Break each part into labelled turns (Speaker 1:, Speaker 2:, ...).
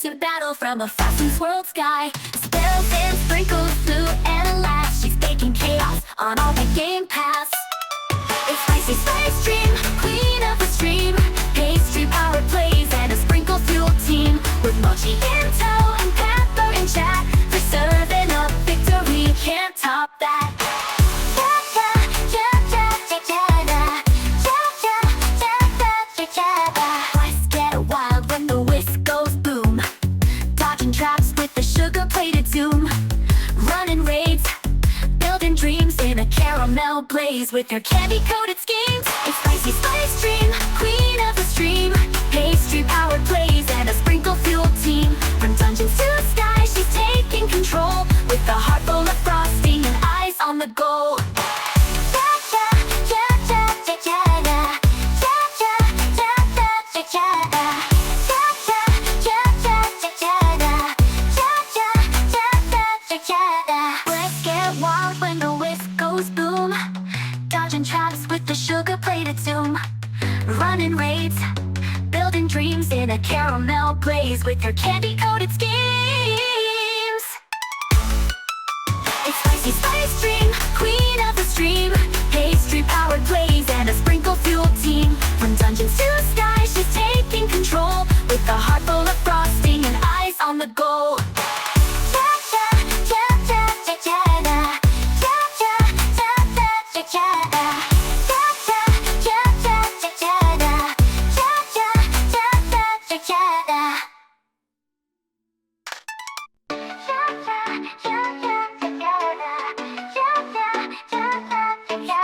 Speaker 1: into battle from a frosty world sky. Spells and sprinkles, blue and a laugh. She's baking chaos on all the game pass. It's spicy spice dream, queen of the stream. Pastry powered plays and a sprinkle fueled team. With mochi in tow and pepper in chat. For serving up victory, can't top that. Let's get wild when the whisk goes boom. Dodging traps with the sugar-plated zoom. Running raids, building dreams in a caramel blaze with your candy-coated schemes. It's spicy spice dream, queen of the stream. Pastry-powered plays and a sprinkle-fueled team. From dungeons to sky, she's taking control. With a heart full of frosting and eyes on the goal. Let's get wild when the whisk goes boom. Dodging traps with the sugar-plated zoom. Running raids, building dreams in a caramel blaze with your candy-coated schemes. It's spicy spice dream, queen of the stream. Pastry-powered plays and a sprinkle-fueled team. From dungeons to sky, she's taking control. With a heart full of frosting and eyes on the goal.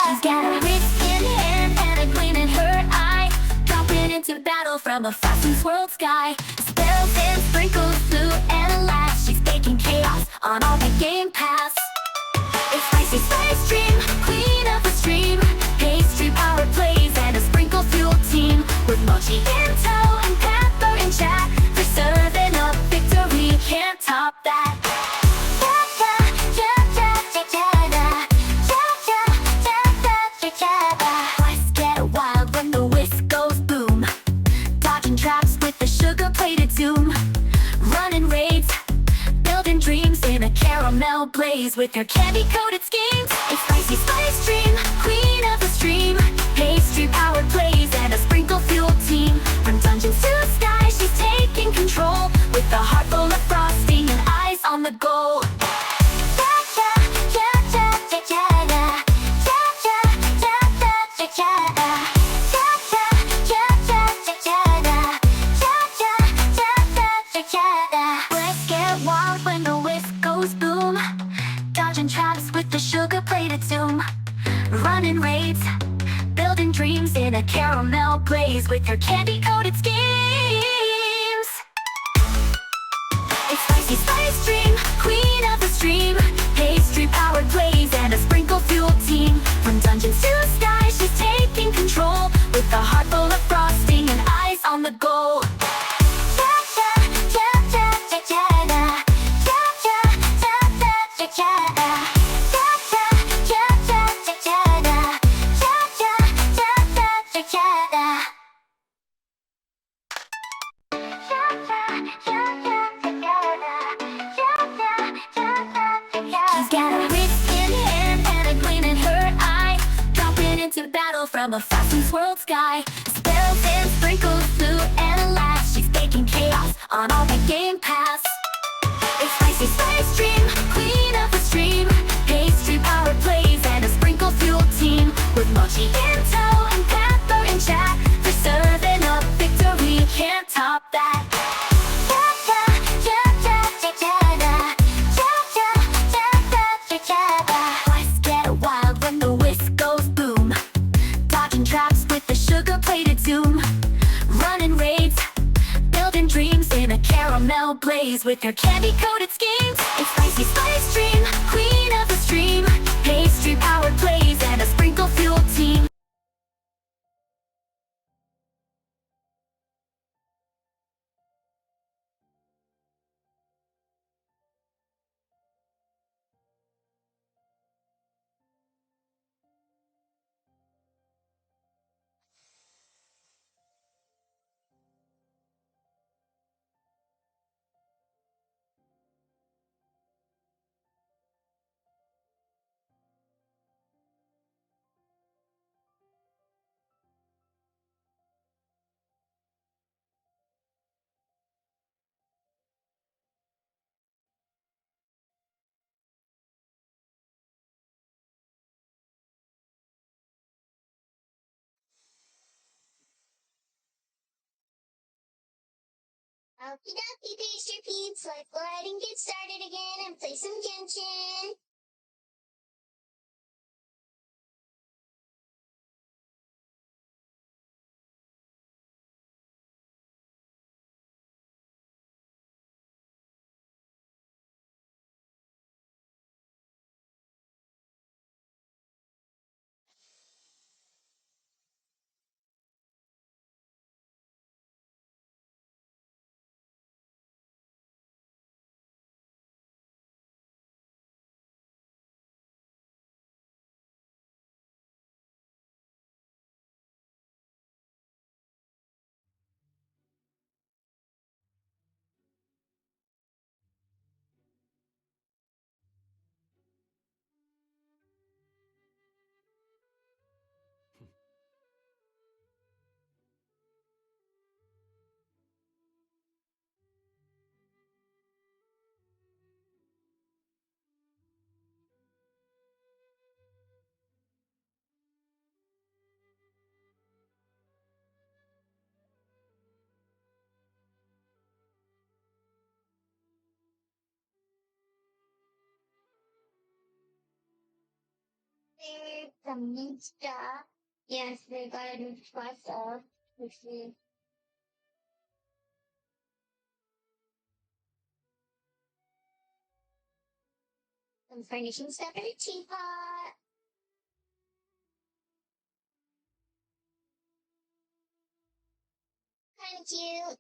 Speaker 1: She's got a whisk in hand and a gleam in her eye. Dropping into battle from a frosty world sky. Spells and sprinkles, blue and a laugh. She's baking chaos on all the game pass. It's spicy spice dream, queen of the stream. Pastry-powered plays and a sprinkle-fueled team. With mochi in tow and pepper in chat. For serving up victory, can't top that. Let's get wild when the whisk goes boom. Dodging traps with the sugar-plated zoom. Running raids, building dreams in a caramel blaze with your candy-coated schemes. It's spicy spice dream, queen of the stream. Pastry-powered plays and a sprinkle-fueled team. From dungeons to sky, she's taking control. With a heart full of frosting and eyes on the goal. Let's get wild when the whisk goes boom. Dodging traps with the sugar-plated zoom. Running raids, building dreams in a caramel blaze with your candy-coated schemes. It's spicy spice dream, queen of the stream. Pastry-powered plays and a sprinkle-fueled team. From dungeons to sky, she's taking control. With a heart full of frosting and eyes on the goal. She's got a whisk in hand and a gleam in her eye. Dropping into battle from a frosty world sky. Spells and sprinkles, blue and a laugh. She's baking chaos on all the game pass. It's spicy spice dream, queen of the stream. Pastry-powered plays and a sprinkle-fueled team. With mochi in tow and pepper in chat. For serving up victory, can't top that. Let's get wild when the whisk goes boom. Dodging traps with the sugar-plated zoom. Running raids, building dreams in a caramel blaze with your candy-coated schemes. It's spicy spice dream, queen of the stream. Pastry-powered plays and a sprinkle-fueled team. Okie dokie, pastry peeps. Let's go ahead and get started again and play some Genshin. There's some new stuff. Yes, they got a new plus up, which is some furnishing stuff in a teapot. Kind of cute.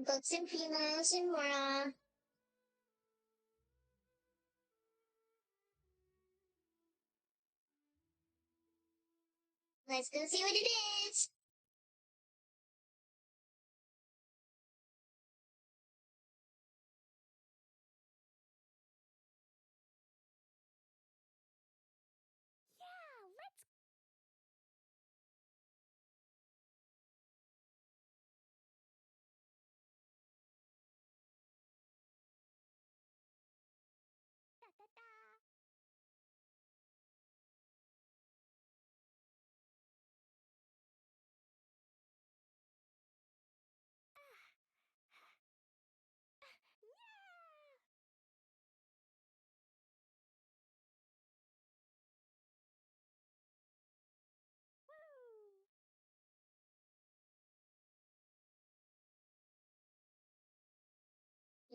Speaker 1: Books and pillows and more. Let's go see what it is.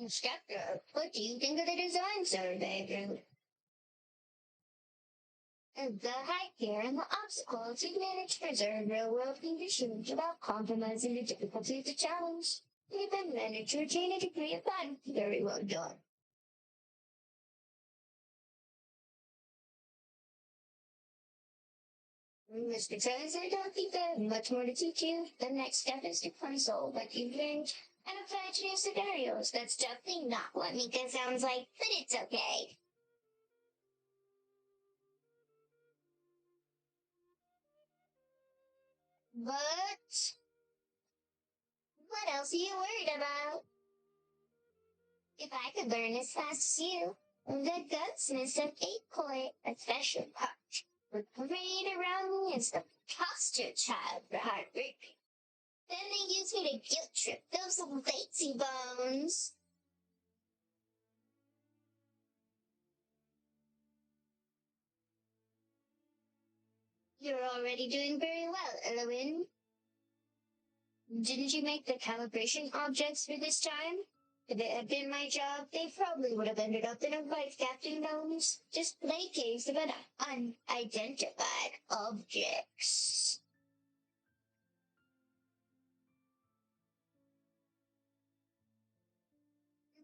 Speaker 1: Instructor, what do you think of the design survey group? The height here and the obstacles we managed to preserve real world conditions without compromising the difficulty of the challenge. We even managed to attain a degree of fun. Very well done. Mr. Jones, I don't think I have much more to teach you. The next step is to console what you've learned and apply to new scenarios. That's definitely not what Mika sounds like, but it's okay. But what else are you worried about? If I could learn as fast as you, the gunsmiths of Eight a special punch, would parade around me as the poster child for heartbreaking. Then they use me to guilt trip those lazy bones. You're already doing very well, Eloin. Didn't you make the calibration objects for this time? If it had been my job, they probably would have ended up in a white captain gnomes, just play caves about unidentified objects.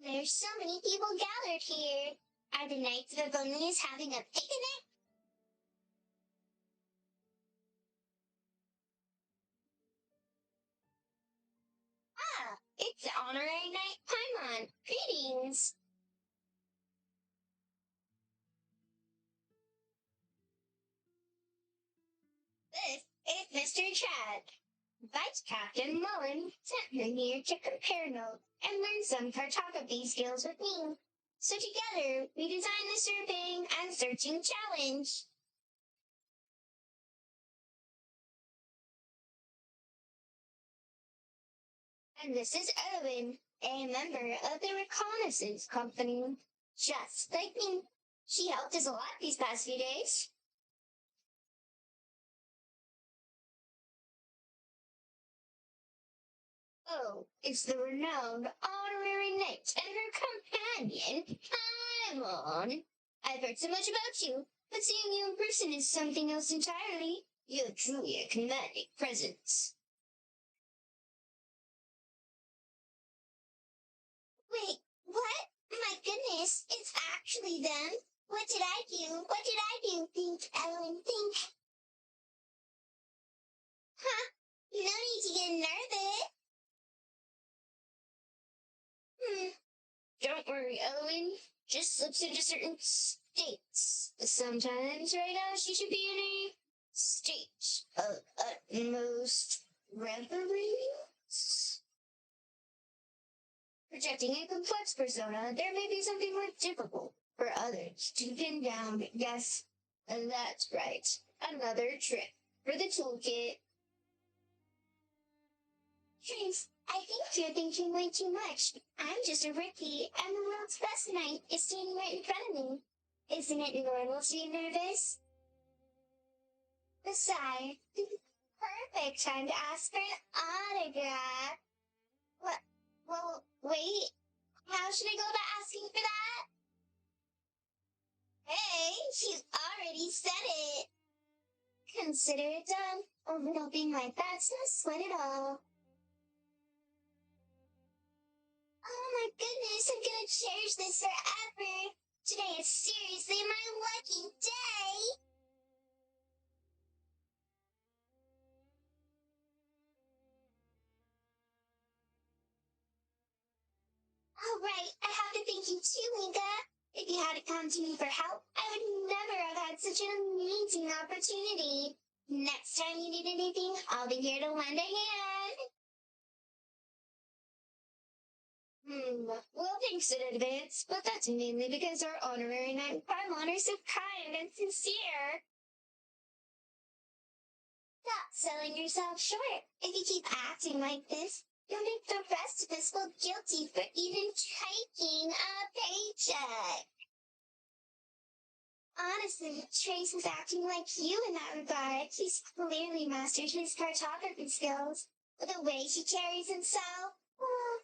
Speaker 1: There's so many people gathered here. Are the Knights of Bonlies having a picnic? Ah, it's Honorary Knight Paimon. Greetings. This is Mr. Chad. Vice Captain Mullen sent me here to compare notes and learn some cartography skills with me. So together, we designed the surveying and searching challenge. And this is Owen, a member of the reconnaissance company. Just like me. She helped us a lot these past few days. Oh, it's the renowned honorary knight and her companion, Paimon. I've heard so much about you, but seeing you in person is something else entirely. You're truly a commanding presence. Wait, what? My goodness, it's actually them. What did I do? What did I do? Think, Ellen, think. Huh? No need to get nervous. Hmm. Don't worry, Owen. Just slips into certain states. Sometimes, right now, she should be in a state of utmost reverie. Projecting a complex persona, there may be something more difficult for others to pin down. Yes, that's right. Another trick for the toolkit. Trace, I think you're thinking way too much. I'm just a rookie, and the world's best knight is standing right in front of me. Isn't it normal to be nervous? Besides, this is the perfect time to ask for an autograph. What? Well, wait. How should I go about asking for that? Hey, you already said it. Consider it done. A little thing like that's no sweat at all. Oh my goodness, I'm gonna cherish this forever. Today is seriously my lucky day. All right, I have to thank you too, Linka. If you hadn't come to me for help, I would never have had such an amazing opportunity. Next time you need anything, I'll be here to lend a hand. Well, thanks in advance, but that's mainly because our honorary knight Paimon are so kind and sincere. Stop selling yourself short. If you keep acting like this, you'll make the rest of us feel guilty for even taking a paycheck. Honestly, Trace is acting like you in that regard. He's clearly mastered his cartography skills. The way he carries himself. Oh.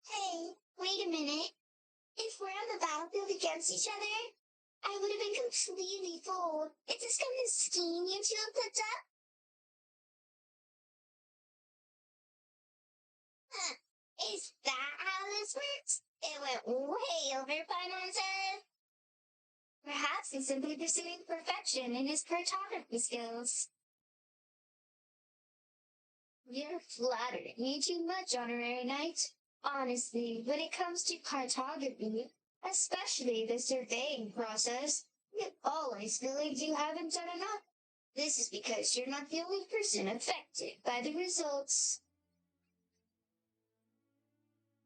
Speaker 1: Hey, wait a minute. If we're on the battlefield against each other, I would have been completely fooled. Is this kind of scheme you two have cooked up? Huh. Is that how this works? It went way over Paimon's head. Perhaps he's simply pursuing perfection in his cartography skills. You're flattering me too much, honorary knight. Honestly, when it comes to cartography, especially the surveying process, you always feel like you haven't done enough. This is because you're not the only person affected by the results.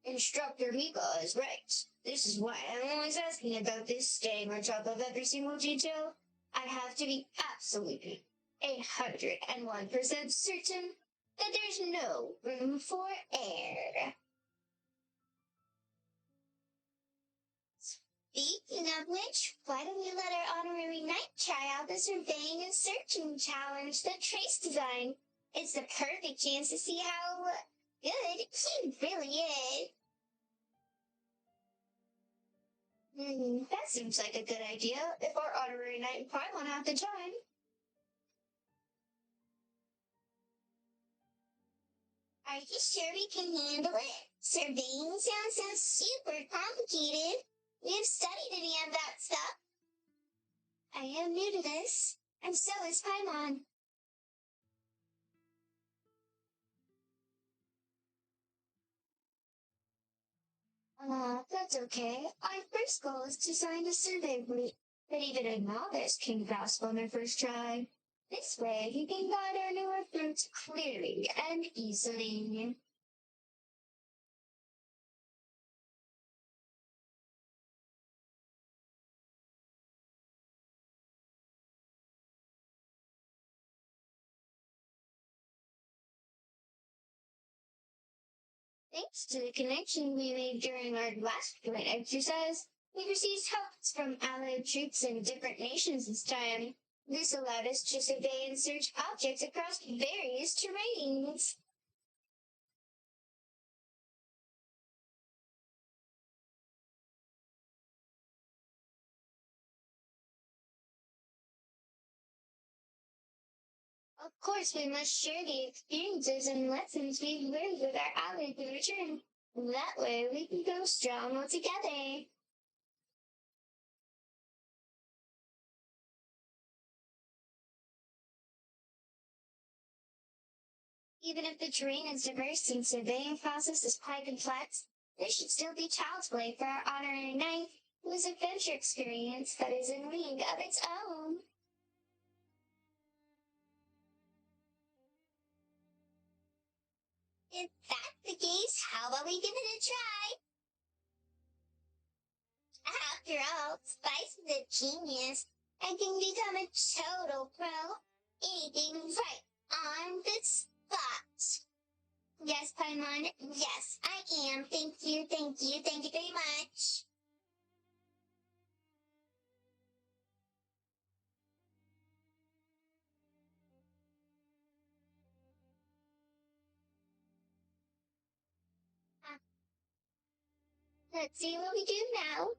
Speaker 1: Instructor Mika is right. This is why I'm always asking about this, staying on top of every single detail. I have to be absolutely 101% certain that there's no room for error. Speaking of which, why don't we let our honorary knight try out the surveying and searching challenge that Trace designed? It's the perfect chance to see how good he really is. That seems like a good idea if our honorary knight and Paimon have to join. Are you sure we can handle it? Surveying sounds so super complicated. We've studied any of that stuff. I am new to this, and so is Paimon. That's okay. Our first goal is to find a survey route that even a novice can grasp on their first try. This way, he can guide our newer fruits clearly and easily. Thanks to the connection we made during our last joint exercise, we received help from allied troops in different nations this time. This allowed us to survey and search objects across various terrains. Of course, we must share the experiences and lessons we've learned with our allies in return. That way, we can go strong together. Even if the terrain is diverse and surveying process is quite complex, there should still be child's play for our honorary knight, whose adventure experience that is in league of its own. If that's the case, how about we give it a try? After all, Spice is a genius and can become a total pro. Anything right on the spot. Yes, Paimon. Yes, I am. Thank you, thank you, thank you very much. Uh, let's see what we do now.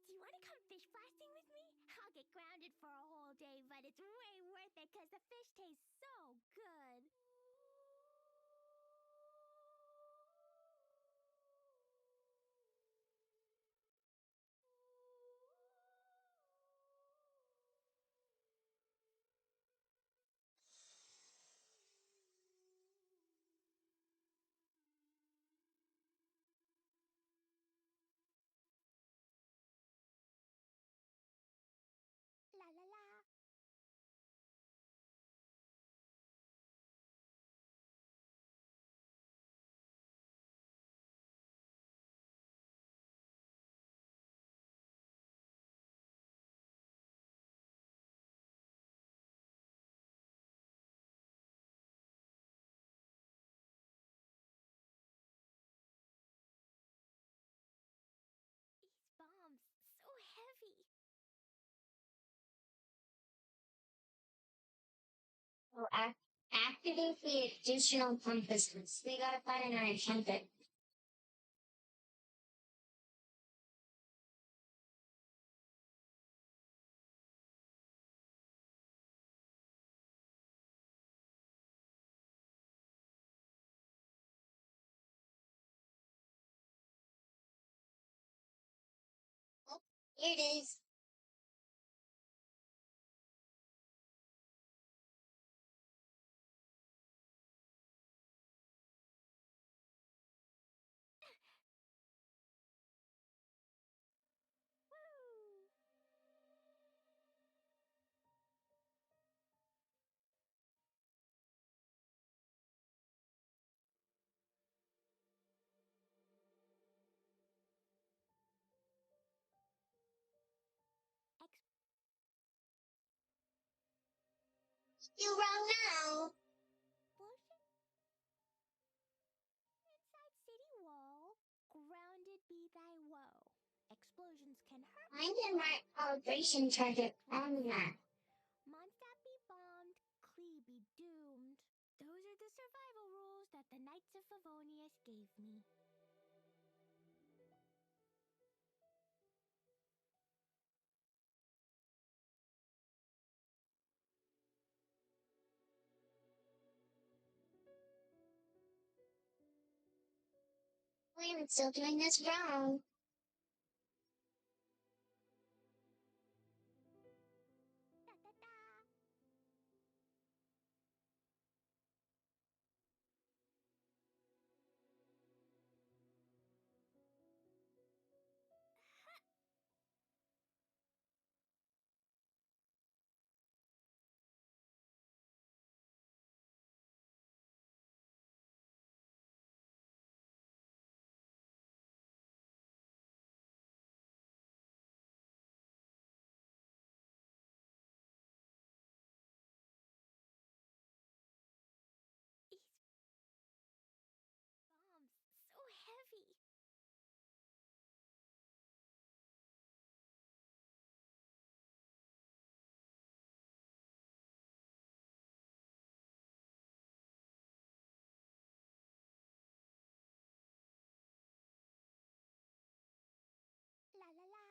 Speaker 2: Do you want to come fish blasting with me? I'll get grounded for a whole day, but it's way worth it because the fish taste so good. La la la. These bombs, so heavy.
Speaker 1: Oh, activate the additional compasses. We gotta find an enchanted. Oh, here it is. You wrong now.
Speaker 2: Bullshit. Inside city wall, grounded be thy woe. Explosions can hurt.
Speaker 1: Find and mark calibration target on that.
Speaker 2: Mondstadt be bombed, Klee be doomed. Those are the survival rules that the Knights of Favonius gave me.
Speaker 1: We're still doing this wrong.
Speaker 2: Da da da. These bombs so heavy. La la la.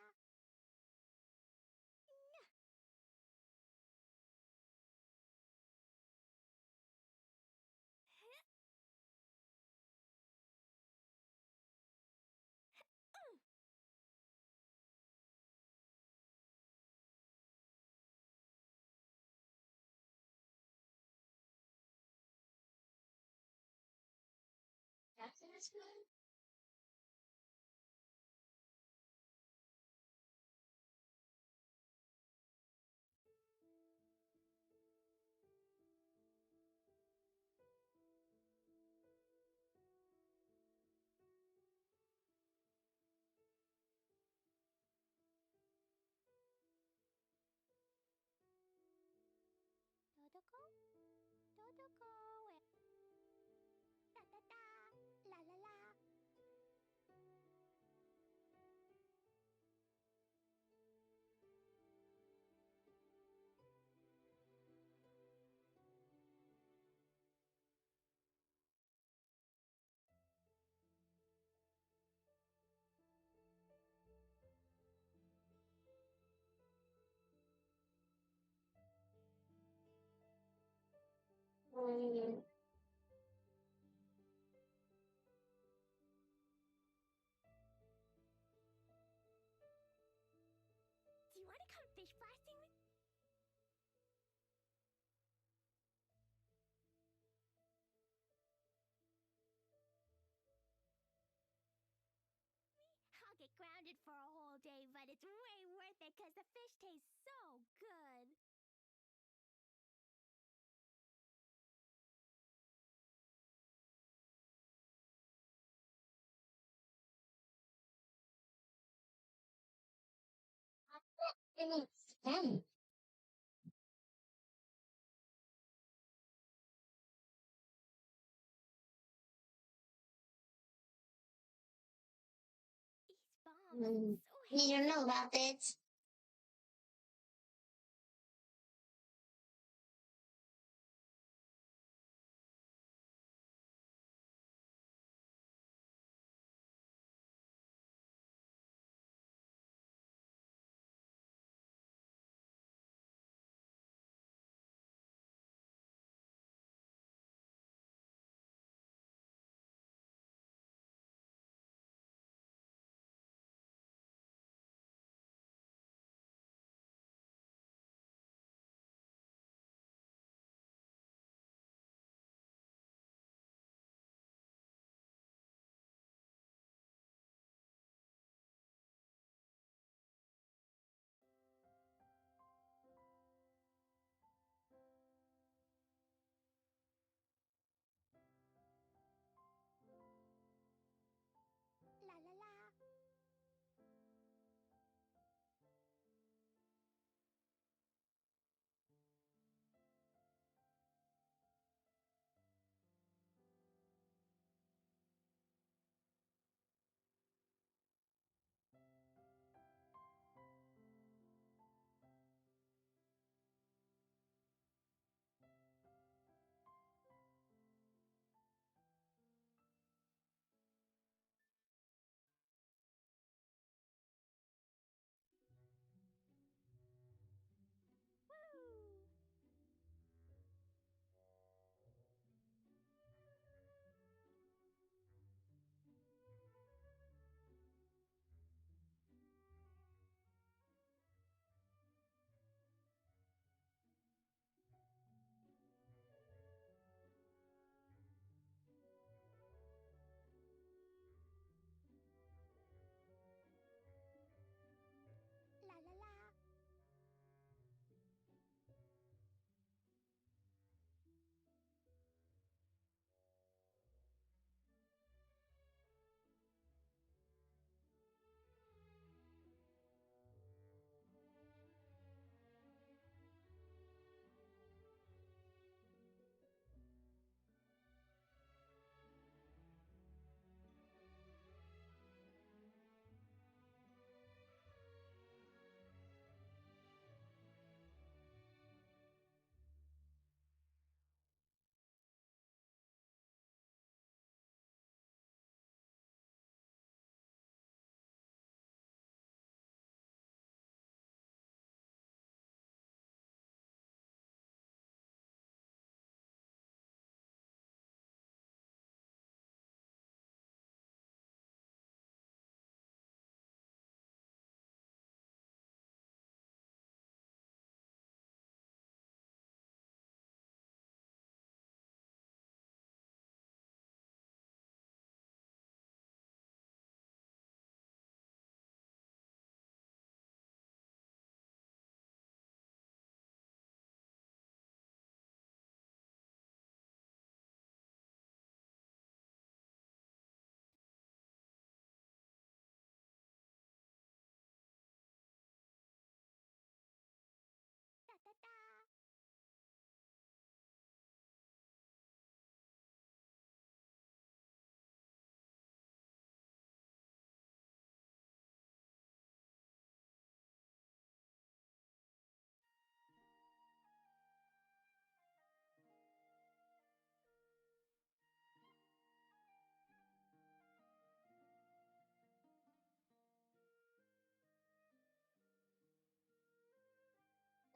Speaker 1: That's this one.
Speaker 2: Dodoko? Dodoko. Da da da. La la la.
Speaker 1: Mm.
Speaker 2: Do you want to come fish blasting with I'll get grounded for a whole day, but it's way worth it because the fish tastes so good.
Speaker 1: It makes sense.
Speaker 2: These bombs
Speaker 1: Mm.
Speaker 2: so
Speaker 1: You
Speaker 2: heavy.
Speaker 1: don't know about this.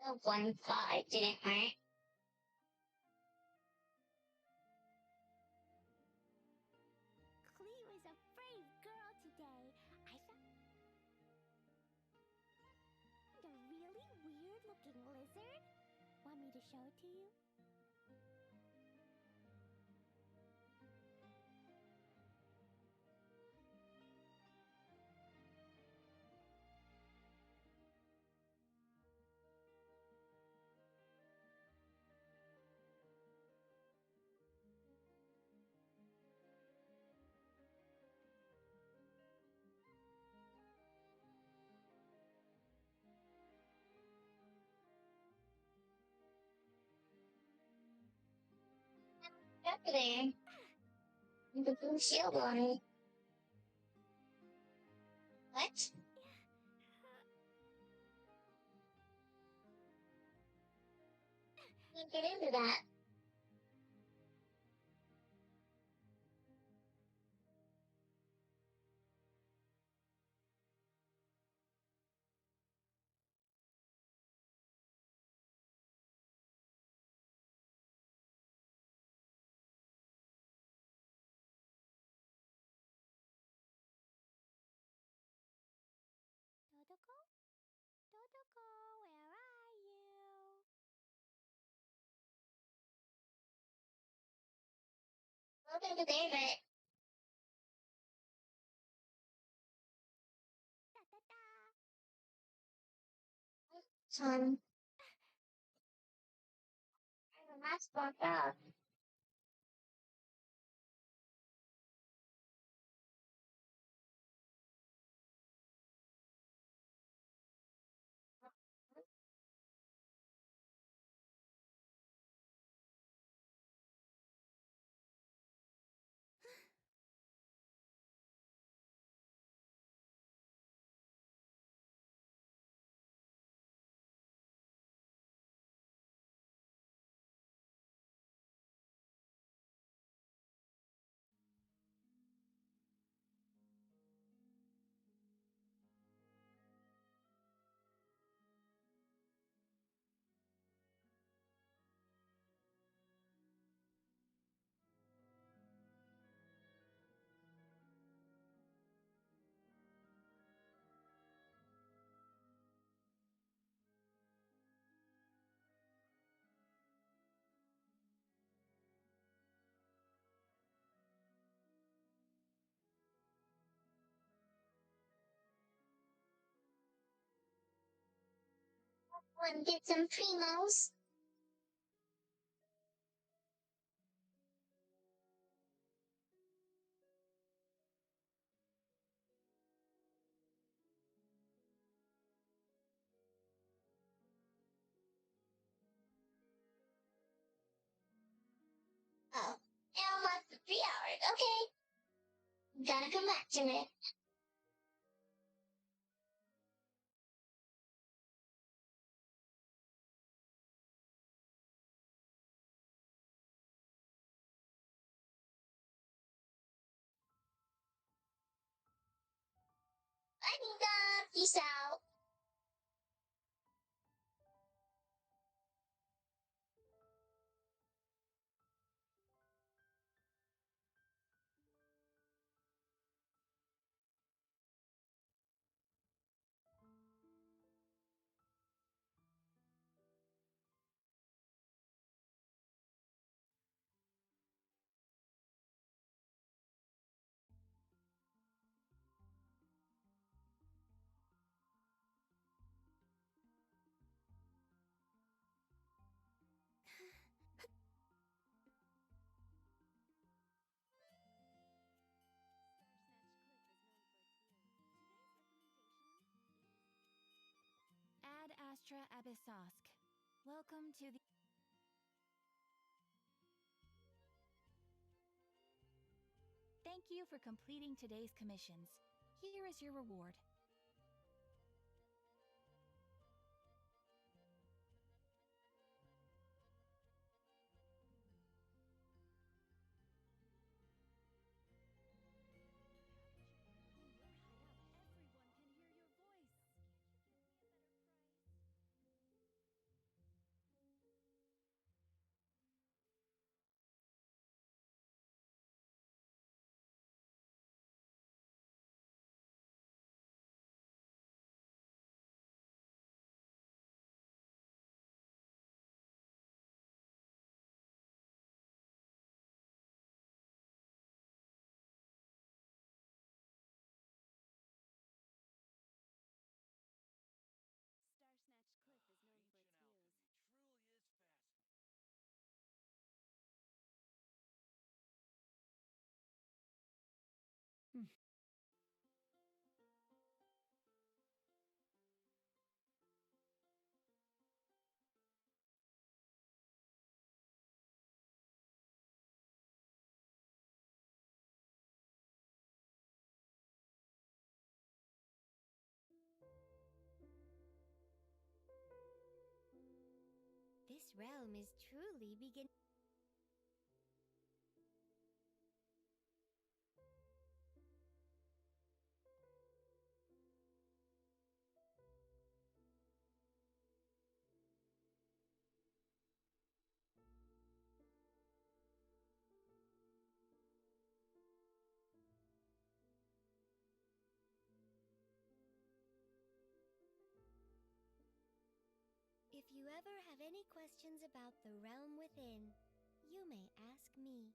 Speaker 1: 1-5 didn't hurt.
Speaker 2: Cleo is a brave girl today. I found a really weird looking lizard. Want me to show it to you?
Speaker 1: Happening. The blue shield on it. What? Can't get into that.
Speaker 2: Dodoko? Dodoko, where are you?
Speaker 1: Welcome to David.
Speaker 2: Da da da.
Speaker 1: Son. That's fucked up. Want to get some primos? Oh, now left for 3 hours. Okay. Gotta come back to it. Bye, Nina. Peace out.
Speaker 3: Ad Astra Abyssosk. Welcome to the... Thank you for completing today's commissions. Here is your reward.
Speaker 2: This realm is truly beginning. If you ever have any questions about the realm within, you may ask me.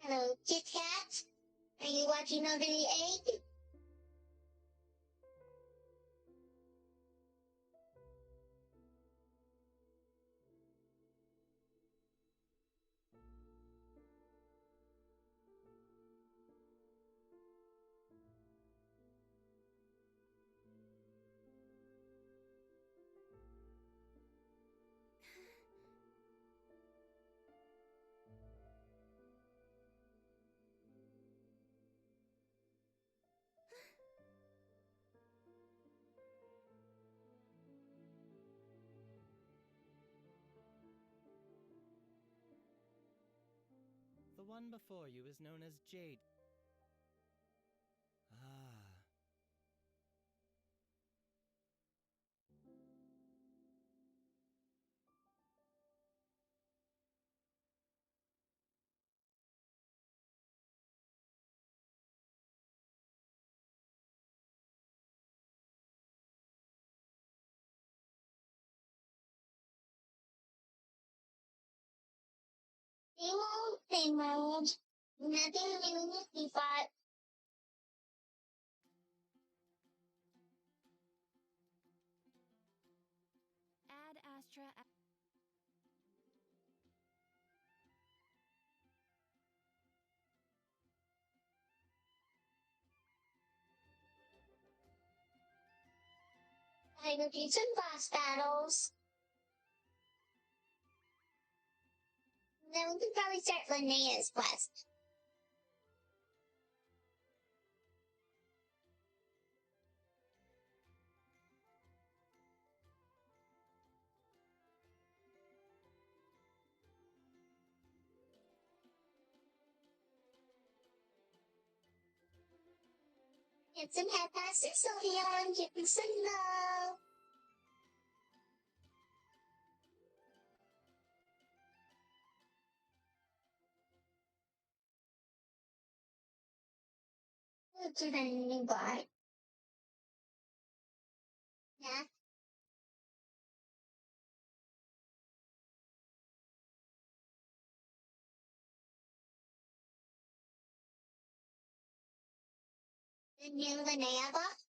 Speaker 4: Hello, Kit Kat. Are you watching over the egg?
Speaker 5: The one before you is known as Jade. Ah.
Speaker 4: Same old. Nothing new, but
Speaker 3: Ad Astra.
Speaker 4: I will do some boss battles. Then we can probably start Linnea's quest. Get some head passes, Sylvia, and give me some love. What's your name, bye? Yeah. The new Linnea box?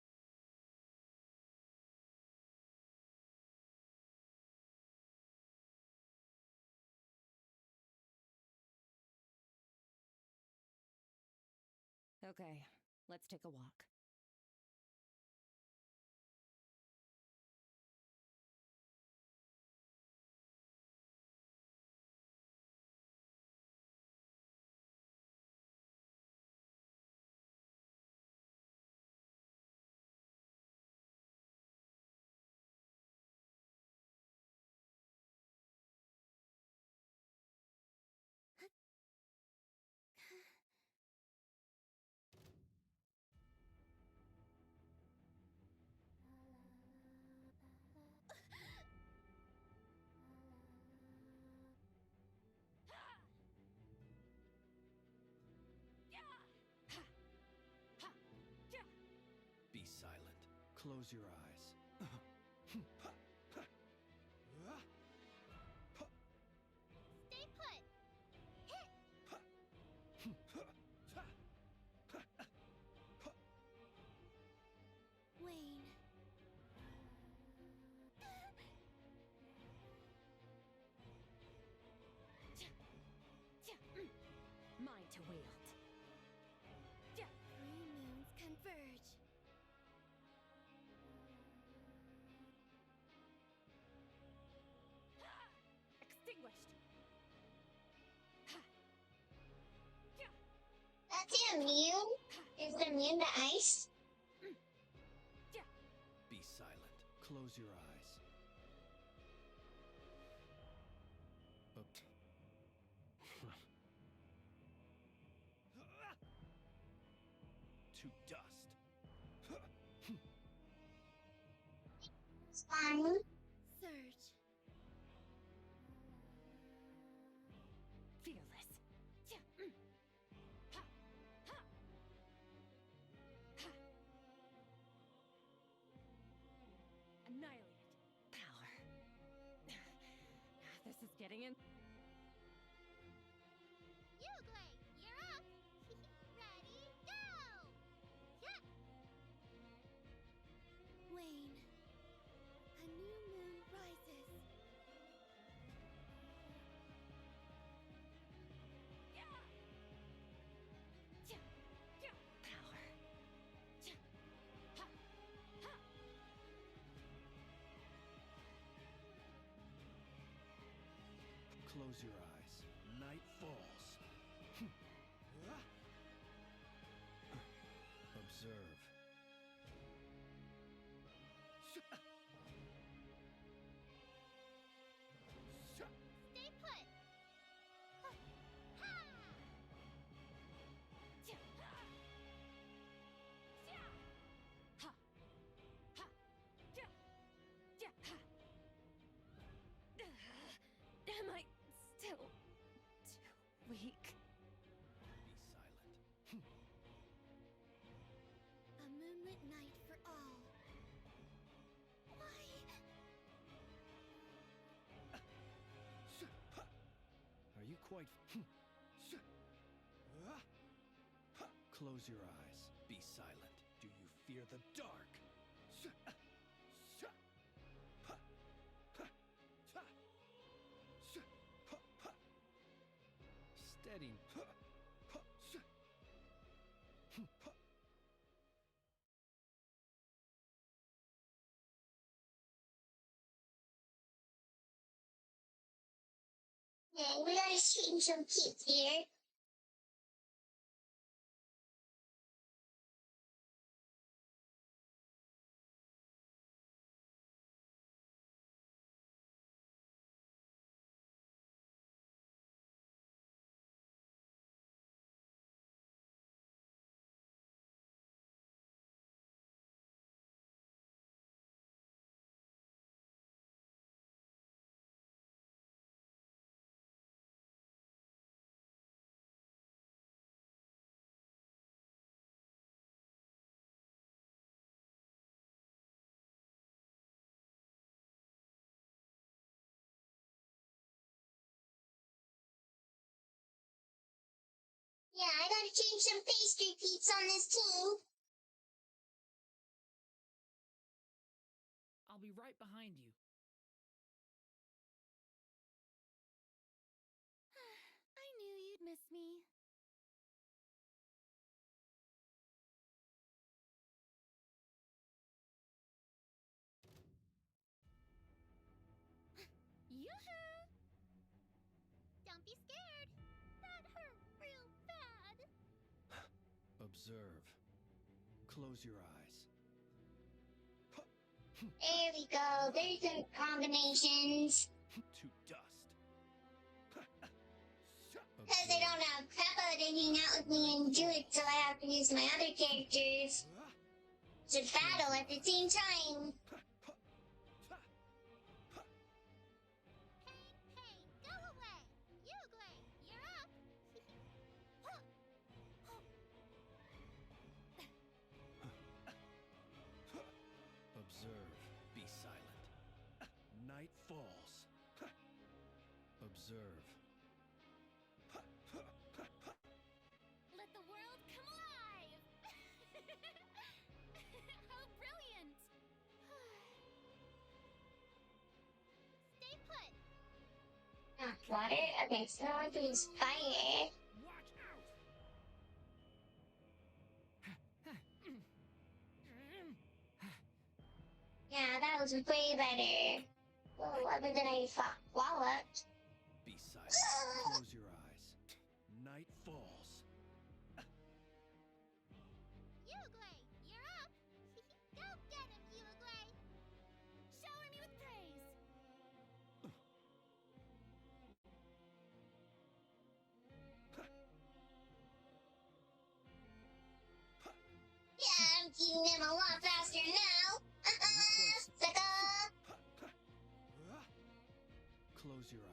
Speaker 3: Okay, let's take a walk.
Speaker 6: Close your eyes.
Speaker 2: Stay put. Hit. Wayne.
Speaker 7: Mine to wield.
Speaker 2: Three moons converge.
Speaker 7: Extinguished.
Speaker 4: That's immune? Is it immune to ice?
Speaker 6: Be silent. Close your eyes. To dust.
Speaker 4: It's fine.
Speaker 2: Surge.
Speaker 7: Fearless. Annihilate. Power. This is getting in.
Speaker 2: Uglay, you're up. Ready, go. Yeah. Wayne, a new moon rises.
Speaker 7: Power.
Speaker 6: Close your eyes. Night falls. Observe.
Speaker 2: Stay put. Ha!
Speaker 7: Am I still too weak?
Speaker 6: Be silent.
Speaker 2: A moonlit night for all. Why?
Speaker 6: Are you quite... Close your eyes. Be silent. Do you fear the dark? Steady.
Speaker 4: Yeah, we gotta straighten some teeth here. Yeah, I gotta change some pastry peeps on this team.
Speaker 5: I'll be right behind you.
Speaker 2: I knew you'd miss me. Yoo-hoo! Don't be scared. That hurt real bad.
Speaker 6: Observe. Close your eyes.
Speaker 4: There we go. There's some combinations.
Speaker 6: To dust.
Speaker 4: Because I don't have Peppa to hang out with me and do it, so I have to use my other characters to battle at the same time.
Speaker 2: Hey, go away. Uglay, you're up.
Speaker 6: falls. Observe.
Speaker 2: Let the world come alive! How brilliant! Stay put!
Speaker 4: Not water? Okay, so I can use fire.
Speaker 6: Watch out!
Speaker 4: Yeah, that was way better. Well, other than I fought walloped.
Speaker 6: Be silent. Close your eyes. Night falls.
Speaker 2: Uruguay, you're up! Go get him, Uruguay! Shower me with praise!
Speaker 4: Yeah, I'm eating them a lot faster now. Sucker!
Speaker 6: Close your eyes.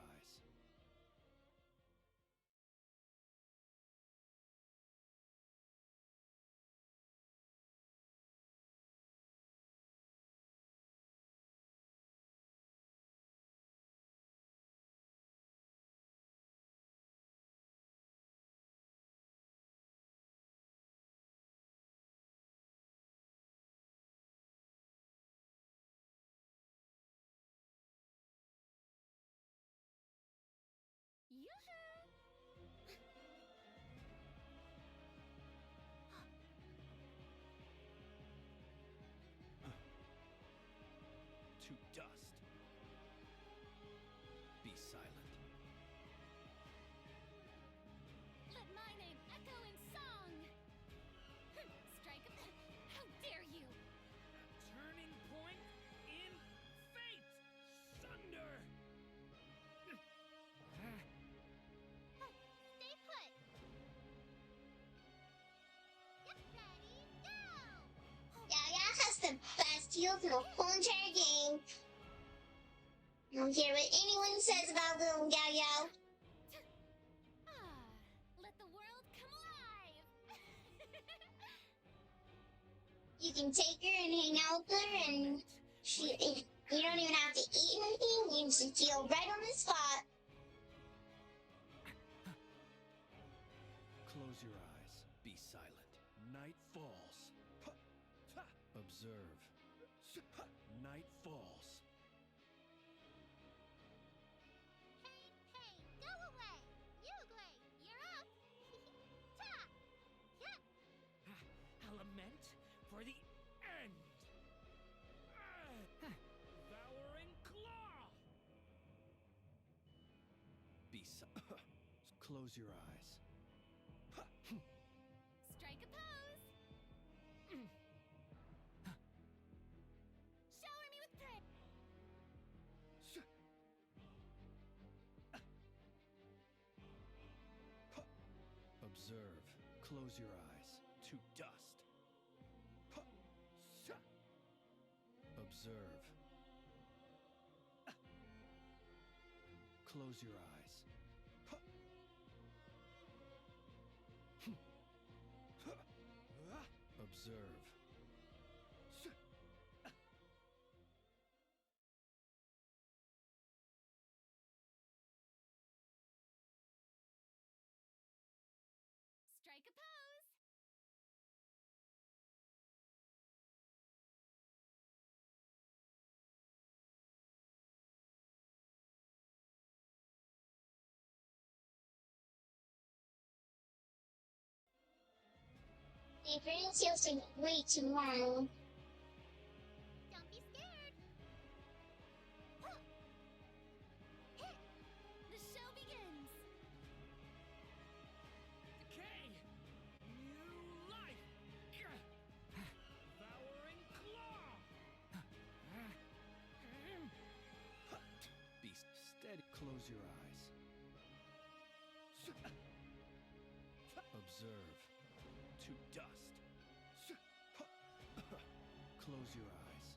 Speaker 2: Yoo-hoo!
Speaker 6: To dust. Be silent.
Speaker 2: Let my name echo in song! Strike a... How dare you!
Speaker 6: Turning point in fate. Thunder.
Speaker 2: Stay put! Get ready, go!
Speaker 4: Yaya has the best heal for the whole entire game. I don't care what anyone says about little Yao.
Speaker 2: Let the world come alive!
Speaker 4: You can take her and hang out with her, and you don't even have to eat anything. You just heal right on the spot.
Speaker 6: Close your eyes. Be silent. Night falls. Observe. Night falls.
Speaker 2: Hey, go away! Uruguay, you're up! Ta! Yeah!
Speaker 6: A lament for the end. Devouring claw. Be silent. Close your eyes.
Speaker 2: Strike a pose! Shower me with praise!
Speaker 6: Observe. Close your eyes. To dust. Observe. Close your eyes. Observe.
Speaker 2: Strike a pose!
Speaker 4: The experience feels like way too long.
Speaker 2: Don't be scared! Huh. Hit! The show begins!
Speaker 6: Decay! New life! Devouring claw! Be steady. Close your eyes. Observe. To dust. Close your eyes.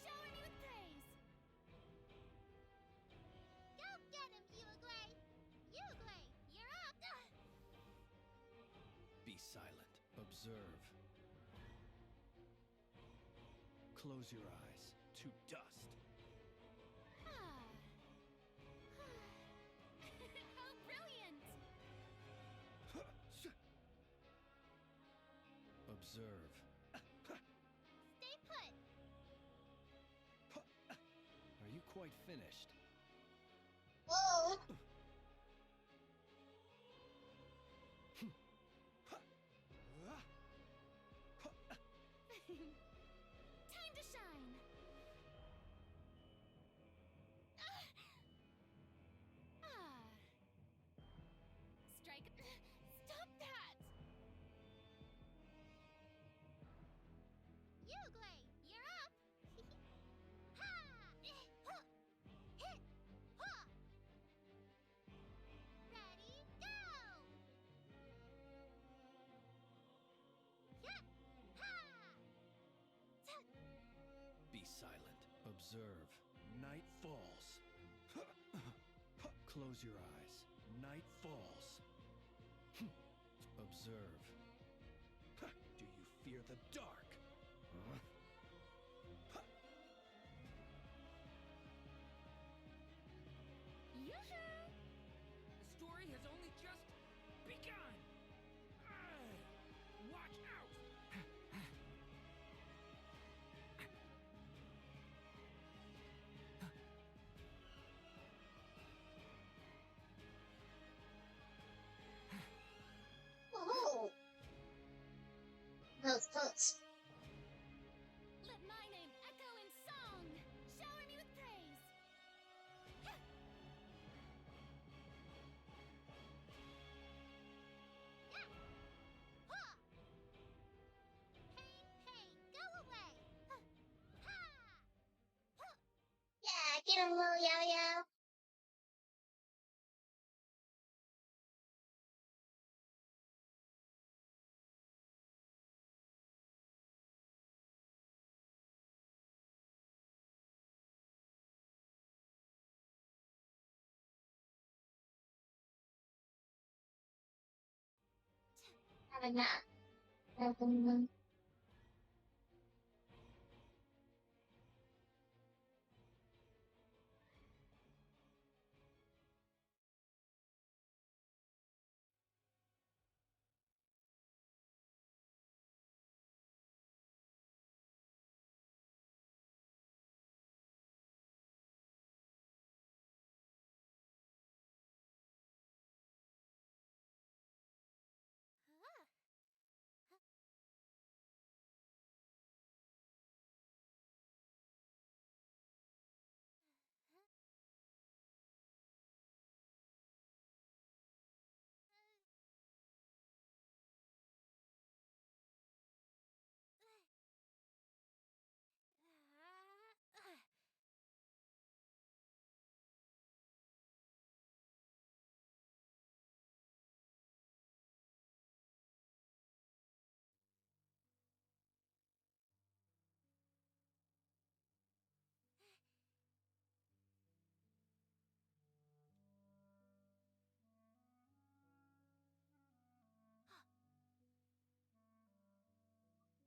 Speaker 2: Shower me with praise! Go get him, Uruguay! Uruguay, you're up!
Speaker 6: Be silent. Observe. Close your eyes to dust.
Speaker 7: Ah. How brilliant!
Speaker 6: Observe.
Speaker 2: Stay put.
Speaker 6: Are you quite finished?
Speaker 4: Whoa!
Speaker 7: Time to shine! Ah. Strike. Stop that!
Speaker 2: Uglay, you're up. Ha! Huh! Hit! Ha! Ready, go! Hit! Ha!
Speaker 6: Be silent. Observe. Night falls. Close your eyes. Night falls. Observe. Do you fear the dark?
Speaker 8: Yoo-hoo! The story has only just begun! Watch out!
Speaker 4: Whoa! Close, close.
Speaker 7: Let my name echo in song! Shower me with praise!
Speaker 2: Yeah! Ha! Pain, pain, go away! Ha! Ha!
Speaker 4: Yeah, get him, little yo-yo. Have a nap.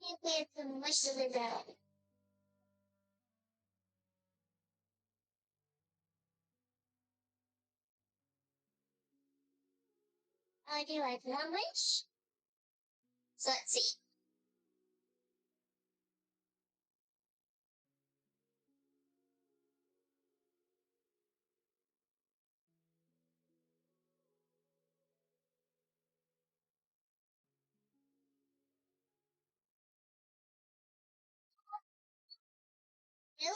Speaker 4: Can't wait for much of the day. I do like one wish. So let's see. Two.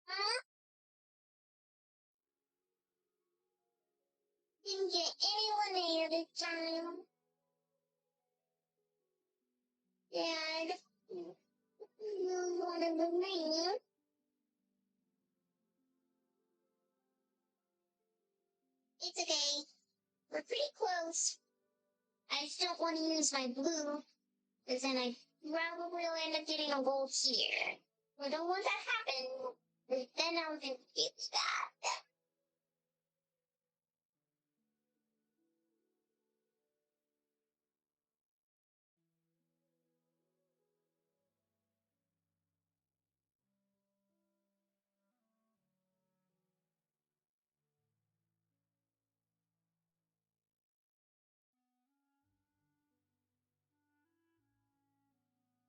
Speaker 4: Huh? Didn't get anyone there this time. Dad. You wanted the ring. It's okay. We're pretty close. I just don't want to use my blue, because then I probably will end up getting a gold here. I don't want that to happen. Then I'll confuse that.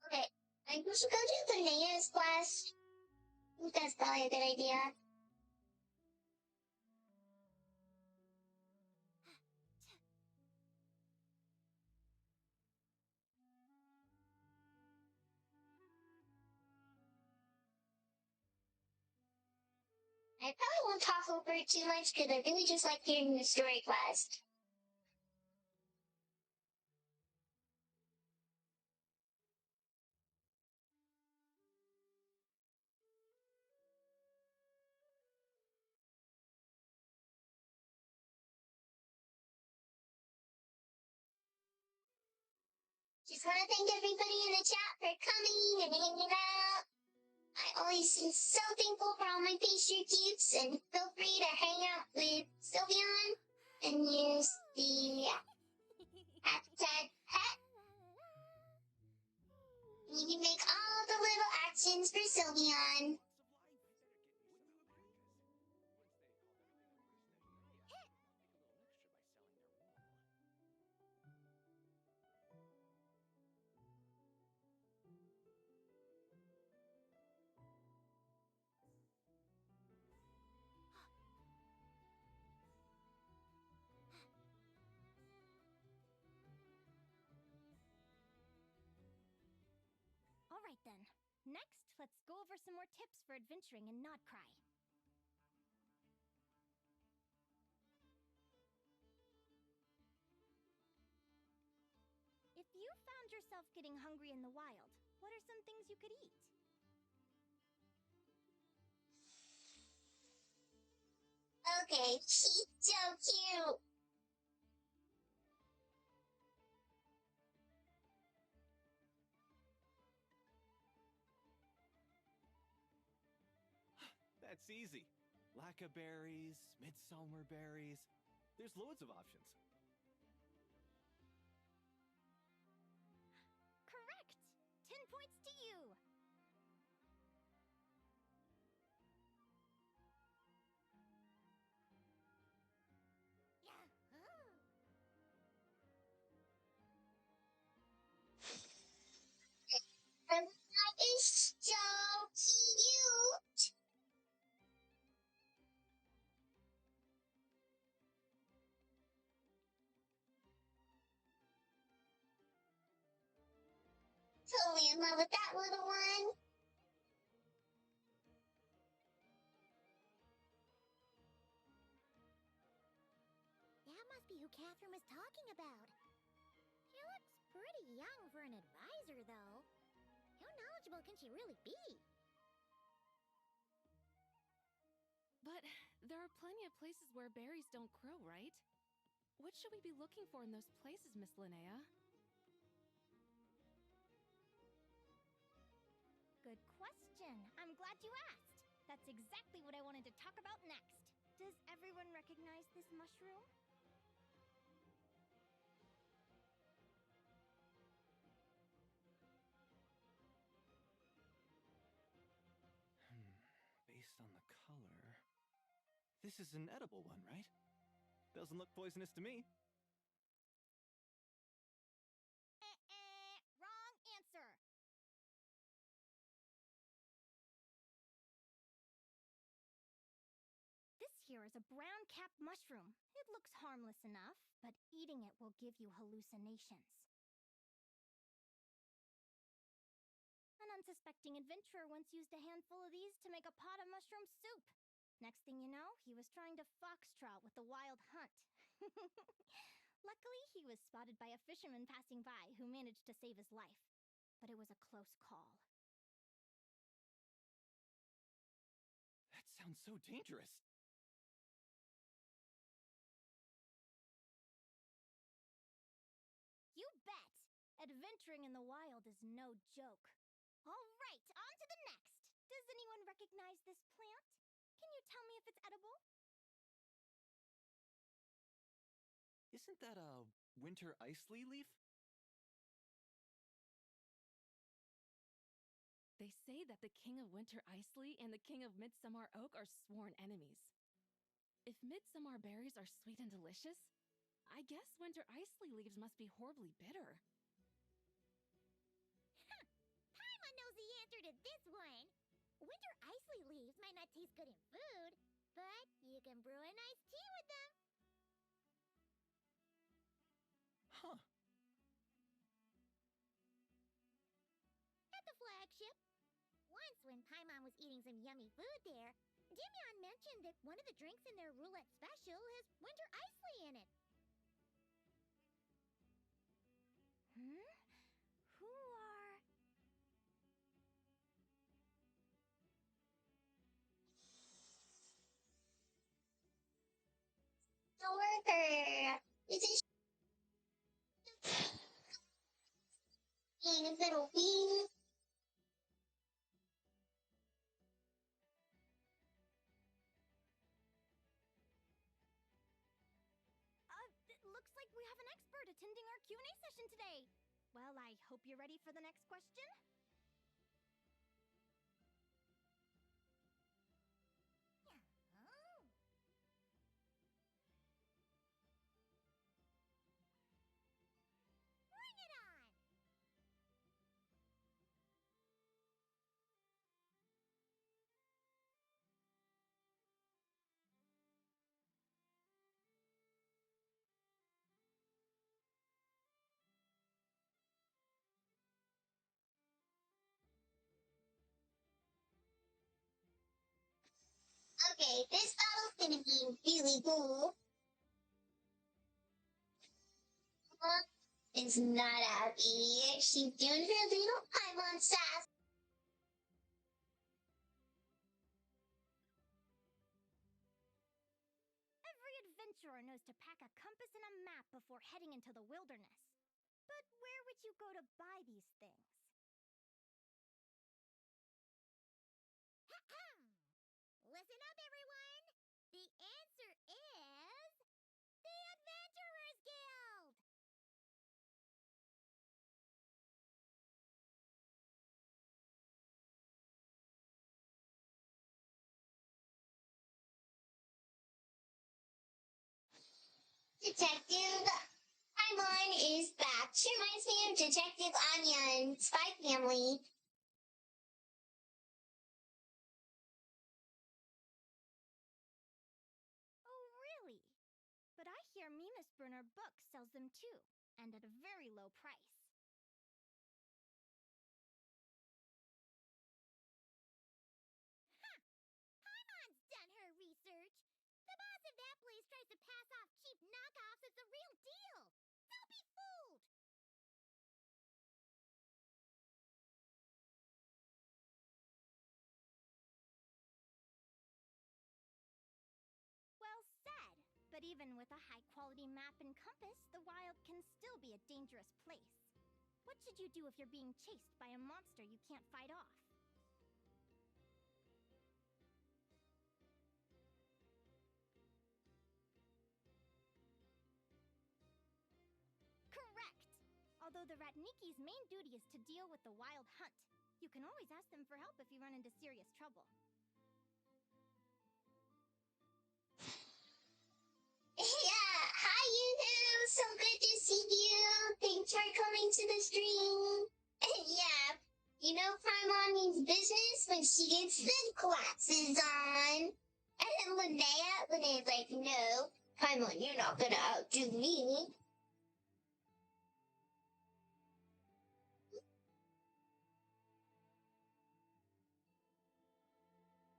Speaker 4: Okay, I think we should go do Linnea's quest. I think that's probably a good idea. I probably won't talk over it too much because I really just like hearing the story quest. Just want to thank everybody in the chat for coming and hanging out. I always am so thankful for all my pastry cubes, and feel free to hang out with Sylveon and use the hashtag pet. You can make all the little actions for Sylveon.
Speaker 2: Alright then. Next, let's go over some more tips for adventuring in Nodcry. If you found yourself getting hungry in the wild, what are some things you could eat?
Speaker 4: Okay, she's so cute.
Speaker 6: That's easy. Lacca berries, midsummer berries. There's loads of options.
Speaker 2: Correct! 10 points to you!
Speaker 4: And that is so cute. Totally in love with that little one.
Speaker 2: That must be who Catherine was talking about. She looks pretty young for an advisor, though. How knowledgeable can she really be?
Speaker 9: But there are plenty of places where berries don't grow, right? What should we be looking for in those places, Miss Linnea?
Speaker 2: Good question. I'm glad you asked. That's exactly what I wanted to talk about next. Does everyone recognize this mushroom?
Speaker 6: Based on the color... This is an edible one, right? Doesn't look poisonous to me.
Speaker 2: Wrong answer. This here is a brown cap mushroom. It looks harmless enough, but eating it will give you hallucinations. An unsuspecting adventurer once used a handful of these to make a pot of mushroom soup. Next thing you know, he was trying to foxtrot with the wild hunt. Luckily, he was spotted by a fisherman passing by who managed to save his life. But it was a close call.
Speaker 6: That sounds so dangerous.
Speaker 2: You bet! Adventuring in the wild is no joke. All right, on to the next. Does anyone recognize this plant? Can you tell me if it's edible?
Speaker 6: Isn't that a winter ice leaf?
Speaker 9: They say that the King of Winter Isley and the King of Midsummer Oak are sworn enemies. If midsummer berries are sweet and delicious, I guess winter Isley leaves must be horribly bitter.
Speaker 2: Paimon knows the answer to this one. Winter Isley leaves might not taste good in food, but you can brew a nice tea with them.
Speaker 6: Huh.
Speaker 2: At the flagship. Once when Paimon was eating some yummy food there, Dimyon mentioned that one of the drinks in their roulette special has winter Isley in it. Who are...
Speaker 4: The worker. It's a being a little bee.
Speaker 2: It looks like we have an expert attending our Q&A session today. Well, I hope you're ready for the next question. Bring it on!
Speaker 4: Okay, this battle's gonna be really cool. Is not happy. She's doing her little Paimon sass.
Speaker 2: Every adventurer knows to pack a compass and a map before heading into the wilderness. But where would you go to buy these things? Listen up, everyone! The answer is... the Adventurers Guild!
Speaker 4: Detective Paimon is back. She reminds me of Detective Anya in Spy Family.
Speaker 2: Oh, really? But I hear Mimas Brunner Books sells them too, and at a very low price. Paimon's done her research! The boss of that place tries to pass off cheap knockoffs as the real deal! Don't be fooled! Well said! But even with a high-quality map and compass, the wild can still be a dangerous place. What should you do if you're being chased by a monster you can't fight off? Correct! Although the Ratniki's main duty is to deal with the wild hunt, you can always ask them for help if you run into serious trouble.
Speaker 4: Yeah, hi Yoo-hoo! So good to see you! Thanks for coming to the stream! Yeah, you know Paimon means business when she gets the glasses on. And Linnea's like, no, Paimon, you're not gonna outdo me.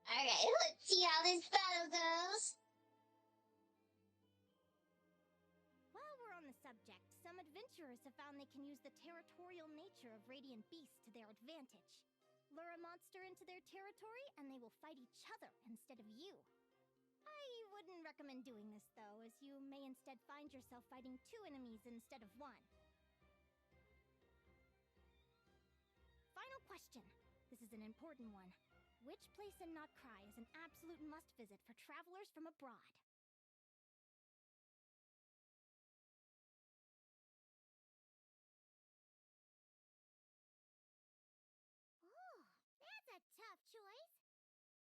Speaker 4: Alright, let's see how this battle goes.
Speaker 2: While we're on the subject, some adventurers have found they can use the territorial nature of radiant beasts to their advantage. Lure a monster into their territory, and they will fight each other instead of you. I wouldn't recommend doing this, though, as you may instead find yourself fighting two enemies instead of one. Final question. This is an important one. Which place in Notcry is an absolute must-visit for travelers from abroad?
Speaker 4: Oh, that's a tough choice.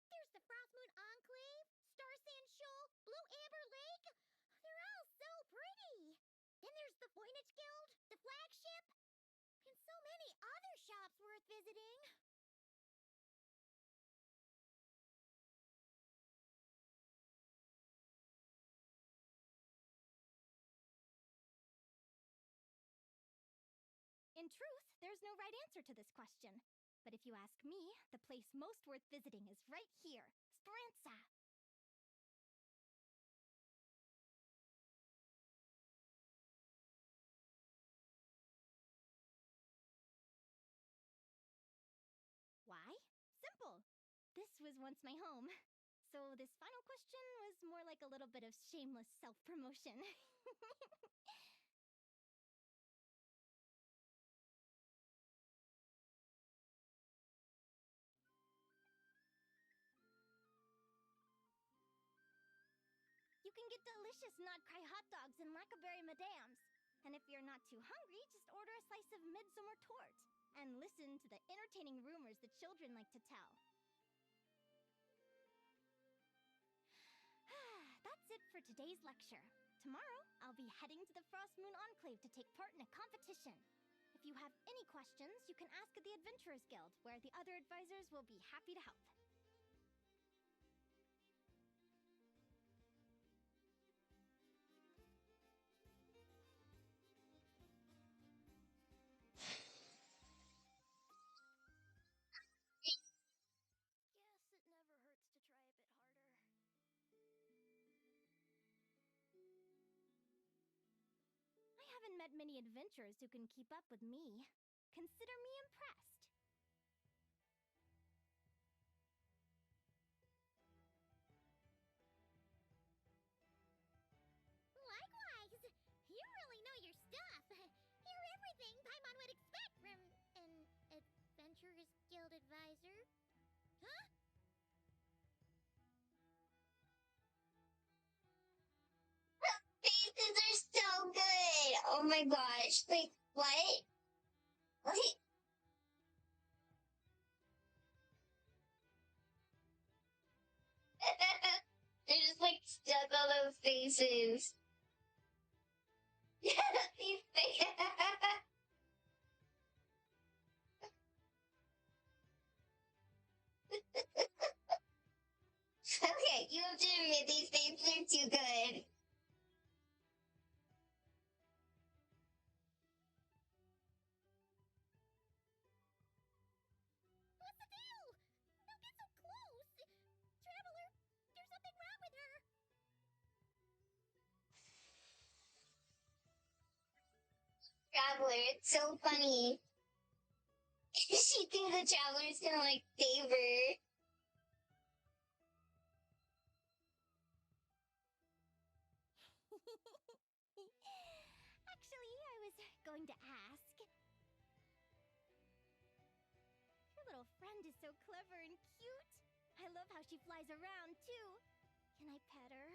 Speaker 4: There's the Frost Moon Enclave, Star Sand Shoal, Blue Amber Lake. They're all so pretty. Then there's the Voynich Guild, the flagship, and so many other shops worth visiting.
Speaker 2: In truth, there's no right answer to this question. But if you ask me, the place most worth visiting is right here, Speranza. Why? Simple. This was once my home. So this final question was more like a little bit of shameless self-promotion. You can get delicious Notcry hot dogs and Lackaberry Madams. And if you're not too hungry, just order a slice of midsummer tort. And listen to the entertaining rumors the children like to tell. That's it for today's lecture. Tomorrow, I'll be heading to the Frost Moon Enclave to take part in a competition. If you have any questions, you can ask at the Adventurers Guild, where the other advisors will be happy to help. Guess it never hurts to try a bit harder. I haven't met many adventurers who can keep up with me. Consider me impressed.
Speaker 4: Likewise, you really know your stuff. You're everything Paimon would expect from an Adventurers Guild advisor. Huh?
Speaker 1: Faces are so good. Oh my gosh. Like, what? Like, they're just like stuck on those faces. These faces. Okay, you have to admit these faces are too good.
Speaker 4: What's the deal? Don't get so close. Traveler, there's something wrong with her.
Speaker 1: Traveler, it's so funny. She thinks the traveler's gonna like save her.
Speaker 2: Actually, I was going to ask. Your little friend is so clever and cute. I love how she flies around, too. Can I pet her?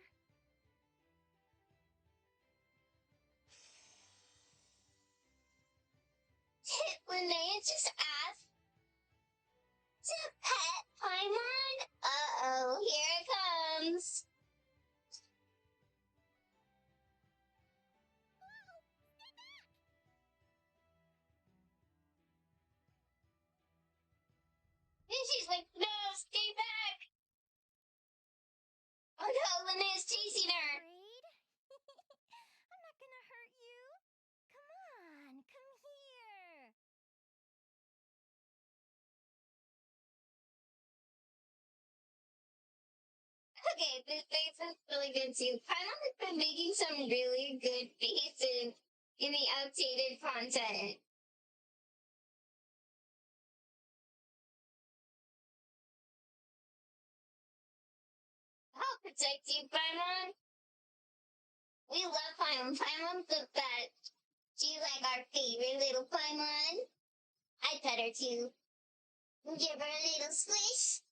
Speaker 1: Linnea just asked to pet Paimon. Uh-oh, here it comes.
Speaker 4: Whoa, stay back.
Speaker 1: And she's like, no, stay back. Oh no, Linnea's chasing her.
Speaker 2: Afraid? I'm not gonna hurt you. Come on, come here.
Speaker 1: Okay, this face is really good too. Paimon has been making some really good faces in the updated content. I'll protect you, Paimon. We love Paimon. Paimon's the best. She's like our favorite little Paimon. I pet her too.
Speaker 4: Give her a little squish.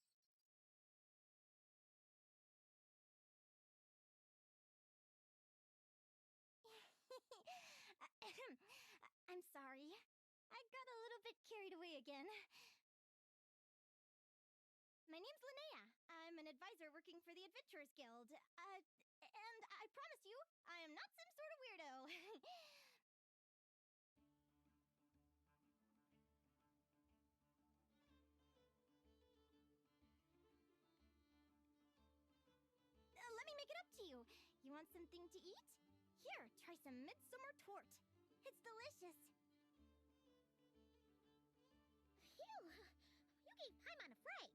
Speaker 2: I'm sorry. I got a little bit carried away again. My name's Linnea. I'm an advisor working for the Adventurers Guild. And I promise you, I am not some sort of weirdo. Let me make it up to you. You want something to eat? Here, try some midsummer tort. It's delicious.
Speaker 7: Phew! You gave Paimon a fright.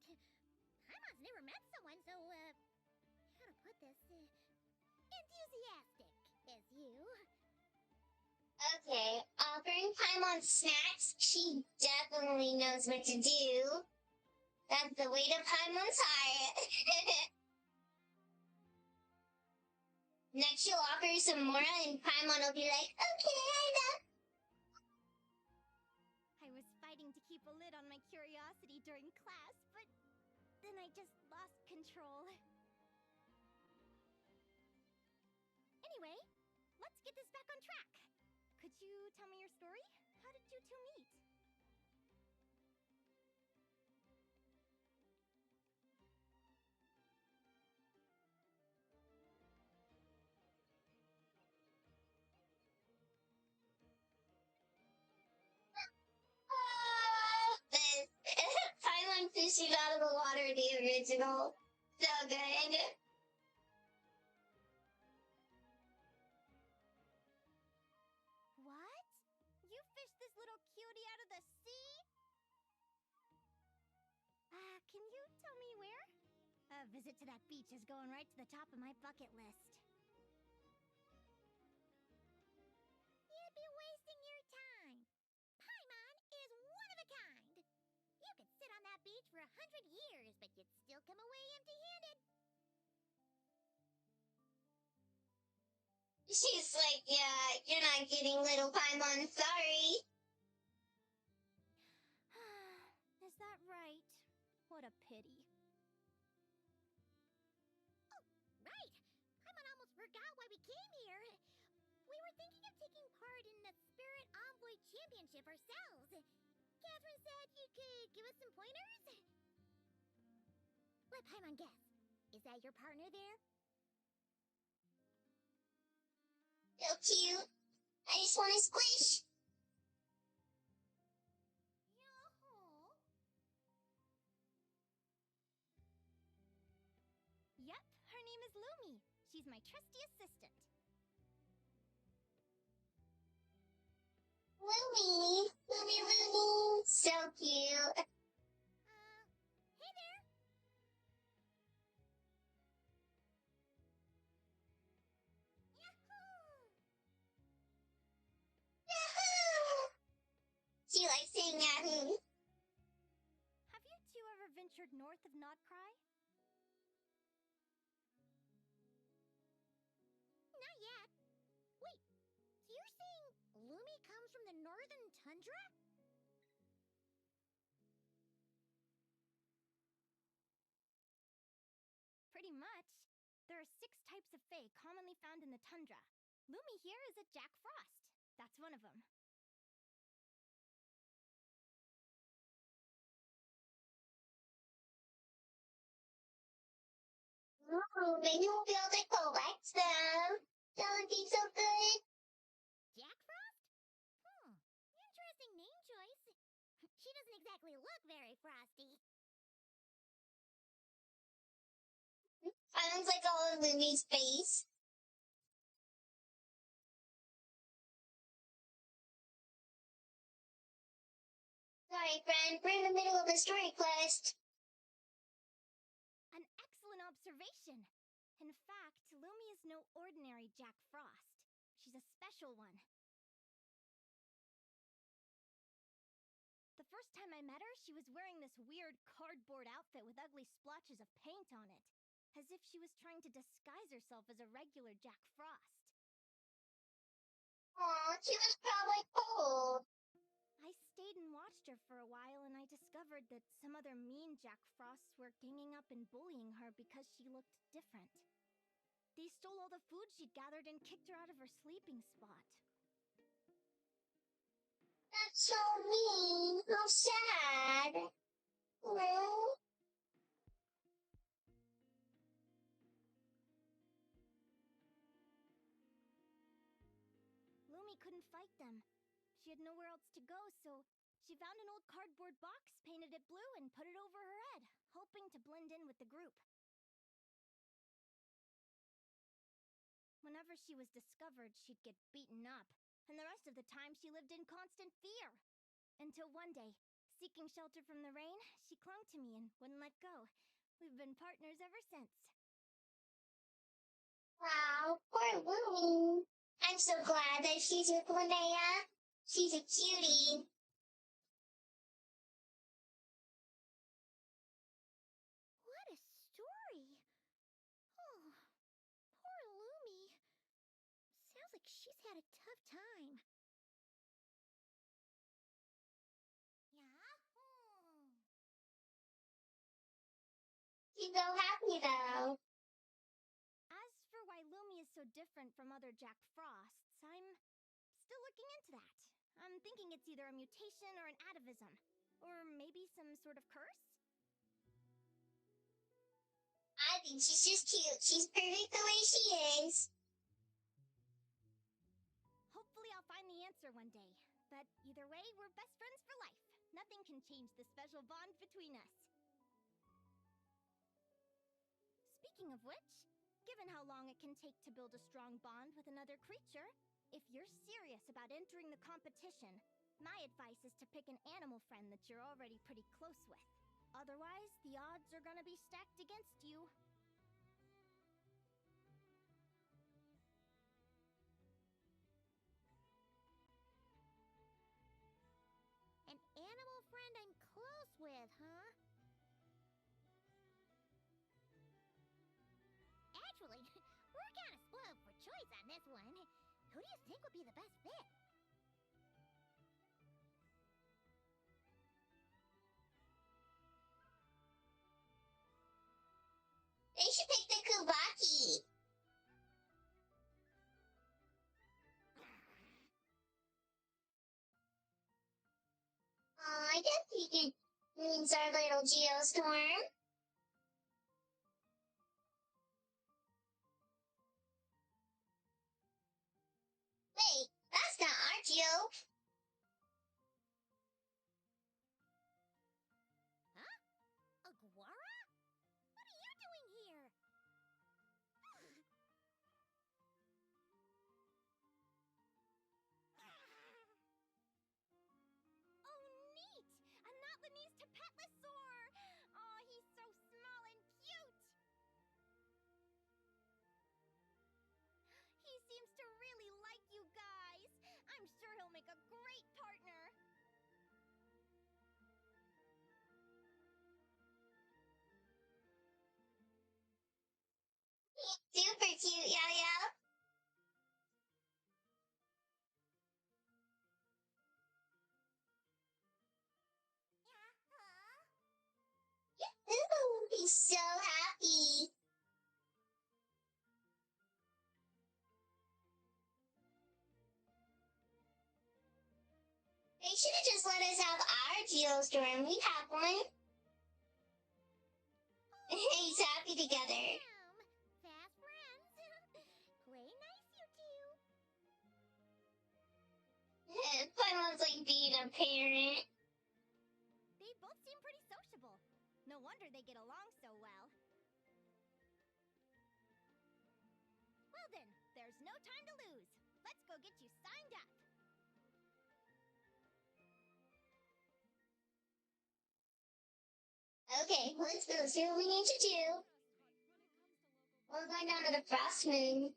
Speaker 7: Paimon's never met someone so, how to put this, enthusiastic as you.
Speaker 4: Okay, offering Paimon snacks, she definitely knows what to do. That's the way to Paimon's heart. Next, she'll offer some more, and Paimon will be like, okay, I know.
Speaker 2: I was fighting to keep a lid on my curiosity during class, but then I just lost control. Anyway, let's get this back on track. Could you tell me your story? How did you two meet?
Speaker 4: Paimon fishing out of the water, the original. So good.
Speaker 2: What? You fished this little cutie out of the sea? Can you tell me where? A visit to that beach is going right to the top of my bucket list.
Speaker 7: You'd be wasting your time. Paimon is one of a kind. You could sit on that beach for 100 years, but you'd still come away empty-handed.
Speaker 4: She's like, yeah, you're not getting little Paimon, sorry.
Speaker 2: Is that right? What a pity.
Speaker 7: Oh, right. Paimon almost forgot why we came here. We were thinking of taking part in the Spirit Envoy Championship ourselves. Catherine said you could give us some pointers. Let Paimon guess. Is that your partner there?
Speaker 4: So cute. I just want to squish.
Speaker 7: Yoo-hoo.
Speaker 2: Yep, her name is Lumi. She's my trusty assistant.
Speaker 4: Lumi. Lumi. So cute.
Speaker 7: Hey there. Yahoo!
Speaker 4: Yahoo! She likes saying Yahoo.
Speaker 2: Have you two ever ventured north of Notcry?
Speaker 7: Not yet. Wait, so you're saying Lumi comes from the northern tundra?
Speaker 2: Pretty much. There are 6 types of Fae commonly found in the tundra. Lumi here is a Jack Frost. That's one of them.
Speaker 4: Ooh, maybe we'll be able to collect them. That would be so good.
Speaker 7: Jack Frost? Interesting name choice. She doesn't exactly look very frosty.
Speaker 4: Sounds like all of Lumi's face. Sorry, friend. We're in the middle of a story quest.
Speaker 2: An excellent observation. In fact, Lumi is no ordinary Jack Frost. She's a special one. The first time I met her, she was wearing this weird cardboard outfit with ugly splotches of paint on it, as if she was trying to disguise herself as a regular Jack Frost.
Speaker 4: Aw, she was probably cold.
Speaker 2: I stayed and watched her for a while, and I discovered word that some other mean Jack Frosts were ganging up and bullying her because she looked different. They stole all the food she'd gathered and kicked her out of her sleeping spot.
Speaker 4: That's so mean. How sad. Well,
Speaker 2: Lumi couldn't fight them. She had nowhere else to go, so she found an old cardboard box, painted it blue, and put it over her head, hoping to blend in with the group. Whenever she was discovered, she'd get beaten up, and the rest of the time she lived in constant fear. Until one day, seeking shelter from the rain, she clung to me and wouldn't let go. We've been partners ever since.
Speaker 4: wow, poor Lumi. I'm so glad that she's with Linnea. She's a cutie.
Speaker 7: What a story! Oh, poor Lumi. Sounds like she's had a tough time. Yahoo!
Speaker 4: She's so happy though.
Speaker 2: As for why Lumi is so different from other Jack Frosts, I'm still looking into that. I'm thinking it's either a mutation or an atavism. Or maybe some sort of curse?
Speaker 4: I think she's just cute. She's perfect the way she is.
Speaker 2: Hopefully I'll find the answer one day. But either way, we're best friends for life. Nothing can change the special bond between us. Speaking of which, given how long it can take to build a strong bond with another creature, if you're serious about entering the competition, my advice is to pick an animal friend that you're already pretty close with. Otherwise, the odds are gonna be stacked against you.
Speaker 7: An animal friend I'm close with, huh? Actually, we're kind of spoiled for choice on this one. Who do you think would be the best fit?
Speaker 4: They should pick the Kubaki. I guess we could use our little Geostorm. Wait, that's not our Geo.
Speaker 7: Huh? Aguara? What are you doing here?
Speaker 2: Oh, neat! A Notlanese Tapetlosaur! Aw, he's so small and cute! He seems to really like you guys! I'm sure he'll make a great partner!
Speaker 4: Super cute, Yo-Yo. Ooh, he's so happy. They should have just let us have our Geostorm. We have one. He's happy together.
Speaker 7: Fast friends. Play nice, you two.
Speaker 4: Fun was like being a parent.
Speaker 2: They both seem pretty sociable. No wonder they get along so well. Well then, there's no time to lose. Let's go get you signed up.
Speaker 4: Okay, let's go see what we need to do. We're going down to the Frost Moon.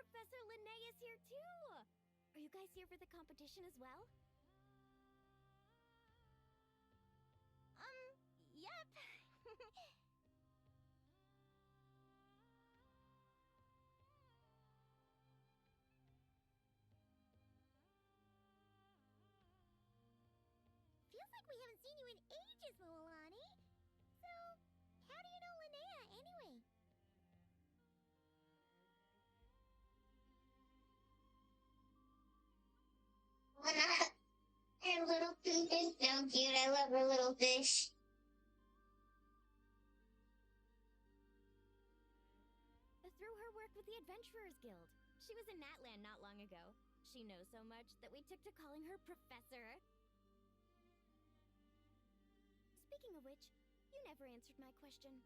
Speaker 2: Professor Linnea's here too! Are you guys here for the competition as well? Yep.
Speaker 7: Feels like we haven't seen you in ages, Moalani. So, how do you know Linnea, anyway?
Speaker 4: Her little fish is so cute. I love her little fish.
Speaker 2: Through her work with the Adventurers Guild. She was in Natland not long ago. She knows so much that we took to calling her Professor. Speaking of which, you never answered my question.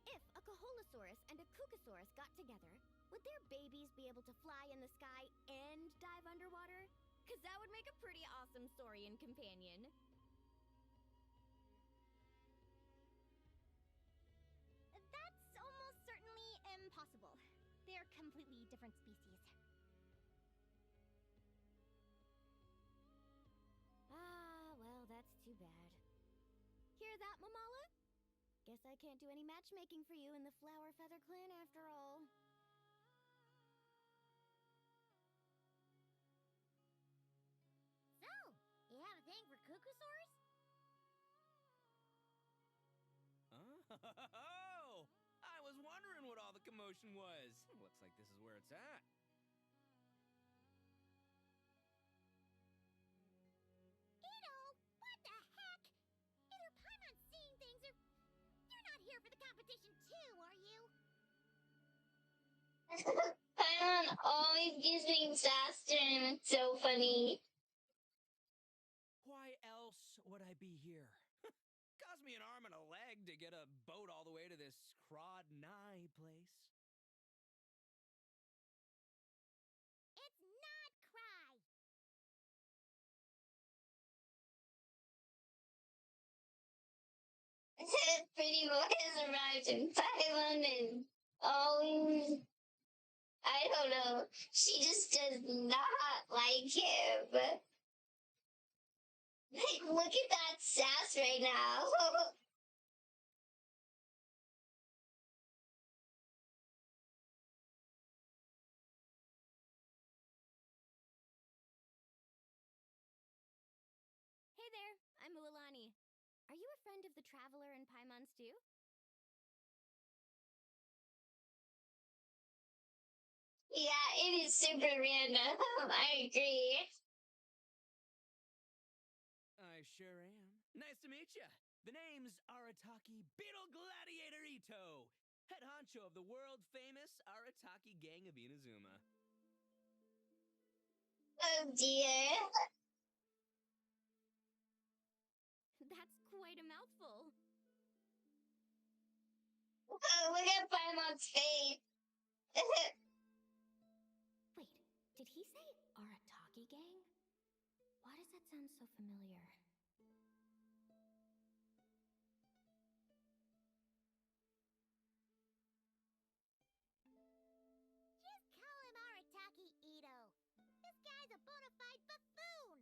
Speaker 2: If a Kaholosaurus and a Kukasaurus got together, would their babies be able to fly in the sky and dive underwater? Cause that would make a pretty awesome saurian companion.
Speaker 7: That's almost certainly impossible. They're completely different species.
Speaker 2: Ah, well, that's too bad. Hear that, Mamala? Guess I can't do any matchmaking for you in the Flower Feather Clan after all.
Speaker 7: So, you have a thing for Kukusaurs?
Speaker 8: Oh! I was wondering what all the commotion was. Looks like this is where it's at.
Speaker 7: Ito, what the heck? Either Paimon's seeing things or you're not here for the competition too, are you?
Speaker 4: Paimon always gives me disaster and it's so funny.
Speaker 8: Why else would I be here? Cost me an arm and a leg to get a boat all the way to this Crawdnigh place.
Speaker 7: It's not Cry.
Speaker 4: Pretty boy has arrived in Paimon and always, I don't know, she just does not like him. Like, look at that sass right now.
Speaker 2: Hey there, I'm Mualani. Are you a friend of the Traveler and Paimon's too?
Speaker 4: Yeah, it is super random. I agree.
Speaker 8: I sure am. Nice to meet ya. The name's Arataki Beetle Gladiator Ito, head honcho of the world-famous Arataki Gang of Inazuma.
Speaker 4: Oh dear.
Speaker 2: That's quite a mouthful.
Speaker 4: Oh, look at Paimon's face.
Speaker 2: Wait, did he say Arataki Gang? Why does that sound so familiar?
Speaker 7: Just call him Arataki Ito. This guy's a bona fide buffoon.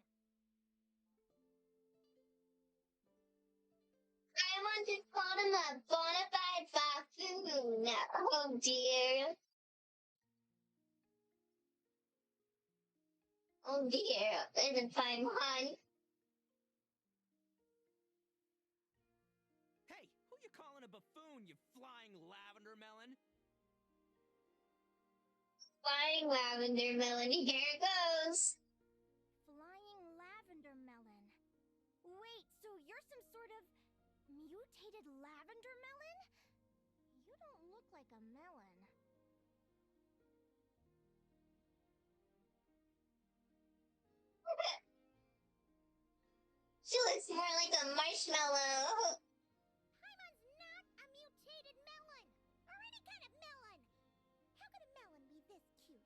Speaker 4: Paimon just called him a bona fide buffoon. Oh dear. Oh dear, isn't Paimon?
Speaker 8: Hey, who you calling a buffoon, you flying lavender melon?
Speaker 4: Flying lavender melon, here it goes.
Speaker 2: Flying lavender melon. Wait, so you're some sort of mutated lavender melon? You don't look like a melon.
Speaker 4: She looks more like a marshmallow.
Speaker 7: Paimon's not a mutated melon, or any kind of melon. How could a melon be this cute?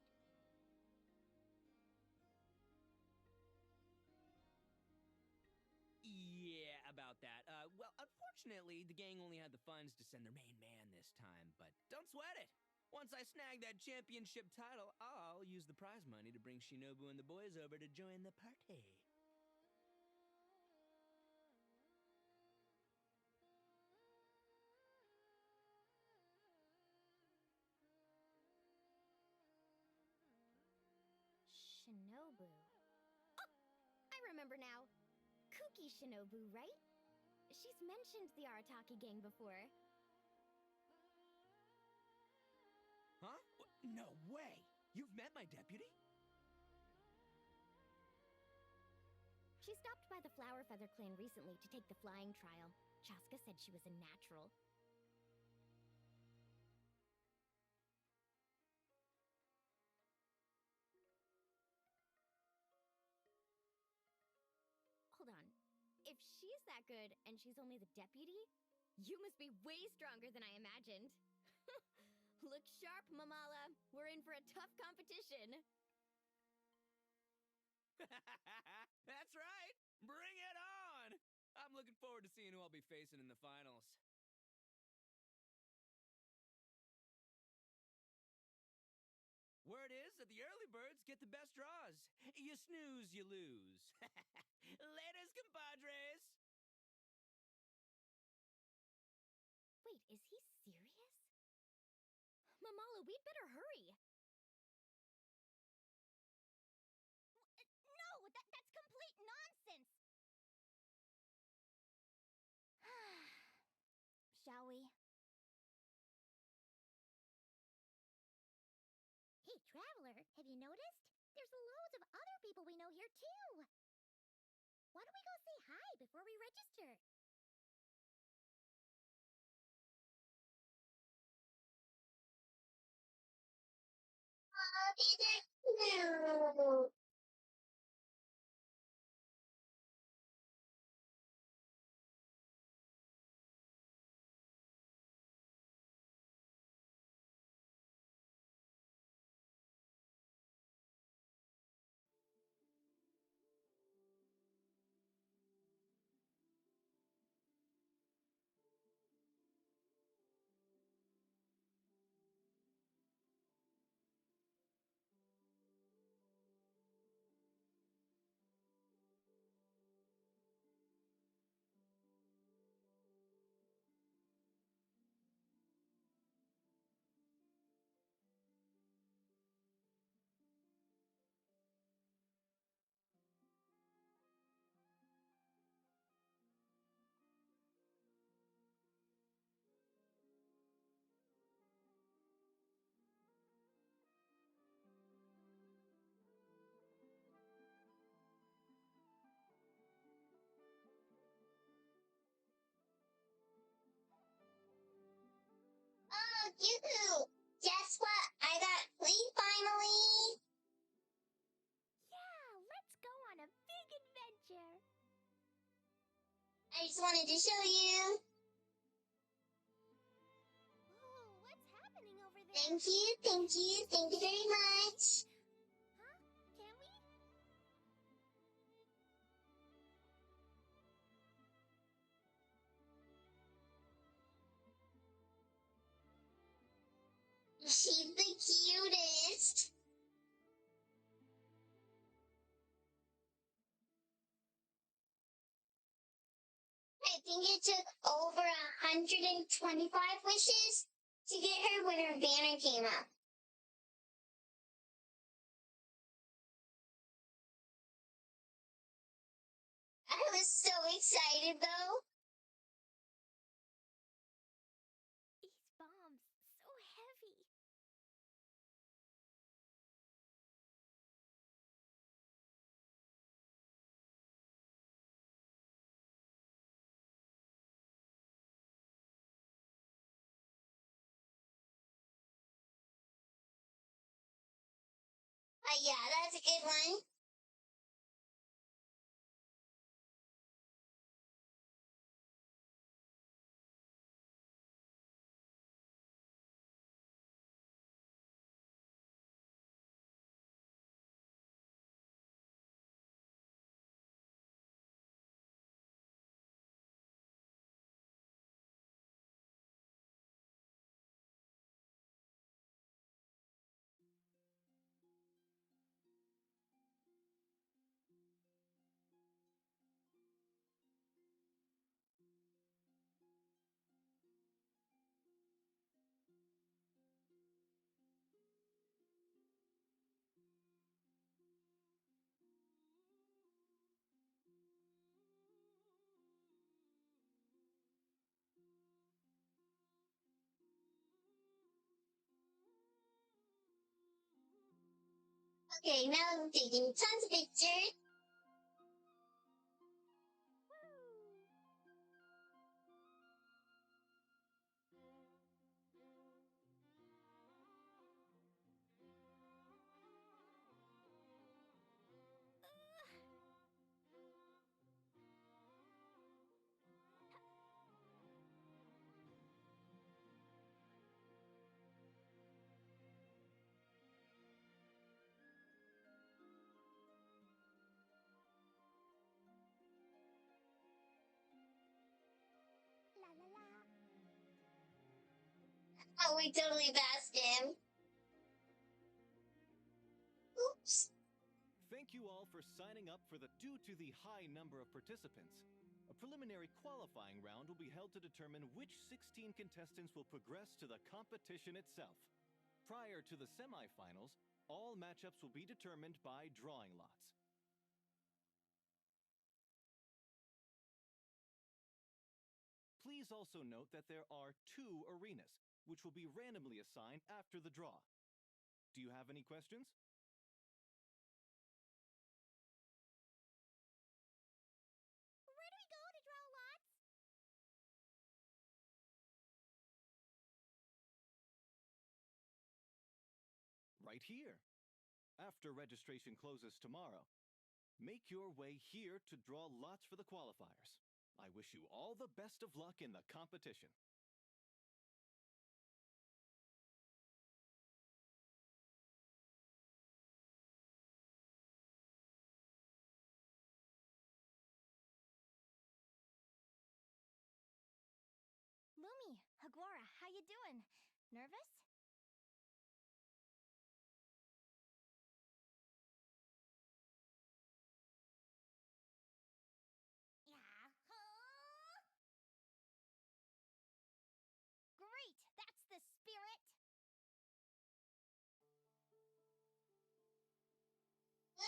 Speaker 8: Yeah, about that. Well, unfortunately, the gang only had the funds to send their main man this time, but don't sweat it. Once I snag that championship title, I'll use the prize money to bring Shinobu and the boys over to join the party.
Speaker 2: Shinobu. Oh, I remember now. Kuki Shinobu, right? She's mentioned the Arataki gang before.
Speaker 8: Huh? No way! You've met my deputy?
Speaker 2: She stopped by the Flower Feather clan recently to take the flying trial. Chaska said she was a natural. Hold on. If she's that good and she's only the deputy, you must be way stronger than I imagined. Look sharp, Mamala. We're in for a tough competition.
Speaker 8: That's right! Bring it on! I'm looking forward to seeing who I'll be facing in the finals. Word is that the early birds get the best draws. You snooze, you lose. Laters, compadres!
Speaker 2: Wait, is he serious? Mamala, we'd better hurry. No, that's complete nonsense. Shall we?
Speaker 7: Hey, Traveler, have you noticed? There's loads of other people we know here, too. Why don't we go say hi before we register?
Speaker 4: No. Oh, yoo-hoo! Guess what? I got clean finally!
Speaker 2: Yeah, let's go on a big adventure.
Speaker 4: I just wanted to show you.
Speaker 2: Whoa, what's happening over there?
Speaker 4: Thank you, thank you, thank you very much.
Speaker 2: Huh? Can we?
Speaker 4: She's the cutest. I think it took over 125 wishes to get her when her banner came up. I was so excited though.
Speaker 2: These bombs, so heavy.
Speaker 4: Yeah, that's a good one. Okay, now I'm taking tons of pictures.
Speaker 2: La la la.
Speaker 4: Oh, we totally passed him. Oops.
Speaker 6: Thank you all for signing up for the Due to the high number of participants, a preliminary qualifying round will be held to determine which 16 contestants will progress to the competition itself. Prior to the semifinals, all matchups will be determined by drawing lots. Please also note that there are 2 arenas, which will be randomly assigned after the draw. Do you have any questions?
Speaker 7: Where do we go to draw lots?
Speaker 6: Right here. After registration closes tomorrow, make your way here to draw lots for the qualifiers. I wish you all the best of luck in the competition.
Speaker 2: Lumi, Haguara, how you doing? Nervous?
Speaker 7: Yahoo!
Speaker 2: Great, that's the spirit.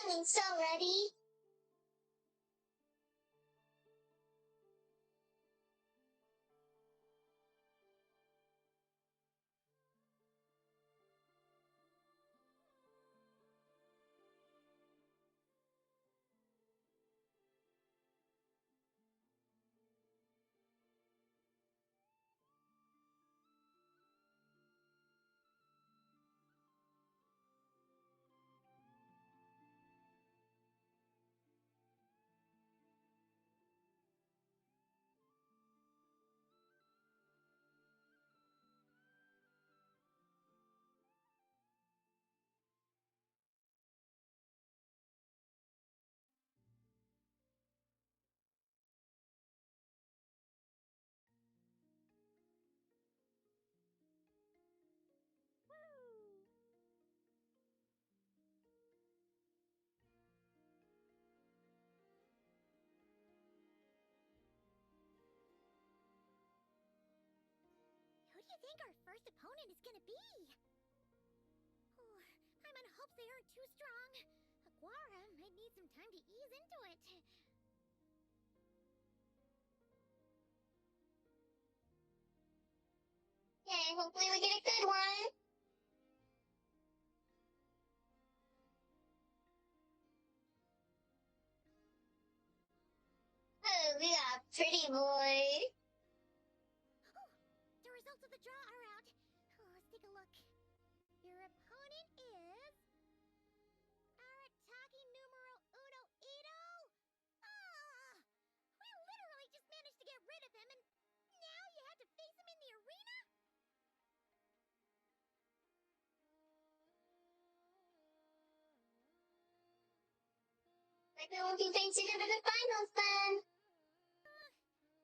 Speaker 4: I'm so ready.
Speaker 7: Who do you think our first opponent is gonna be? Oh, I'm in hopes they aren't too strong. Aguara might need some time to ease into it.
Speaker 4: Okay, hopefully we get a good one. Oh, we got a pretty boy.
Speaker 7: The results of the draw are out. Oh, let's take a look. Your opponent is Arataki numero uno Ito. Ah, we literally just managed to get rid of him, and now you have to face him in the arena.
Speaker 4: Like we won't be facing him in the finals then.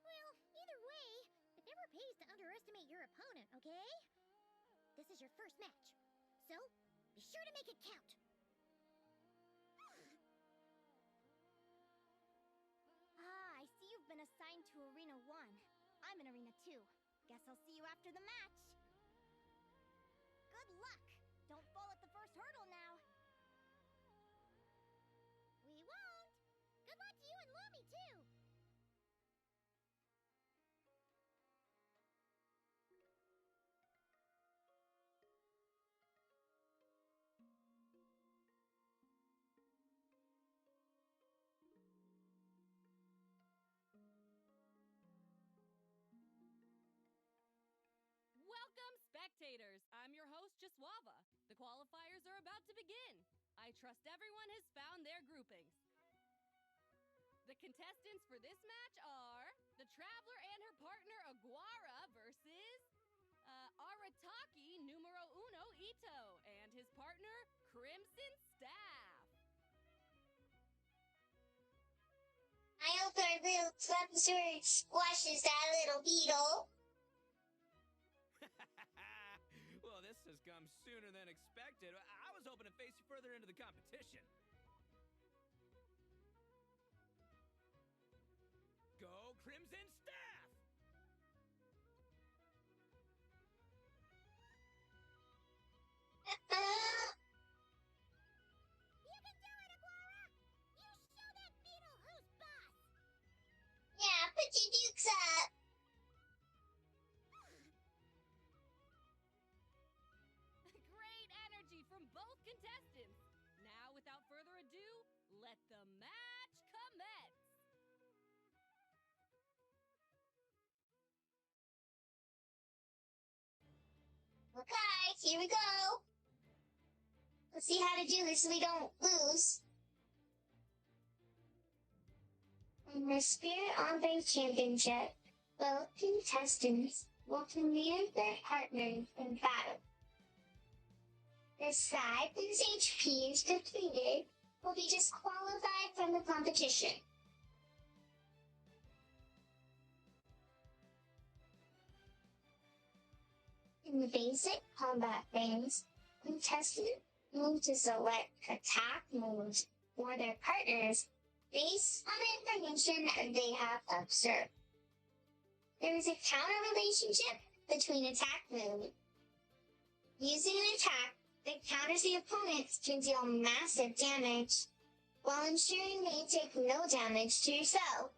Speaker 7: Well, either way, it never pays to underestimate your opponent, okay? This is your first match, so be sure to make it count.
Speaker 2: Ah, I see you've been assigned to Arena 1. I'm in Arena 2. Guess I'll see you after the match. Good luck! Don't fall at the first hurdle now.
Speaker 7: We won't. Good luck to you and Lumi, too.
Speaker 9: spectators! I'm your host, Jaswava. The qualifiers are about to begin. I trust everyone has found their groupings. The contestants for this match are the Traveler and her partner Aguara versus Arataki numero uno Ito and his partner Crimson Staff.
Speaker 4: I hope our little club sword squashes that little beetle.
Speaker 8: Well, this has come sooner than expected. I was hoping to face you further into the competition. Go Crimson Staff!
Speaker 7: You can do it, Aguara! You show that beetle who's boss!
Speaker 4: Yeah, put your dukes up.
Speaker 9: Great energy from both contestants. Now, without further ado, let the match commence.
Speaker 4: Okay, here we go. Let's see how to do this so we don't lose. In the Spirit Ombre Championship, both contestants will command their partners in battle. The side whose HP is depleted will be disqualified from the competition. In the basic combat phase, contestants move to select attack moves for their partners based on the information that they have observed. There is a counter relationship between attack moves. Using an attack that counters the opponent can deal massive damage, while ensuring they take no damage to yourself.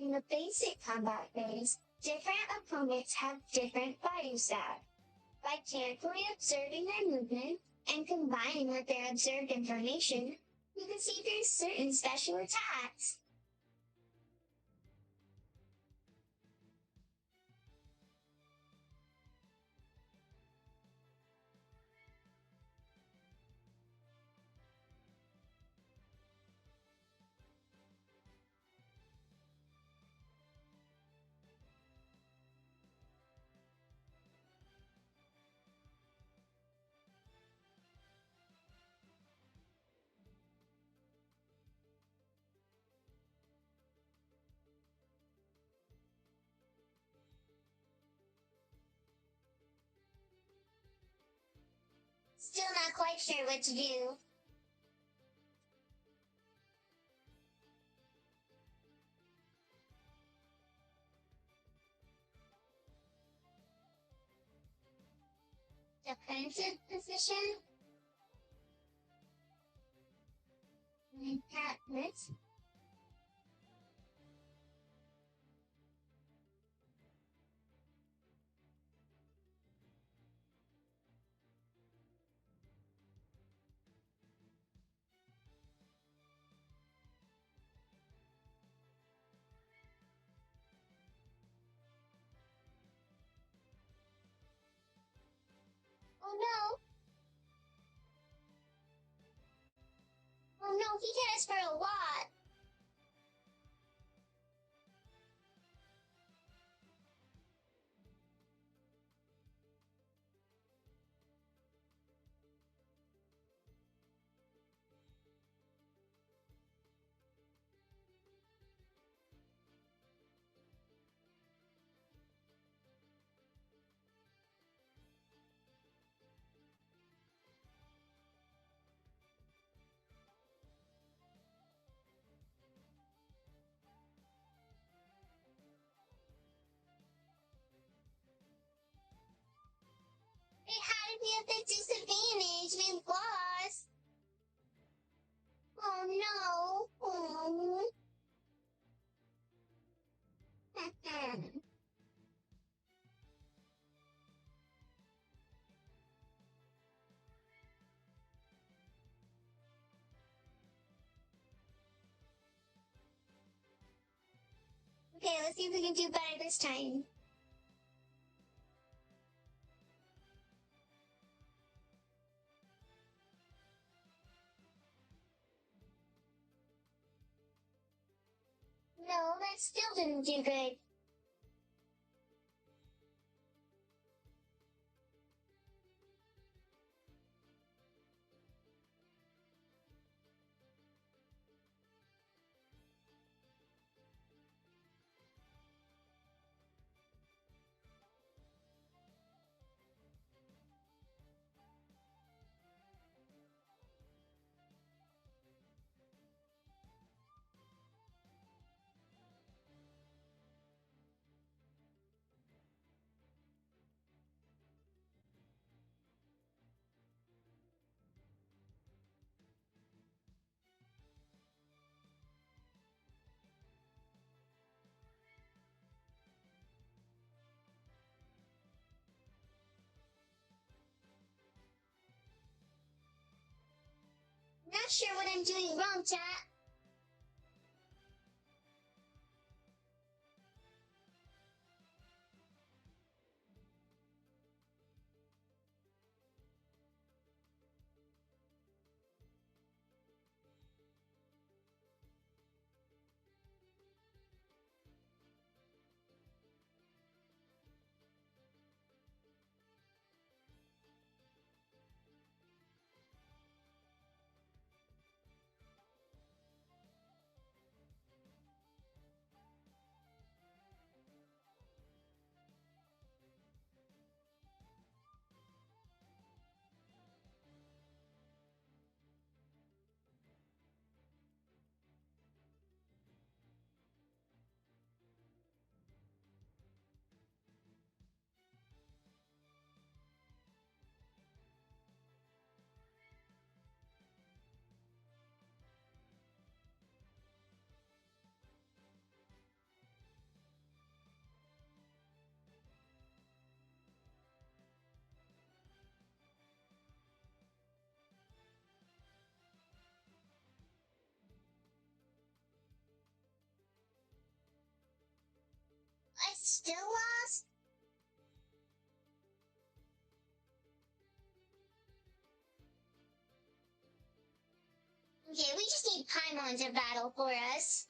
Speaker 4: In the basic combat phase, different opponents have different fighting styles. By carefully observing their movement and combining with their observed information, you can see through certain special attacks. Still not quite sure what to do. Defensive position. Encampment. Oh no! Oh no, he hit us for a lot! How did we have the disadvantage? We lost! Oh no! Oh. Okay, let's see if we can do better this time. No, that still didn't do good. Not sure what I'm doing wrong, chat. I still lost? Okay, we just need Paimon to battle for us.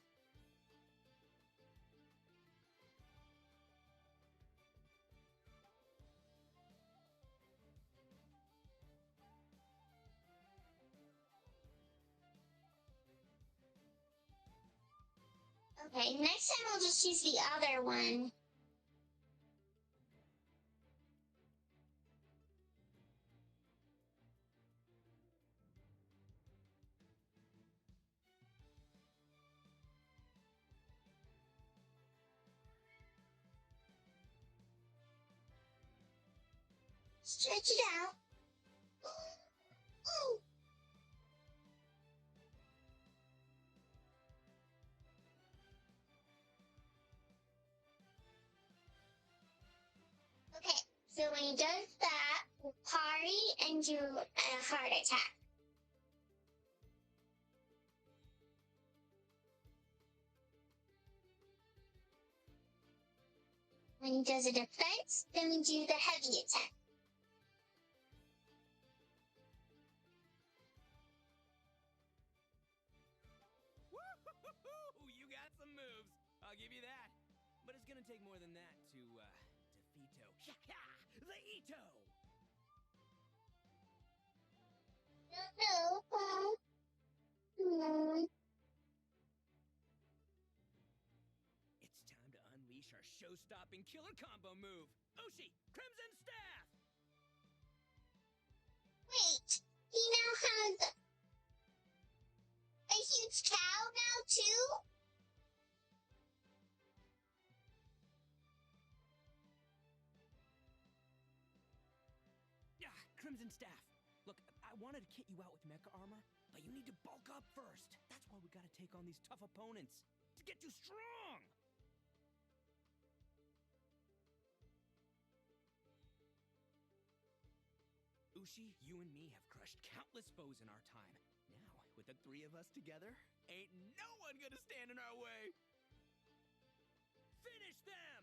Speaker 4: Okay, next time we'll just use the other one. Stretch it out. Ooh. Okay, so when he does that, we'll party and do a heart attack. When he does a defense, then we do the heavy attack.
Speaker 8: Woo-hoo-hoo-hoo! You got some moves. I'll give you that. But it's gonna take more than that to, defeat the Ito!
Speaker 4: No.
Speaker 8: It's time to unleash our show-stopping killer combo move. Ushi, Crimson Staff!
Speaker 4: Wait, he now has a huge cow now too?
Speaker 8: Yeah, Crimson Staff. Look, I wanted to kit you out with mecha armor, but you need to bulk up first. That's why we gotta take on these tough opponents to get you strong. Ushi, you and me have crushed countless foes in our time. Now, with the three of us together, ain't no one gonna stand in our way. Finish them!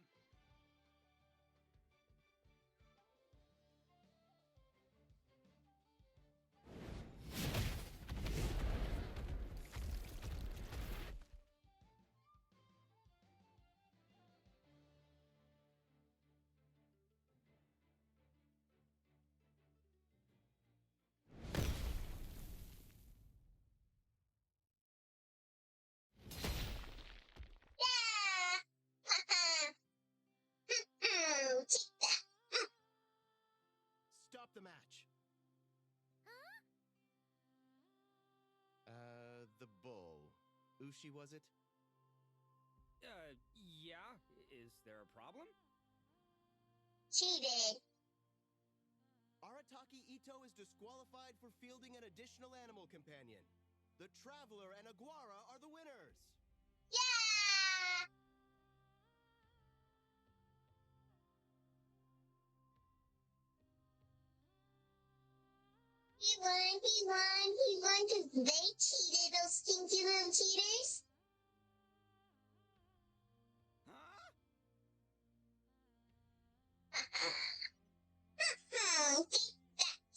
Speaker 4: Yeah! Haha! Take that!
Speaker 10: Stop the match. The bull. Ushi, was it?
Speaker 8: Yeah? Is there a problem?
Speaker 4: Cheated.
Speaker 10: Arataki Ito is disqualified for fielding an additional animal companion. The Traveler and Aguara are the winners.
Speaker 4: Yeah! He won, because they cheated, those stinky little cheaters.
Speaker 8: Huh?
Speaker 4: Take that,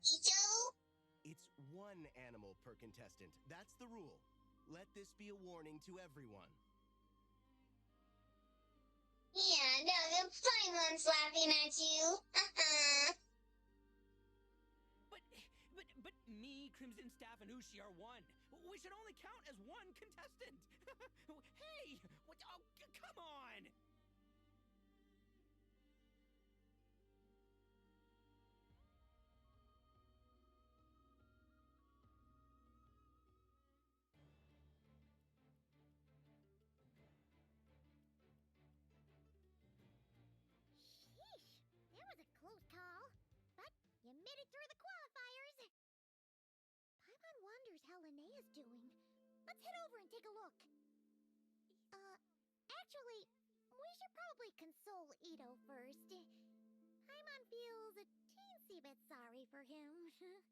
Speaker 4: Ito.
Speaker 10: It's one animal per contestant. That's the rule. Let this be a warning to everyone.
Speaker 4: Yeah, no, the fine one's laughing at you.
Speaker 8: But me, Crimson Staff, and Ushi are one. We should only count as one contestant. Hey, what? Oh, come on!
Speaker 7: Sheesh, that was a close call. But you made it through the qualifiers. Paimon wonders how Linnea's doing. Let's head over and take a look. Actually, we should probably console Ito first. Paimon feels a teensy bit sorry for him. Da-da-da.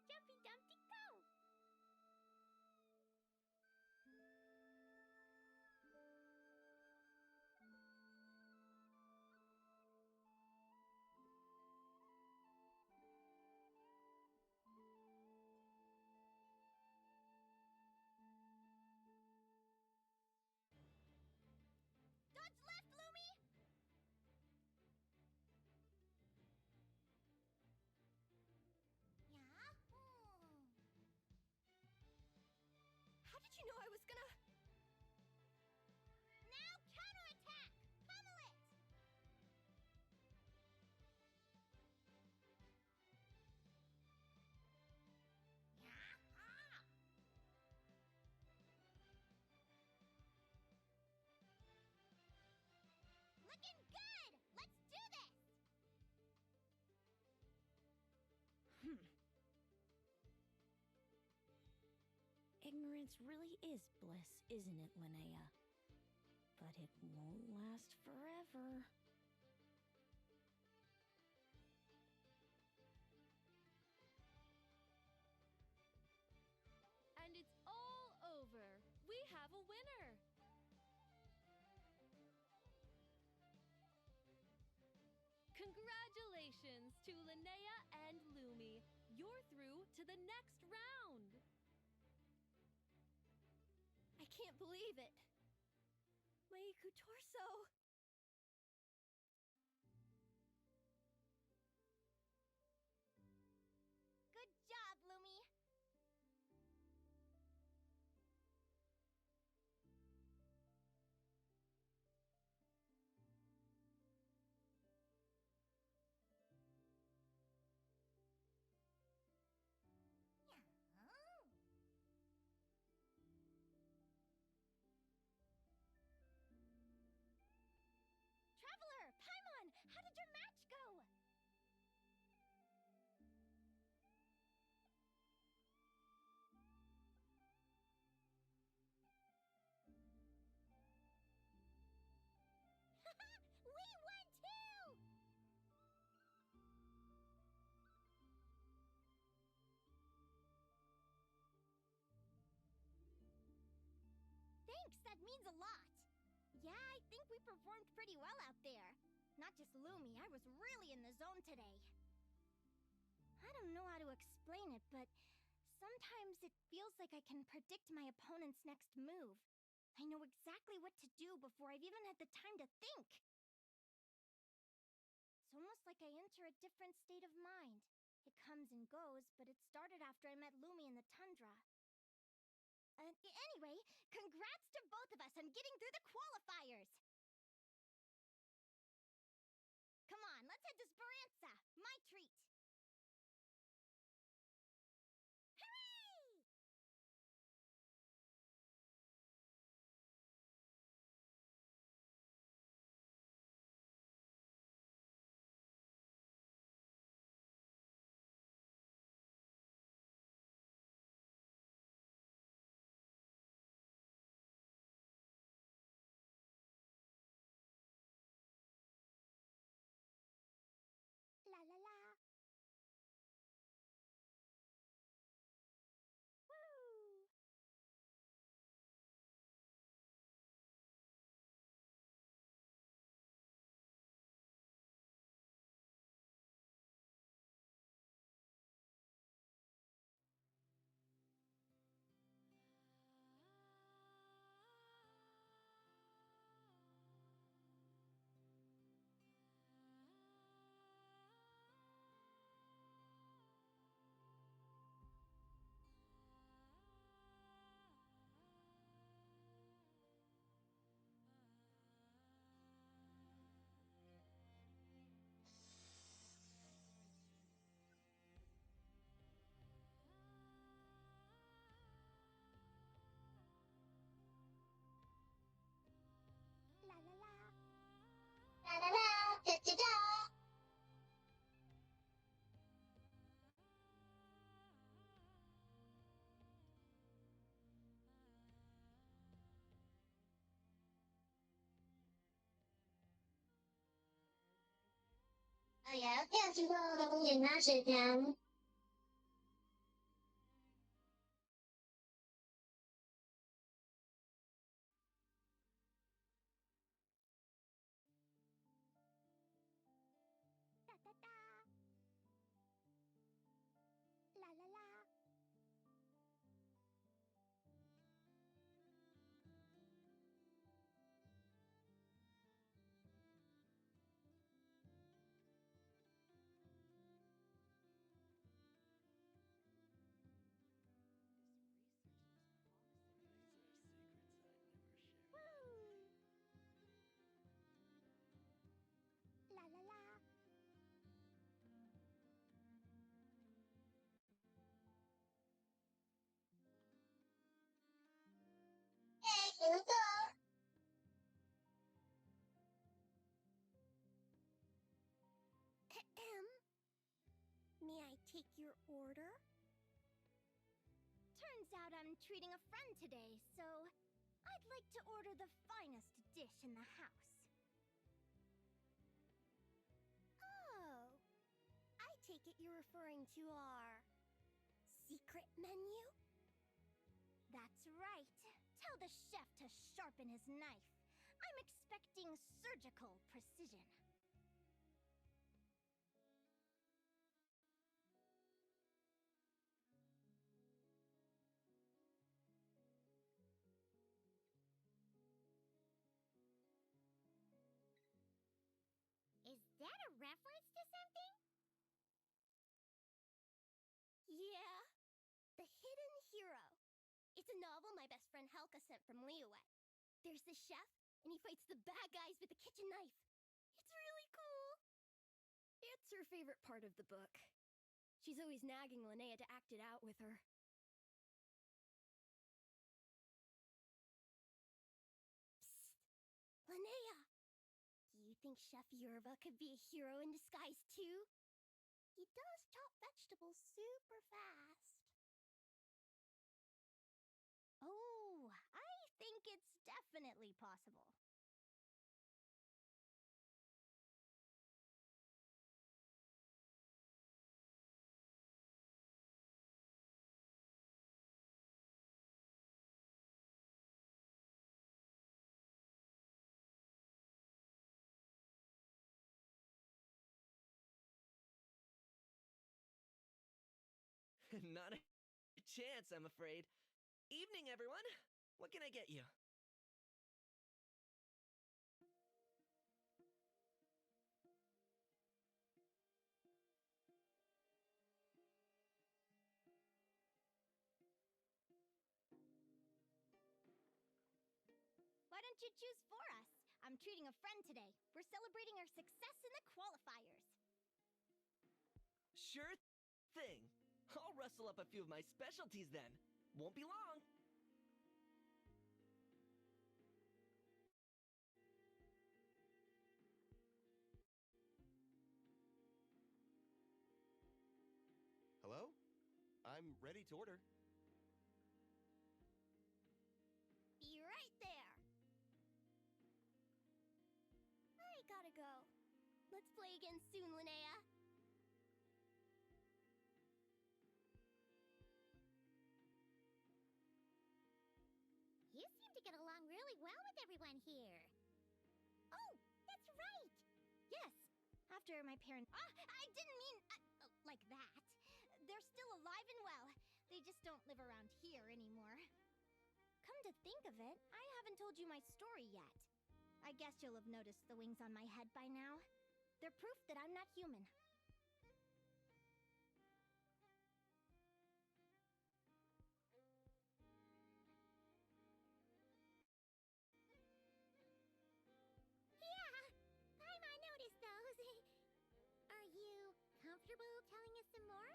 Speaker 7: Jumpy Dumpty go! Dodge left, Lumi! Yeah?
Speaker 9: How did you know I was gonna...
Speaker 7: Now counterattack! Pummel it! Yeah? Looking good! Let's do this!
Speaker 3: Ignorance really is bliss, isn't it, Linnea? But it won't last forever.
Speaker 9: And it's all over. We have a winner. Congratulations to Linnea and Lumi. You're through to the next round. I can't believe it. My Iku torso.
Speaker 7: Good job, Lumi!
Speaker 2: means a lot. Yeah, I think we performed pretty well out there. Not just Lumi, I was really in the zone today. I don't know how to explain it, but sometimes it feels like I can predict my opponent's next move. I know exactly what to do before I've even had the time to think. It's almost like I enter a different state of mind. It comes and goes, but it started after I met Lumi in the tundra. Anyway, congrats to both of us on getting through the qualifiers! Come on, let's head to Speranza, my treat! Hooray! La la la. Woo! La la la.
Speaker 4: La la la, da da da. Oh yeah, 要知道的也拿水汤。
Speaker 2: Da da da. La la la. Woo! La la la.
Speaker 4: Hey, here we go.
Speaker 2: Ahem. May I take your order? Turns out I'm treating a friend today, so I'd like to order the finest dish in the house. Oh, I take it you're referring to our secret menu? That's right. Tell the chef to sharpen his knife. I'm expecting surgical precision.
Speaker 7: Is that a reference to something?
Speaker 2: Yeah, The Hidden Hero. It's a novel my best friend Helka sent from Liyue. There's the chef, and he fights the bad guys with a kitchen knife. It's really cool. It's her favorite part of the book. She's always nagging Linnea to act it out with her. Psst! Linnea! Do you think Chef Yerba could be a hero in disguise too? He does chop vegetables super fast. Oh, I think it's definitely possible.
Speaker 8: Not a chance, I'm afraid. Evening, everyone. What can I get you?
Speaker 2: Why don't you choose for us? I'm treating a friend today. We're celebrating our success in the qualifiers.
Speaker 8: Sure thing. I'll rustle up a few of my specialties then. Won't be long.
Speaker 10: Hello? I'm ready to order.
Speaker 2: Be right there. I gotta go. Let's play again soon, Linnea.
Speaker 7: You seem to get along really well with everyone here.
Speaker 2: Oh, that's right. Yes. After my parents. I didn't mean like that. They're still alive and well. They just don't live around here anymore. Come to think of it, I haven't told you my story yet. I guess you'll have noticed the wings on my head by now. They're proof that I'm not human.
Speaker 7: Yeah, I might notice those. Are you comfortable telling us some more?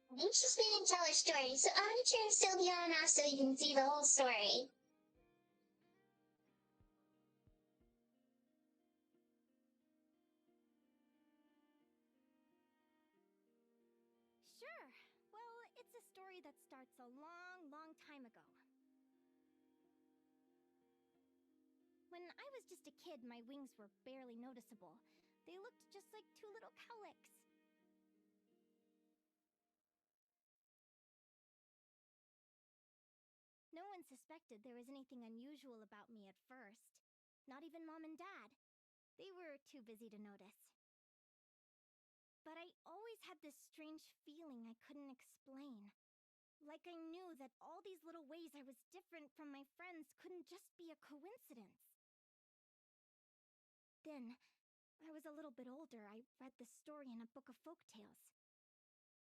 Speaker 4: I think she's gonna tell her story, so I'm gonna turn Sylvia on off so you can see the whole story.
Speaker 2: Sure. Well, it's a story that starts a long, long time ago. When I was just a kid, my wings were barely noticeable. They looked just like two little cowlicks. No one suspected there was anything unusual about me at first. Not even Mom and Dad. They were too busy to notice. But I always had this strange feeling I couldn't explain. Like I knew that all these little ways I was different from my friends couldn't just be a coincidence. Then, I was a little bit older, I read this story in a book of folk tales.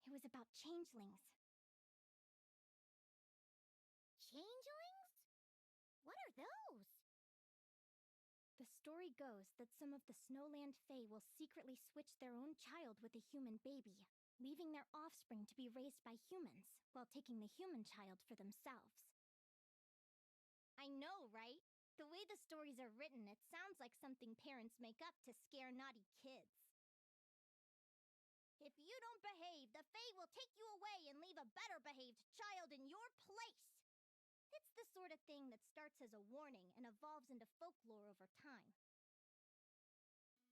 Speaker 2: It was about changelings.
Speaker 7: Changelings? What are those?
Speaker 2: The story goes that some of the Snowland Fae will secretly switch their own child with a human baby, leaving their offspring to be raised by humans, while taking the human child for themselves. I know, right? The way the stories are written, it sounds like something parents make up to scare naughty kids. If you don't behave, the Fae will take you away and leave a better-behaved child in your place. It's the sort of thing that starts as a warning and evolves into folklore over time.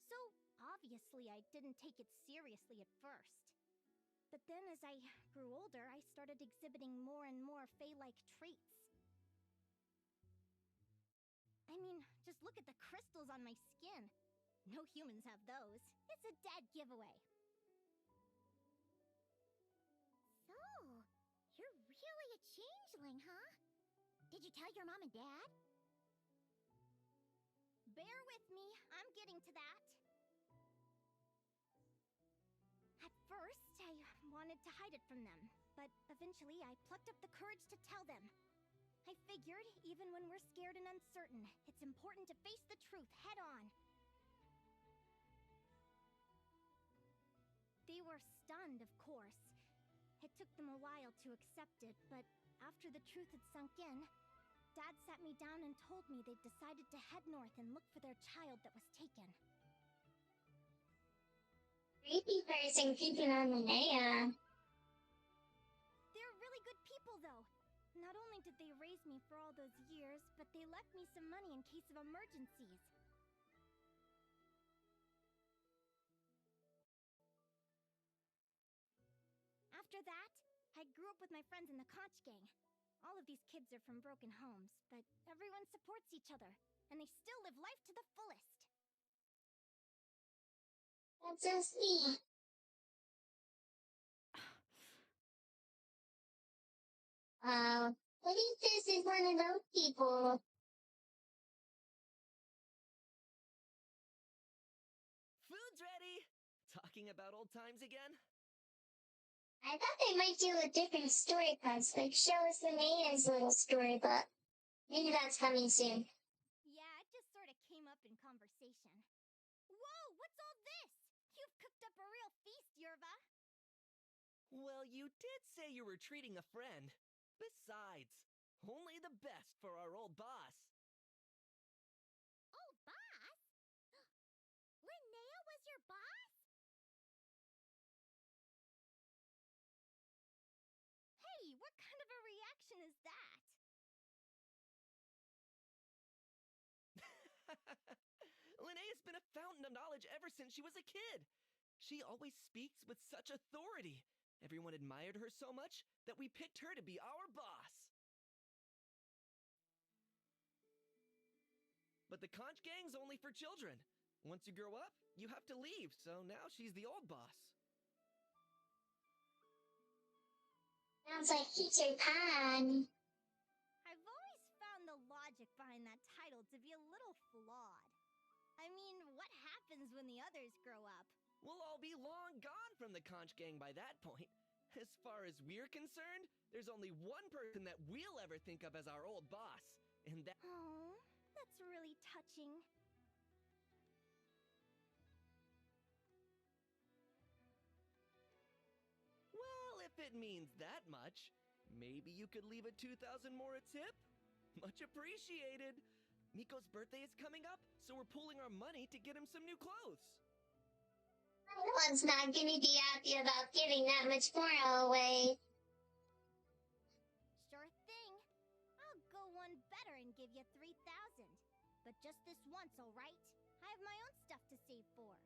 Speaker 2: So, obviously, I didn't take it seriously at first. But then as I grew older, I started exhibiting more and more Fae-like traits. I mean, just look at the crystals on my skin. No humans have those. It's a dead giveaway.
Speaker 7: So, you're really a changeling, huh? Did you tell your mom and dad?
Speaker 2: Bear with me, I'm getting to that. At first, I wanted to hide it from them, but eventually I plucked up the courage to tell them. I figured, even when we're scared and uncertain, it's important to face the truth head on. They were stunned, of course. It took them a while to accept it, but after the truth had sunk in, Dad sat me down and told me they'd decided to head north and look for their child that was taken.
Speaker 4: Creepy person creeping on Linnea.
Speaker 2: They're really good people, though. Not only did they raise me for all those years, but they left me some money in case of emergencies. After that, I grew up with my friends in the Conch Gang. All of these kids are from broken homes, but everyone supports each other, and they still live life to the fullest.
Speaker 4: That's so sweet. I think this is one of those people.
Speaker 8: Food's ready! Talking about old times again?
Speaker 4: I thought they might do a different story quest, like show us Linnea's little story, but maybe that's coming soon.
Speaker 2: Yeah, it just sort of came up in conversation. Whoa, what's all this? You've cooked up a real feast, Yerva.
Speaker 8: Well, you did say you were treating a friend. Besides, only the best for our old boss.
Speaker 7: Old boss? Linnea was your boss?
Speaker 2: Hey, what kind of a reaction is that?
Speaker 8: Linnea's been a fountain of knowledge ever since she was a kid. She always speaks with such authority. Everyone admired her so much that we picked her to be our boss. But the conch gang's only for children. Once you grow up, you have to leave, so now she's the old boss.
Speaker 4: Sounds like Peter Pan.
Speaker 2: I've always found the logic behind that title to be a little flawed. I mean, what happens when the others grow up?
Speaker 8: We'll all be long gone from the conch gang by that point. As far as we're concerned, there's only one person that we'll ever think of as our old boss, and that...
Speaker 2: Oh, that's really touching.
Speaker 8: Well, if it means that much, maybe you could leave a 2,000 more a tip? Much appreciated. Miko's birthday is coming up, so we're pooling our money to get him some new clothes.
Speaker 4: One's not gonna be happy about giving that much more away.
Speaker 2: Sure thing. I'll go one better and give you 3,000. But just this once, alright? I have my own stuff to save for.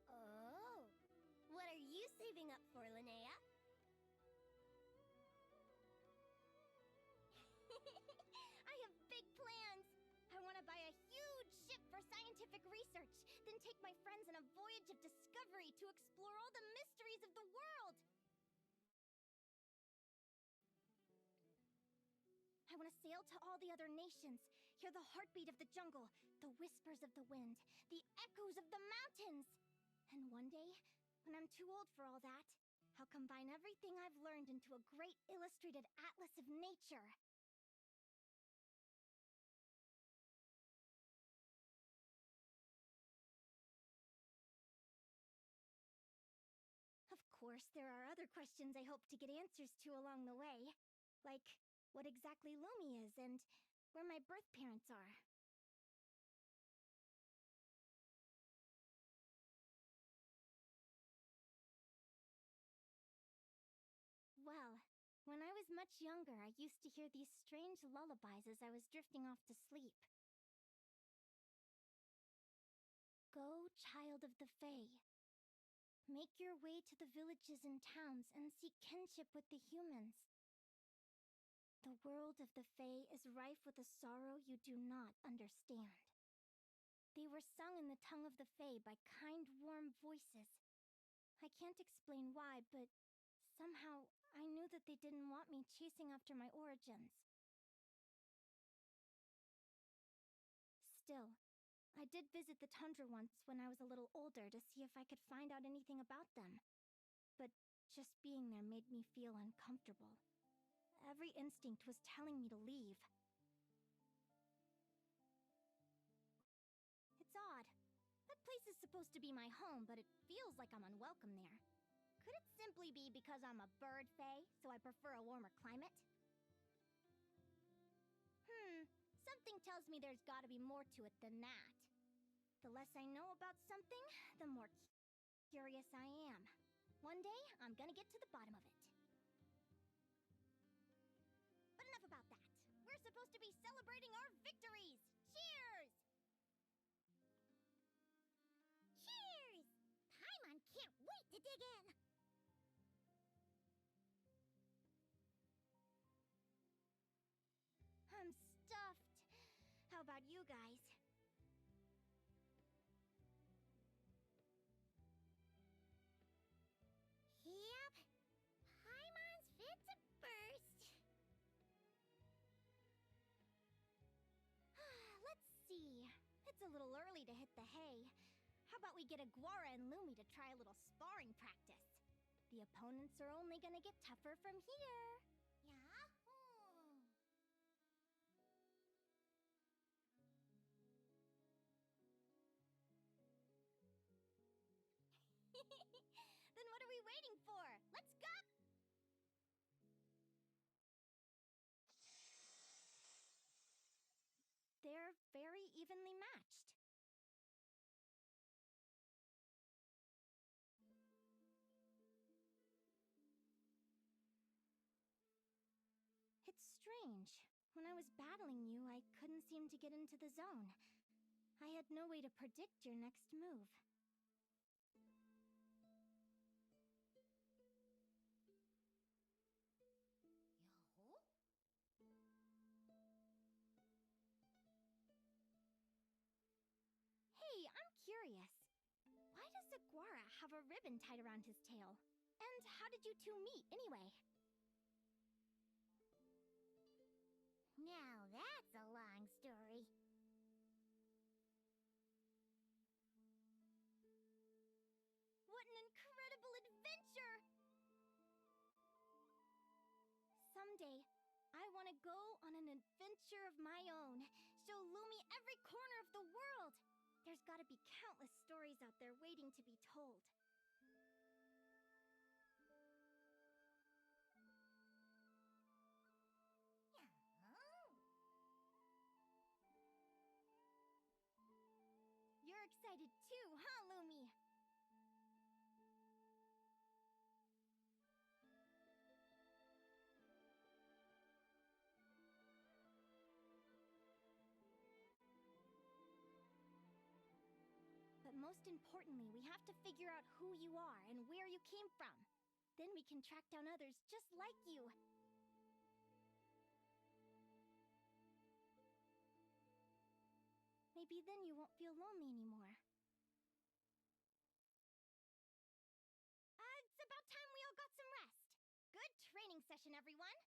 Speaker 2: Oh. What are you saving up for, Linnea? I have big plans. I want to buy a huge ship for scientific research, then take my friends on a voyage of discovery to explore all the mysteries of the world. I want to sail to all the other nations, hear the heartbeat of the jungle, the whispers of the wind, the echoes of the mountains. And one day, when I'm too old for all that, I'll combine everything I've learned into a great illustrated atlas of nature. Of course, there are other questions I hope to get answers to along the way. Like, what exactly Lumi is and where my birth parents are. Well, when I was much younger, I used to hear these strange lullabies as I was drifting off to sleep. Go, child of the Fae. Make your way to the villages and towns and seek kinship with the humans. The world of the Fae is rife with a sorrow you do not understand. They were sung in the tongue of the Fae by kind, warm voices. I can't explain why, but somehow I knew that they didn't want me chasing after my origins. Still, I did visit the tundra once when I was a little older to see if I could find out anything about them. But just being there made me feel uncomfortable. Every instinct was telling me to leave. It's odd. That place is supposed to be my home, but it feels like I'm unwelcome there. Could it simply be because I'm a bird fae, so I prefer a warmer climate? Something tells me there's gotta be more to it than that. The less I know about something, the more curious I am. One day, I'm gonna get to the bottom of it. But enough about that. We're supposed to be celebrating our victories! Cheers!
Speaker 7: Cheers! Paimon can't wait to dig in!
Speaker 2: I'm stuffed. How about you guys? It's a little early to hit the hay. How about we get Aguara and Lumi to try a little sparring practice? The opponents are only gonna get tougher from here.
Speaker 7: Yahoo!
Speaker 2: Then what are we waiting for? Let's go! They're very evenly matched. It's strange. When I was battling you, I couldn't seem to get into the zone. I had no way to predict your next move.
Speaker 7: Yahoo?
Speaker 2: Hey, I'm curious. Why does Aguara have a ribbon tied around his tail? And how did you two meet, anyway?
Speaker 7: Now that's a long story.
Speaker 2: What an incredible adventure! Someday, I want to go on an adventure of my own. Show Lumi every corner of the world. There's gotta be countless stories out there waiting to be told.
Speaker 7: Yahoo!
Speaker 2: You're excited too, huh, Lumi? But most importantly, we have to figure out who you are and where you came from. Then we can track down others just like you. Maybe then you won't feel lonely anymore. It's about time we all got some rest. Good training session, everyone.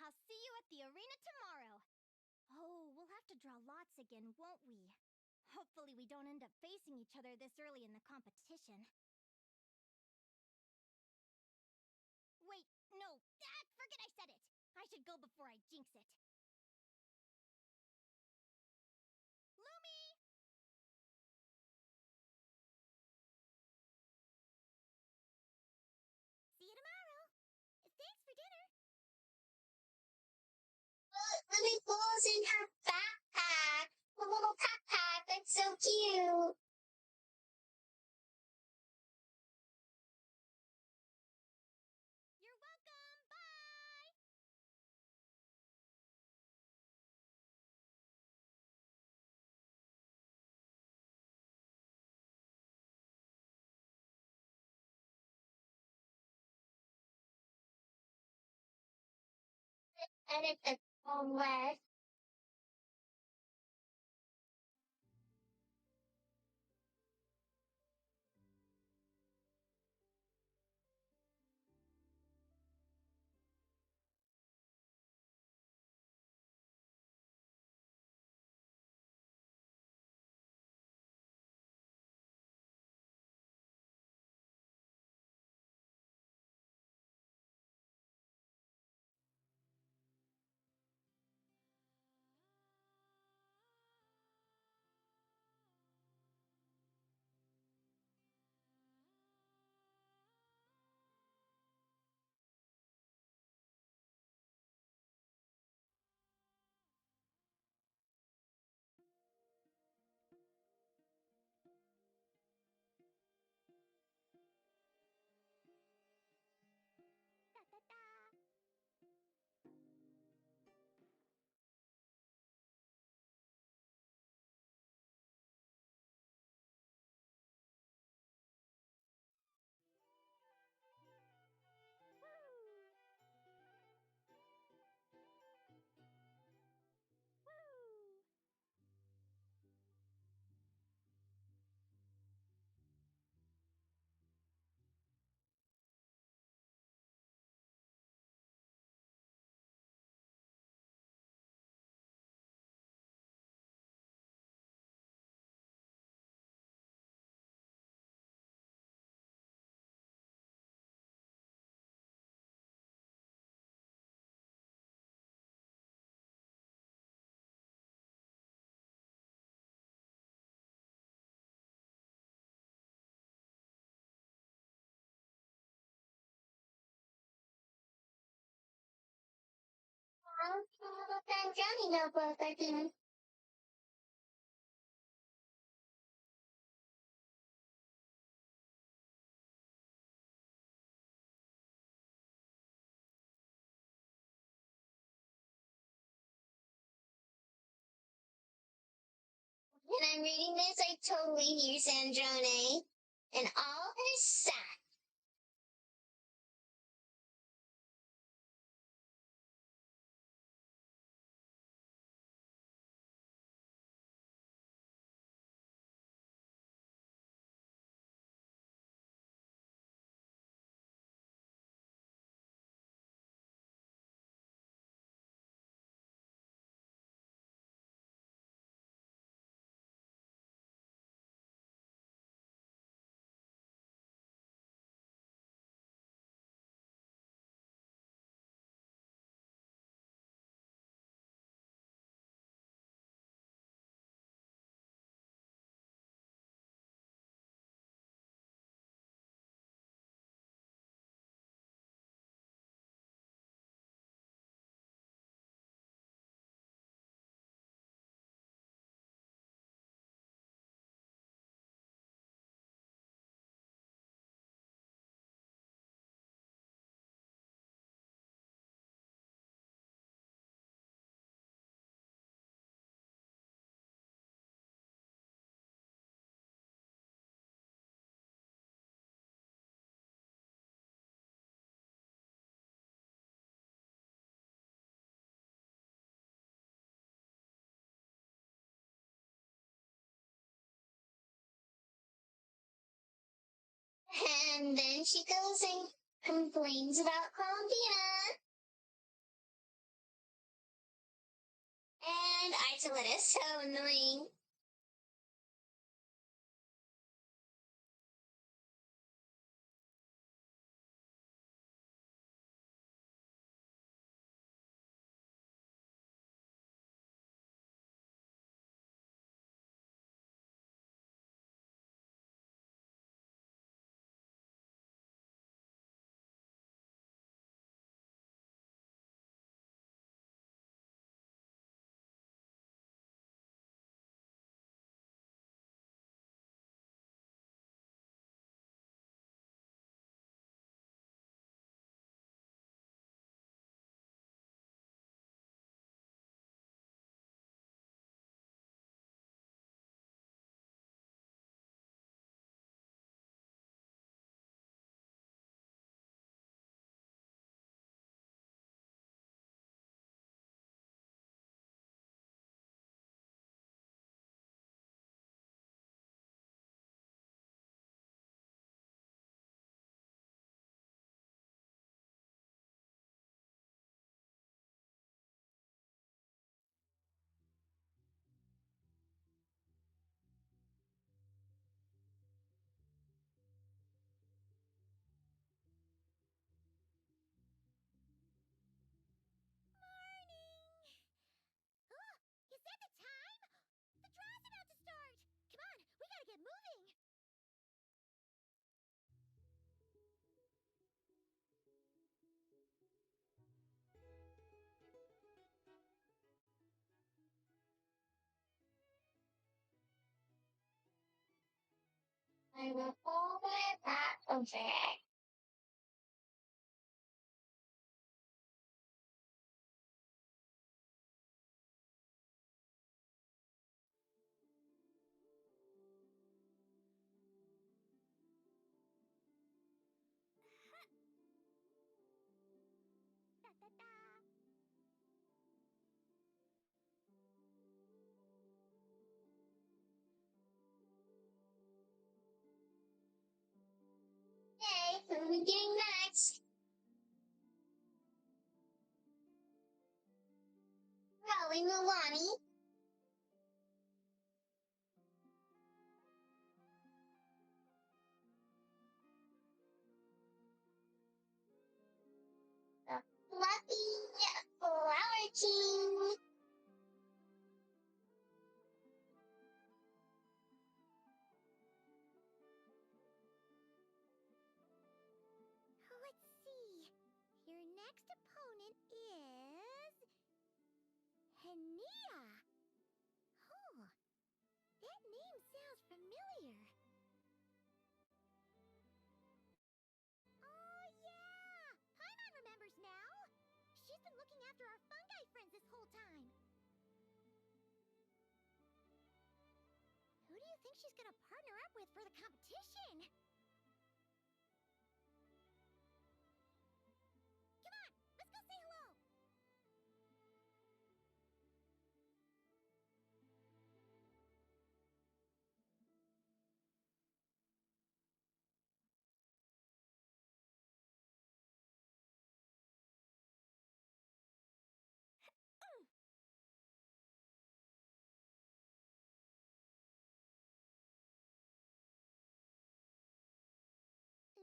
Speaker 2: I'll see you at the arena tomorrow. Oh, we'll have to draw lots again, won't we? Hopefully we don't end up facing each other this early in the competition. Wait, no! Forget I said it! I should go before I jinx it. Lumi!
Speaker 7: See you tomorrow. Thanks for dinner.
Speaker 4: Look, Lily pulls in her backpack. A little backpack. That's so cute.
Speaker 2: You're welcome! Bye!
Speaker 4: Edit the wet. that Johnny notebook again. When I'm reading this, I totally hear Sandrone and all her sass. And then she goes and complains about Columbina. And Isolette is so annoying.
Speaker 7: Oh, is that the time? The draw's about to start! Come on, we gotta get moving!
Speaker 4: I will all that back over.
Speaker 7: Da-da-da!
Speaker 4: Okay, who are we getting next? Probably Milani. The fluffy flower king.
Speaker 7: Let's see. Your next opponent is... Linnea! Oh, that name sounds familiar. Oh, yeah! Paimon remembers now! She's been looking after our fungi friends this whole time. Who do you think she's gonna partner up with for the competition? Come on, let's go say hello!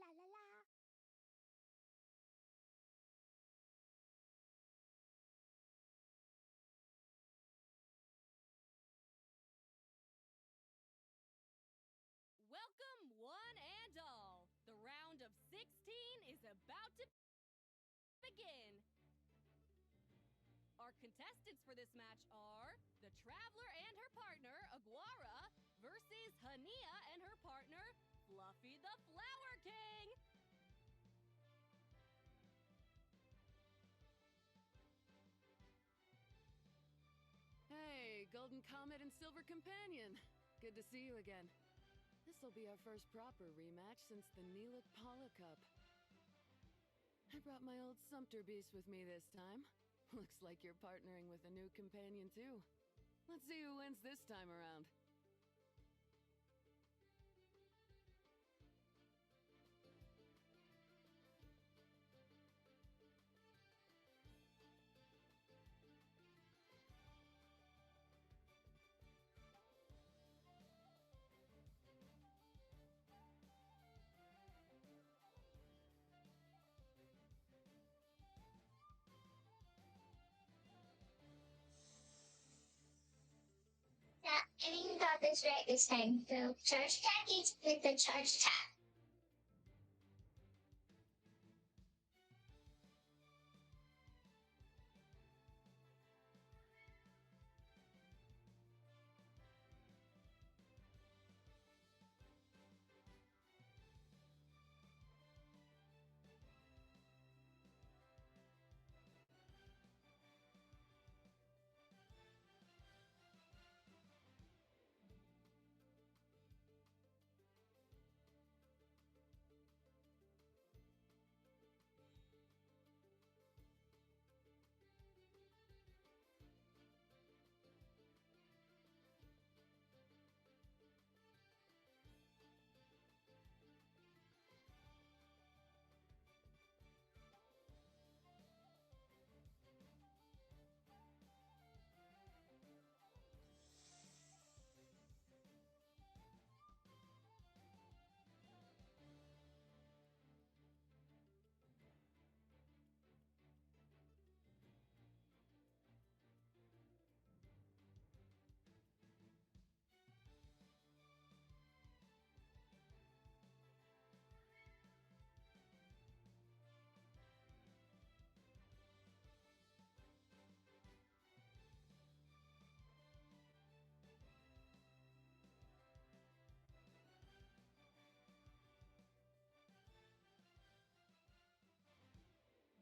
Speaker 7: La la la.
Speaker 9: Welcome, one and all. The round of 16 is about to begin. Our contestants for this match are the Traveler and her partner, Aguara, versus Hania and her partner, Fluffy the Flower King.
Speaker 11: Hey, Golden Comet and Silver Companion. Good to see you again. This'll be our first proper rematch since the Neelix Paula Cup. I brought my old Sumpter Beast with me this time. Looks like you're partnering with a new companion too. Let's see who wins this time around.
Speaker 4: Yeah, I think you got this right this time. So, charge package with the charge tap.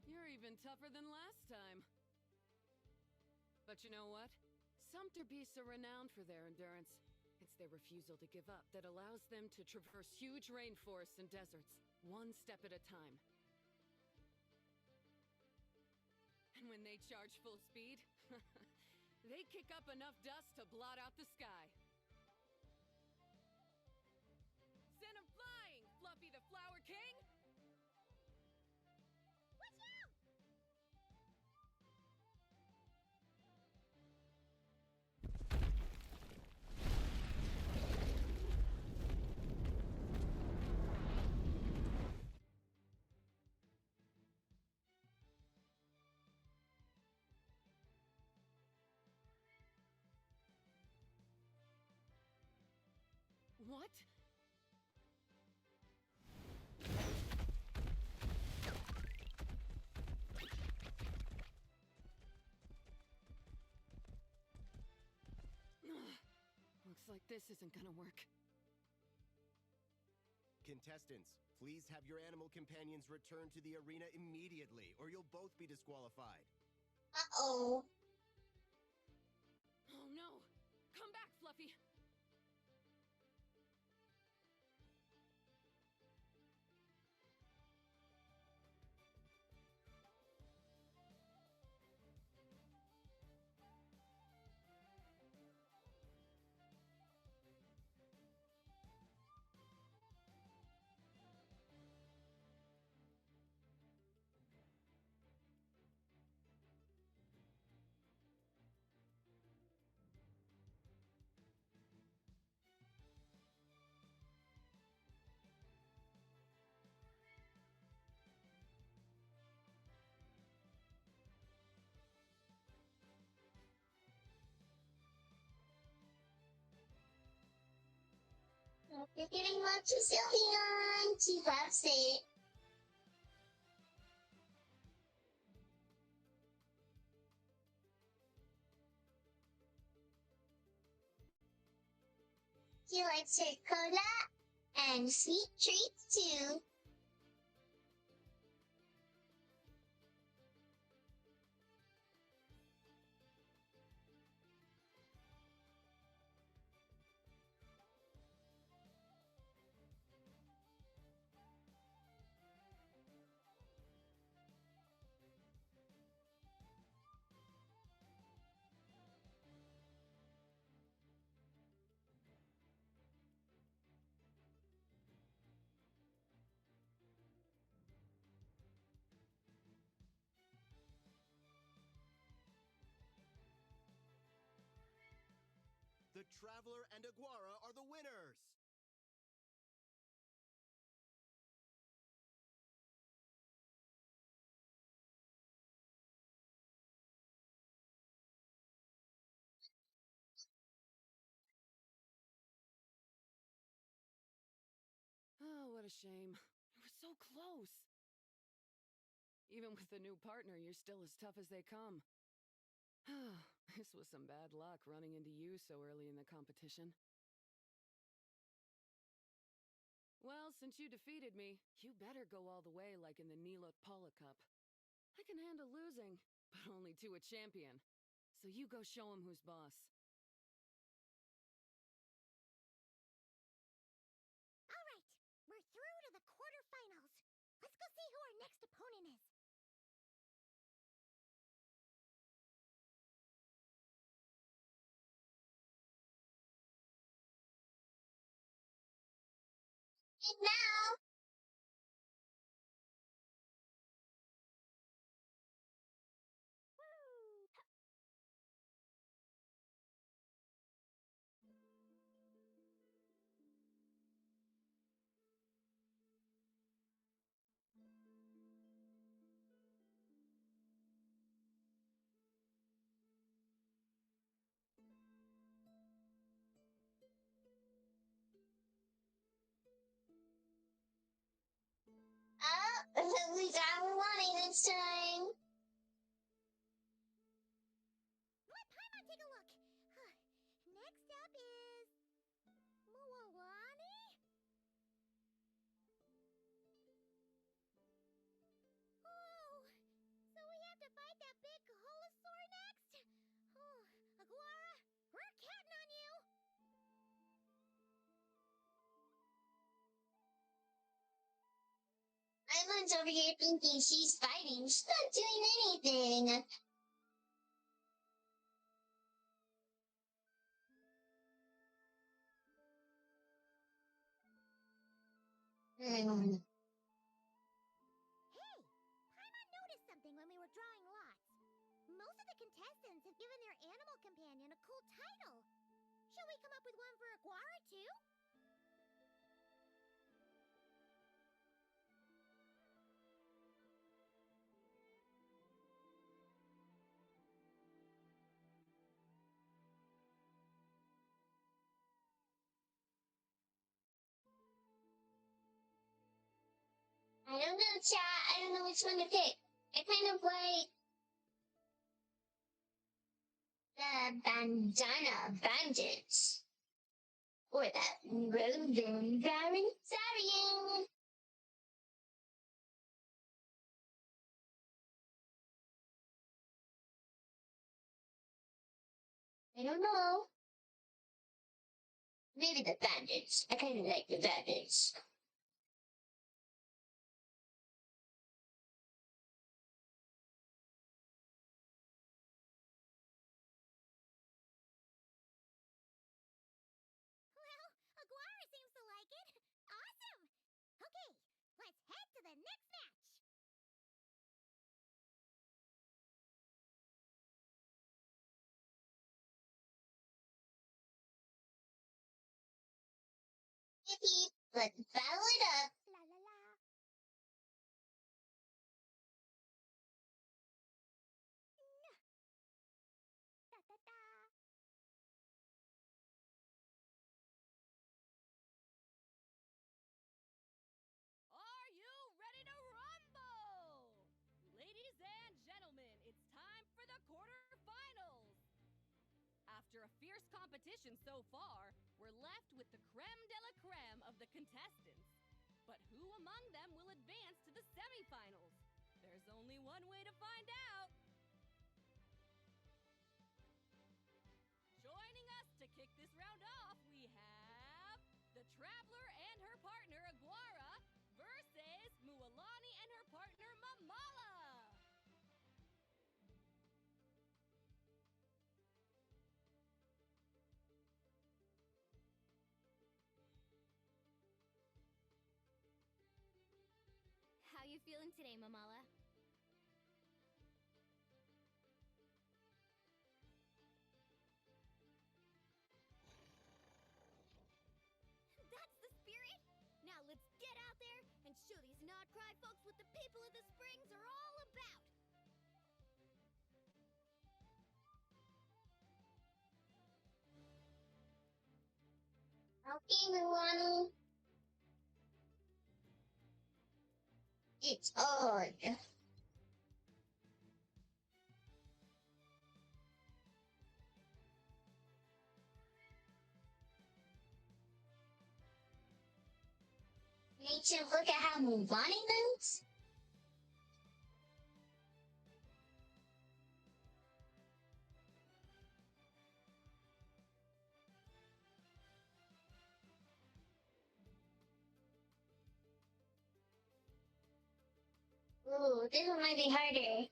Speaker 11: You're even tougher than last time. But you know what? Sumpter beasts are renowned for their endurance. It's their refusal to give up that allows them to traverse huge rainforests and deserts, one step at a time. And when they charge full speed, they kick up enough dust to blot out the sky. Send 'em flying, Fluffy the Flower King!
Speaker 7: Watch out!
Speaker 11: What? This isn't gonna work.
Speaker 10: Contestants, please have your animal companions return to the arena immediately, or you'll both be disqualified.
Speaker 4: Uh-oh.
Speaker 11: Oh no! Come back, Fluffy!
Speaker 4: You're getting much to Sylveon. She loves it. She likes her cola and sweet treats too.
Speaker 10: The Traveler and Aguara are the winners!
Speaker 11: Oh, what a shame. It was so close. Even with the new partner, you're still as tough as they come. This was some bad luck running into you so early in the competition. Well, since you defeated me, you better go all the way like in the VIII Cup. I can handle losing, but only to a champion. So you go show him who's boss.
Speaker 7: Alright, we're through to the quarterfinals. Let's go see who our next opponent is.
Speaker 4: And now, we got what we wanted this time.
Speaker 7: Let Paimon take a look. Next up is... Muawani? Oh, so we have to fight that big Holosaur next? Oh, Aguara, we're counting on you!
Speaker 4: Imon's over here thinking she's fighting. She's not doing anything.
Speaker 7: Hey, Paimon noticed something when we were drawing lots. Most of the contestants have given their animal companion a cool title. Shall we come up with one for Aguara, too?
Speaker 4: I don't know, chat. I don't know which one to pick. I kind of like the bandana bandits. Or that Rodan Varensarian. I don't know. Maybe the bandits. I kind of like the bandits.
Speaker 7: Well, Aguara seems to like it. Awesome! Okay, let's head to the next match.
Speaker 4: Yippee! Let's battle it up.
Speaker 7: La la la. Da da da.
Speaker 9: Are you ready to rumble? Ladies and gentlemen, it's time for the quarterfinals. After a fierce competition so far, we're left with the creme de la creme of the contestants. But who among them will advance to the semifinals? There's only one way to find out. Joining us to kick this round off, we have the Traveler and her partner Aguara versus Mualani and her partner Mamala.
Speaker 2: How you feeling today, Mamala?
Speaker 7: That's the spirit! Now let's get out there and show these not-cry folks what the people of the Springs are all about!
Speaker 4: Okay, Muani. It's on. Need to look at how Muani moves? Ooh, this one might be harder.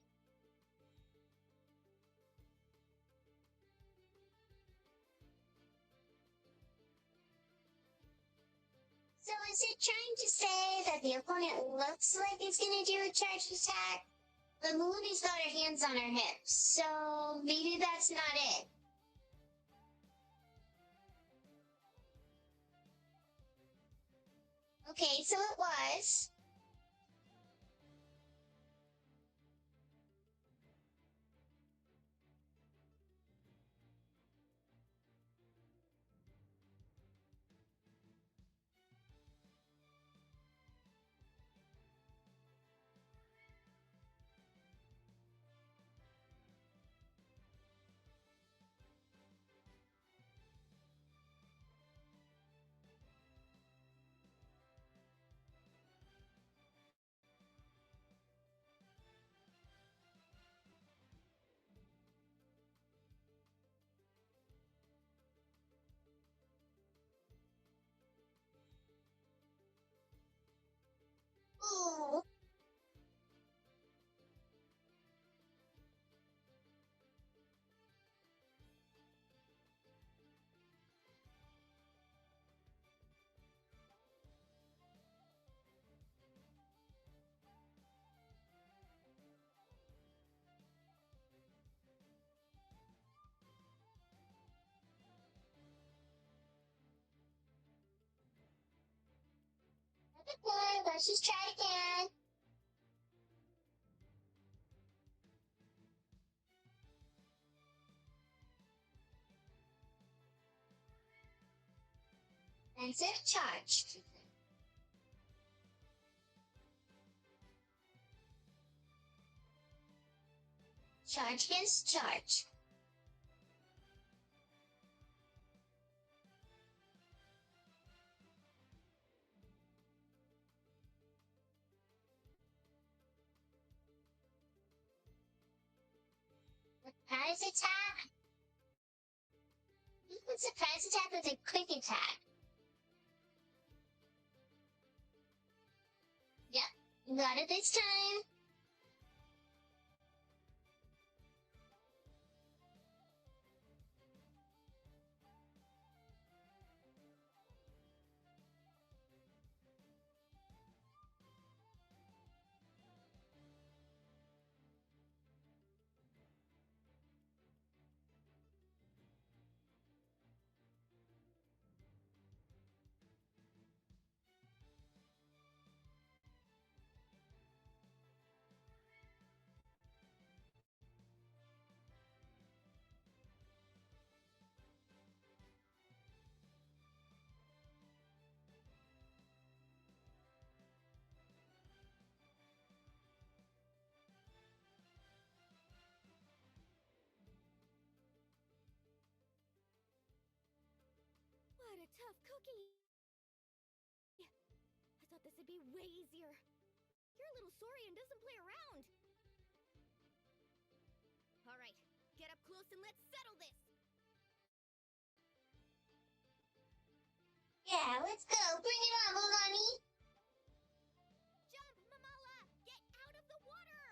Speaker 4: So is it trying to say that the opponent looks like it's gonna do a charged attack, but Mooney's got her hands on her hips, so maybe that's not it. Okay, so it was. Ooh. Okay, let's just try again. Defensive charge. Charge against charge. surprise attack? You can surprise attack with a quick attack. Yep, got it this time.
Speaker 2: What a tough cookie! I thought this would be way easier. Your little Saurian doesn't play around. Alright, get up close and let's settle this!
Speaker 4: Yeah, let's go. Bring it on, Mulani.
Speaker 2: Jump, Mamala! Get out of the water!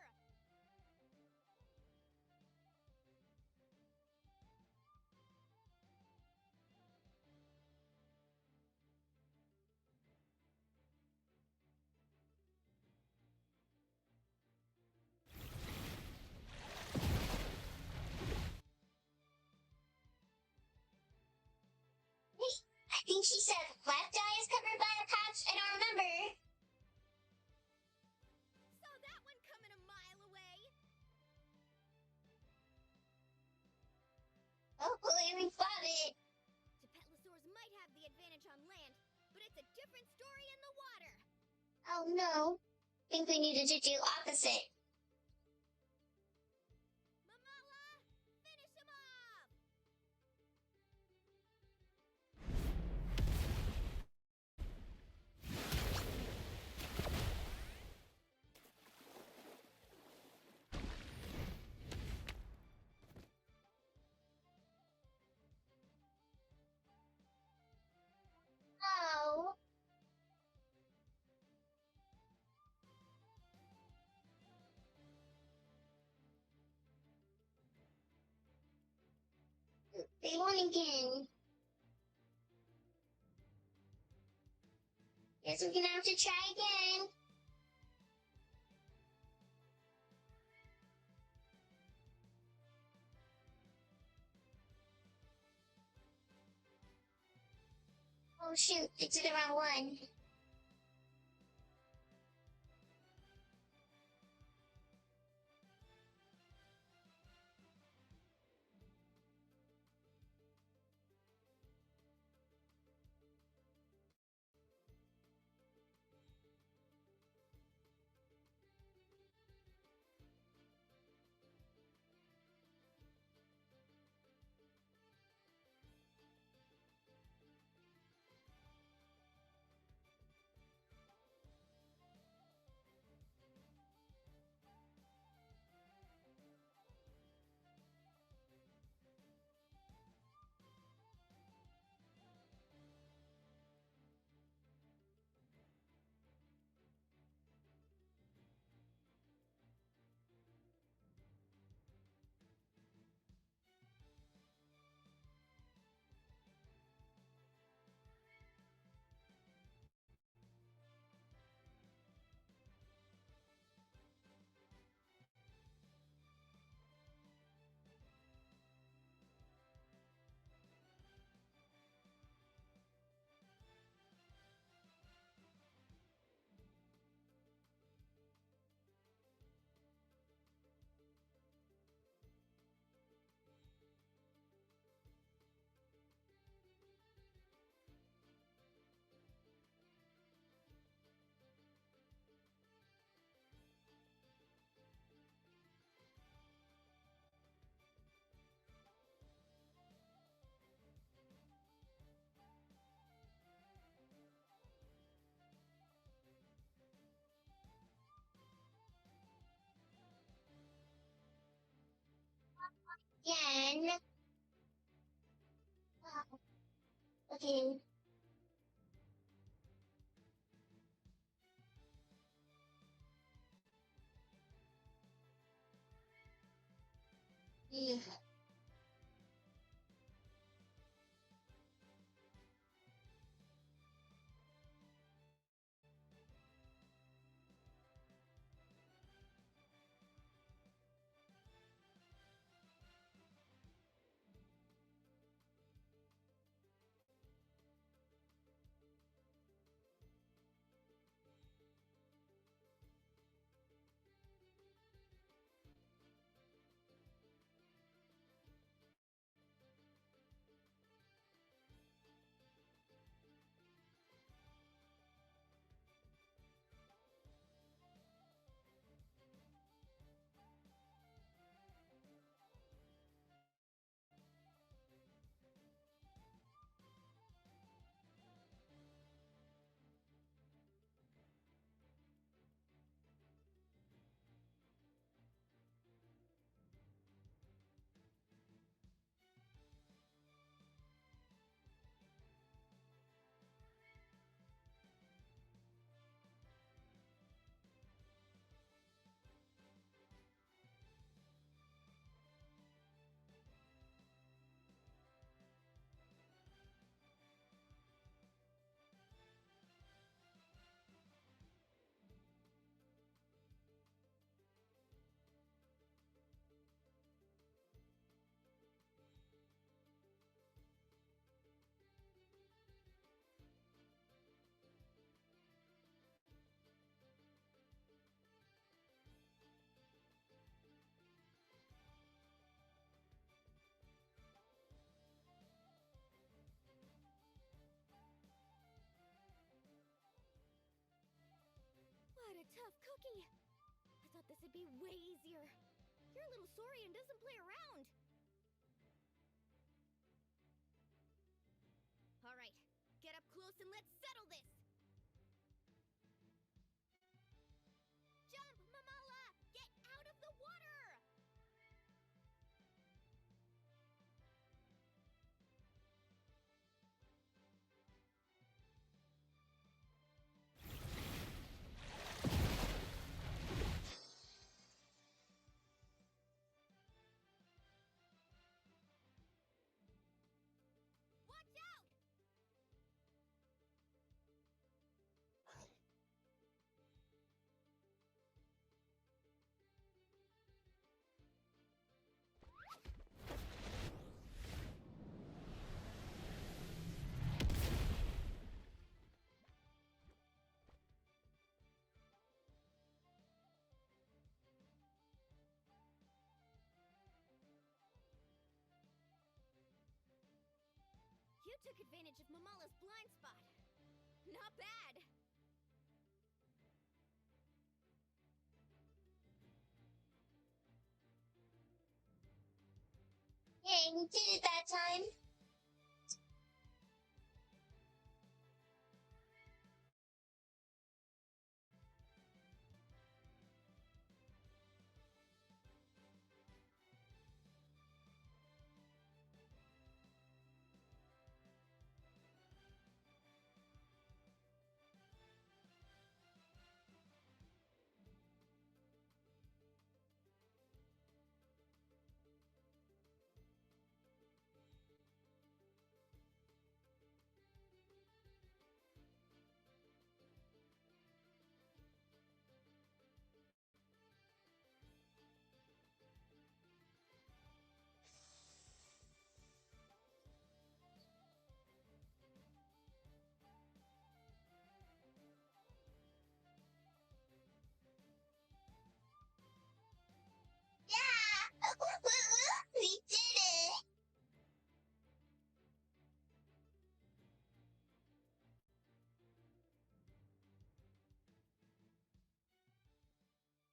Speaker 4: I think she said left eye is covered by a patch. I don't remember.
Speaker 2: Saw that one coming a mile away!
Speaker 4: Hopefully we fought it.
Speaker 2: Tepetlosaurs might have the advantage on land, but it's a different story in the water!
Speaker 4: Oh no. Think we needed to do opposite.
Speaker 2: Mamala! Finish him off!
Speaker 4: Oh. They won again. Guess we're gonna have to try again. Oh shoot, it's the wrong one. Again. Wow. Okay. Yeah.
Speaker 2: What a tough cookie! I thought this would be way easier. Your little Saurian doesn't play around. All right, get up close and let's settle this. Jump, Mamala! Get out of the water! Watch out! You took advantage of Mamala's blind spot. Not bad.
Speaker 4: Yay, we did it that time. Yeah! We did it!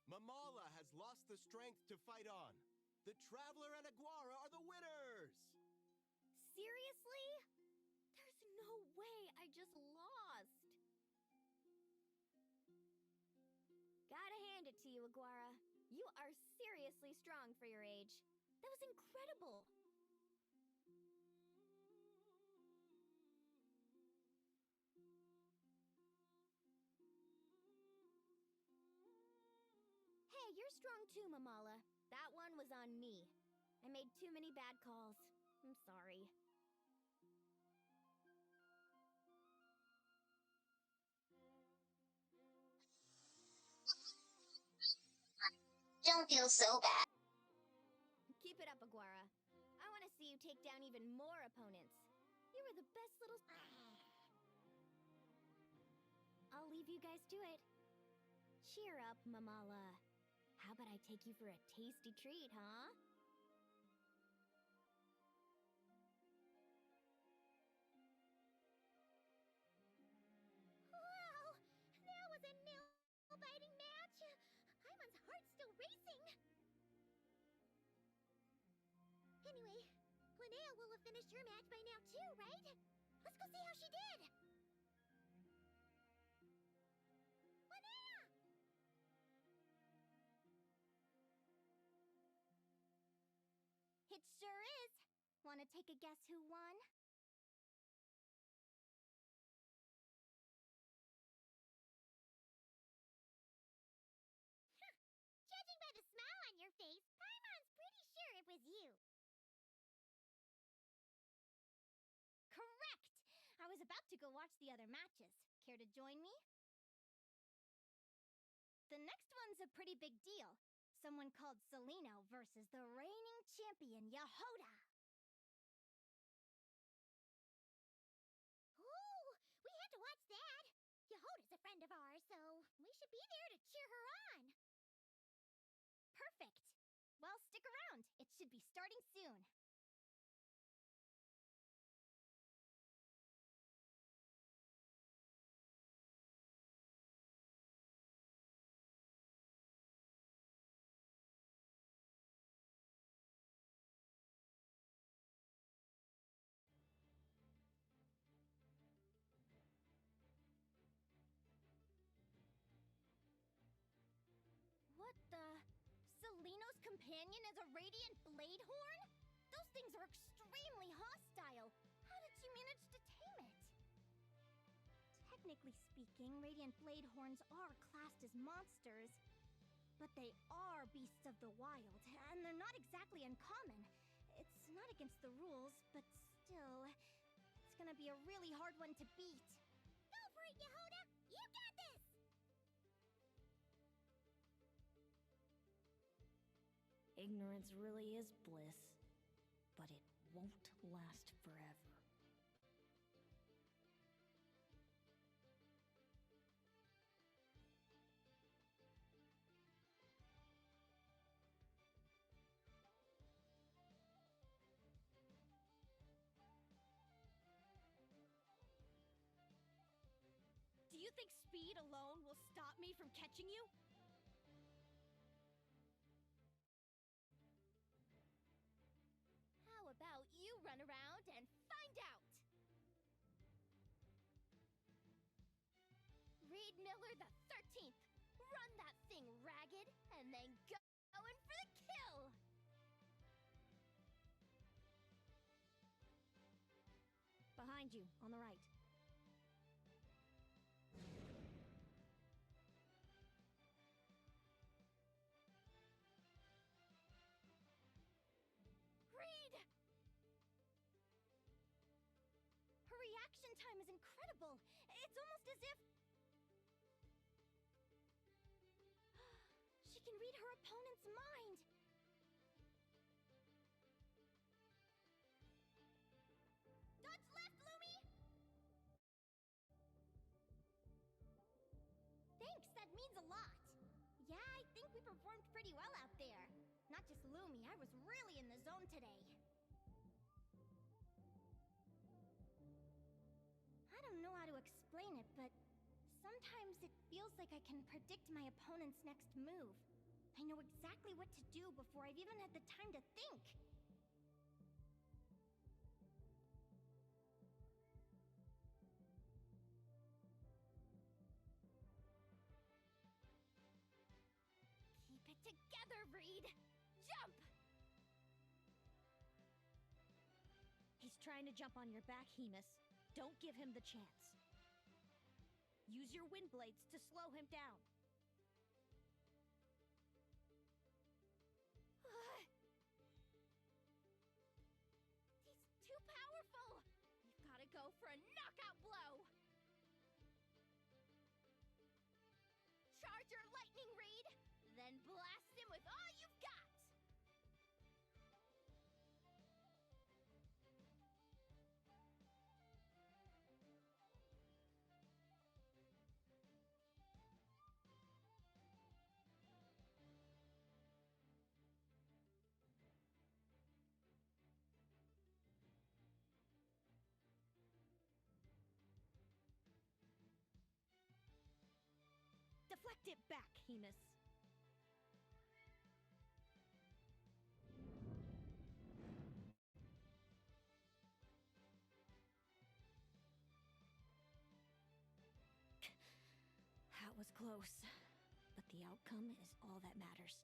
Speaker 10: Mamala has lost the strength to fight on. The Traveler and Aguara are the winners!
Speaker 2: Seriously? There's no way I just lost. Gotta hand it to you, Aguara. You are seriously strong for your age. That was incredible! Hey, you're strong too, Mamala. That one was on me. I made too many bad calls. I'm sorry.
Speaker 4: Don't feel so bad.
Speaker 2: Keep it up, Aguara. I want to see you take down even more opponents. You were the best little... I'll leave you guys to it. Cheer up, Mamala. How about I take you for a tasty treat, huh?
Speaker 7: Wow! That was a nail-biting match! Paimon's heart's still racing! Anyway, Linnea will have finished your match by now too, right? Let's go see how she did! Linnea!
Speaker 2: It sure is. Want to take a guess who won?
Speaker 7: Judging by the smile on your face, Paimon's pretty sure it was you.
Speaker 2: Correct! I was about to go watch the other matches. Care to join me? The next one's a pretty big deal. Someone called Celino versus the reigning champion, Yehoda.
Speaker 7: Ooh, we have to watch that. Yehoda's a friend of ours, so we should be there to cheer her on.
Speaker 2: Perfect. Well, stick around. It should be starting soon. What the? Celino's companion is a radiant blade horn? Those things are extremely hostile. How did she manage to tame it? Technically speaking, radiant blade horns are classed as monsters. But they are beasts of the wild, and they're not exactly uncommon. It's not against the rules, but still, it's gonna be a really hard one to beat.
Speaker 7: Go for it, Yehoda! You got this!
Speaker 3: Ignorance really is bliss, but it won't last forever.
Speaker 2: Do you think speed alone will stop me from catching you? How about you run around and find out? Reed Miller the 13th. Run that thing ragged, and then go in for the kill! Behind you, on the right. Reed! Her reaction time is incredible. It's almost as if... she can read her opponent's mind. Dodge left, Lumi! Thanks, that means a lot. Yeah, I think we performed pretty well out there. Not just Lumi, I was really in the zone today. I don't know how to explain it, but sometimes it feels like I can predict my opponent's next move. I know exactly what to do before I've even had the time to think. Keep it together, Reed! Jump!
Speaker 3: He's trying to jump on your back, Hemus. Don't give him the chance. Use your wind blades to slow him down.
Speaker 7: He's too powerful! You've gotta go for a knockout blow! Charge your lightning reed, then blast him with all you've got!
Speaker 3: Deflect it back, Hemus. That was close, but the outcome is all that matters.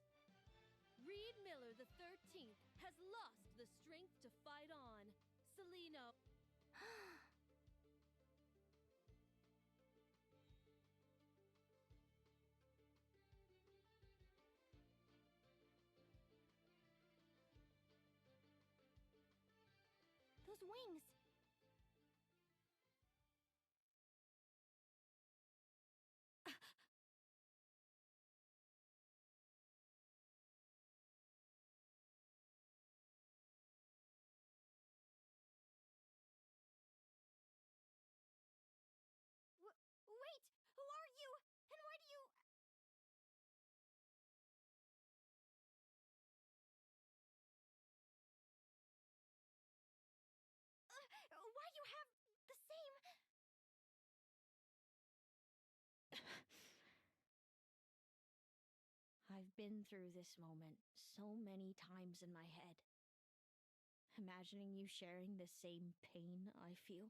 Speaker 9: Reed Miller the 13th has lost the strength to fight on. Seleno.
Speaker 2: Those wings!
Speaker 7: Wait! Who are you? And why do you... why you have the same...
Speaker 3: I've been through this moment so many times in my head. Imagining you sharing the same pain I feel.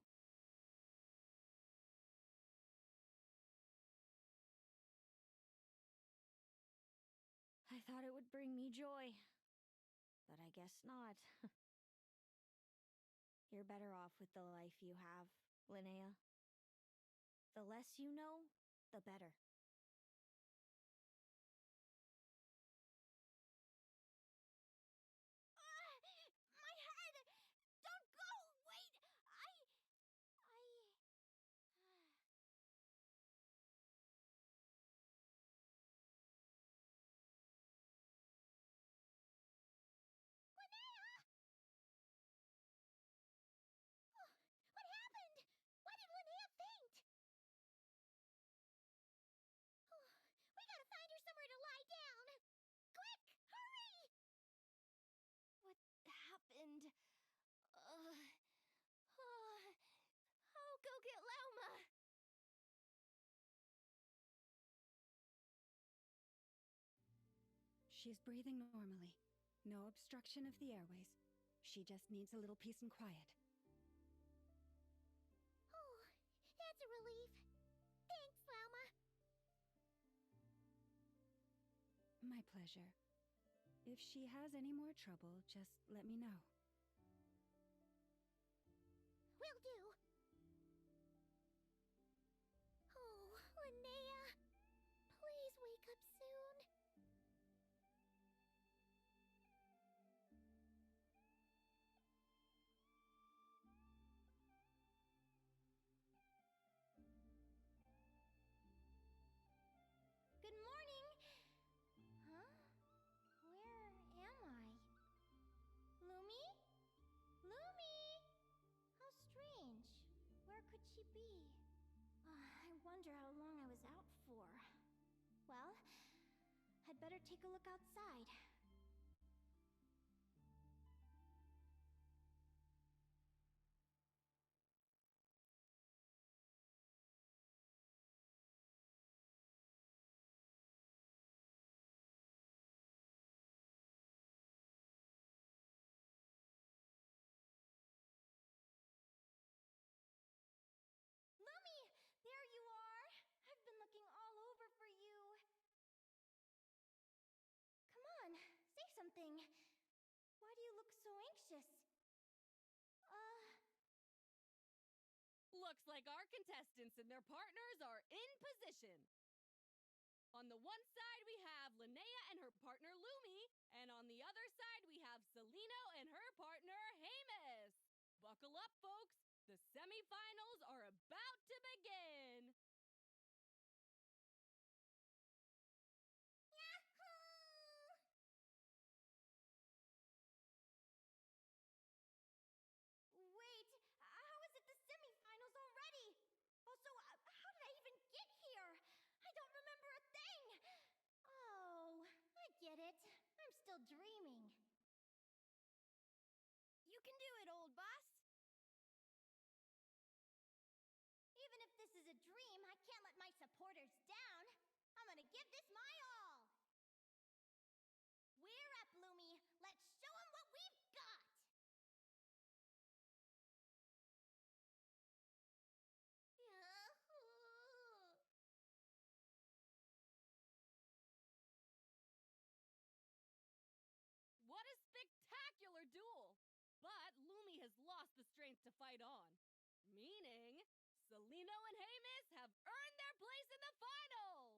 Speaker 3: I thought it would bring me joy, but I guess not. You're better off with the life you have, Linnea. The less you know, the better.
Speaker 7: My head! Don't go! Wait! Linnea! Oh, what happened? Why did Linnea faint? Oh, we gotta find her somewhere to lie down! Quick! Hurry!
Speaker 2: What happened?
Speaker 7: I'll go get Lauma!
Speaker 12: She's breathing normally. No obstruction of the airways. She just needs a little peace and quiet.
Speaker 7: Oh, that's a relief. Thanks, Lauma.
Speaker 12: My pleasure. If she has any more trouble, just let me know.
Speaker 7: Will do. Oh, Linnea. Please wake up soon.
Speaker 2: Good morning! Huh? Where am I? Lumi? Lumi! How strange. Where could she be? I wonder how long I was out for. Well, I'd better take a look outside. Lumi! There you are! I've been looking all over for you. Come on, say something. Why do you look so anxious?
Speaker 9: Looks like our contestants and their partners are in position. On the one side, we have Linnea and her partner Lumi, and on the other side, we have Celino and her partner Hamus. Buckle up, folks. The semifinals are about to begin.
Speaker 2: Wait, how is it the semifinals already? Also, how did I even get here? I don't remember a thing. Oh, I get it. I'm still dreaming. You can do it, old boss. Even if this is a dream, I can't let my supporters down. I'm gonna give this my all. We're up, Lumi. Let's show them what we've got.
Speaker 9: What a spectacular duel! But Lumi has lost the strength to fight on, meaning Celino and Hamus have earned their place in the final!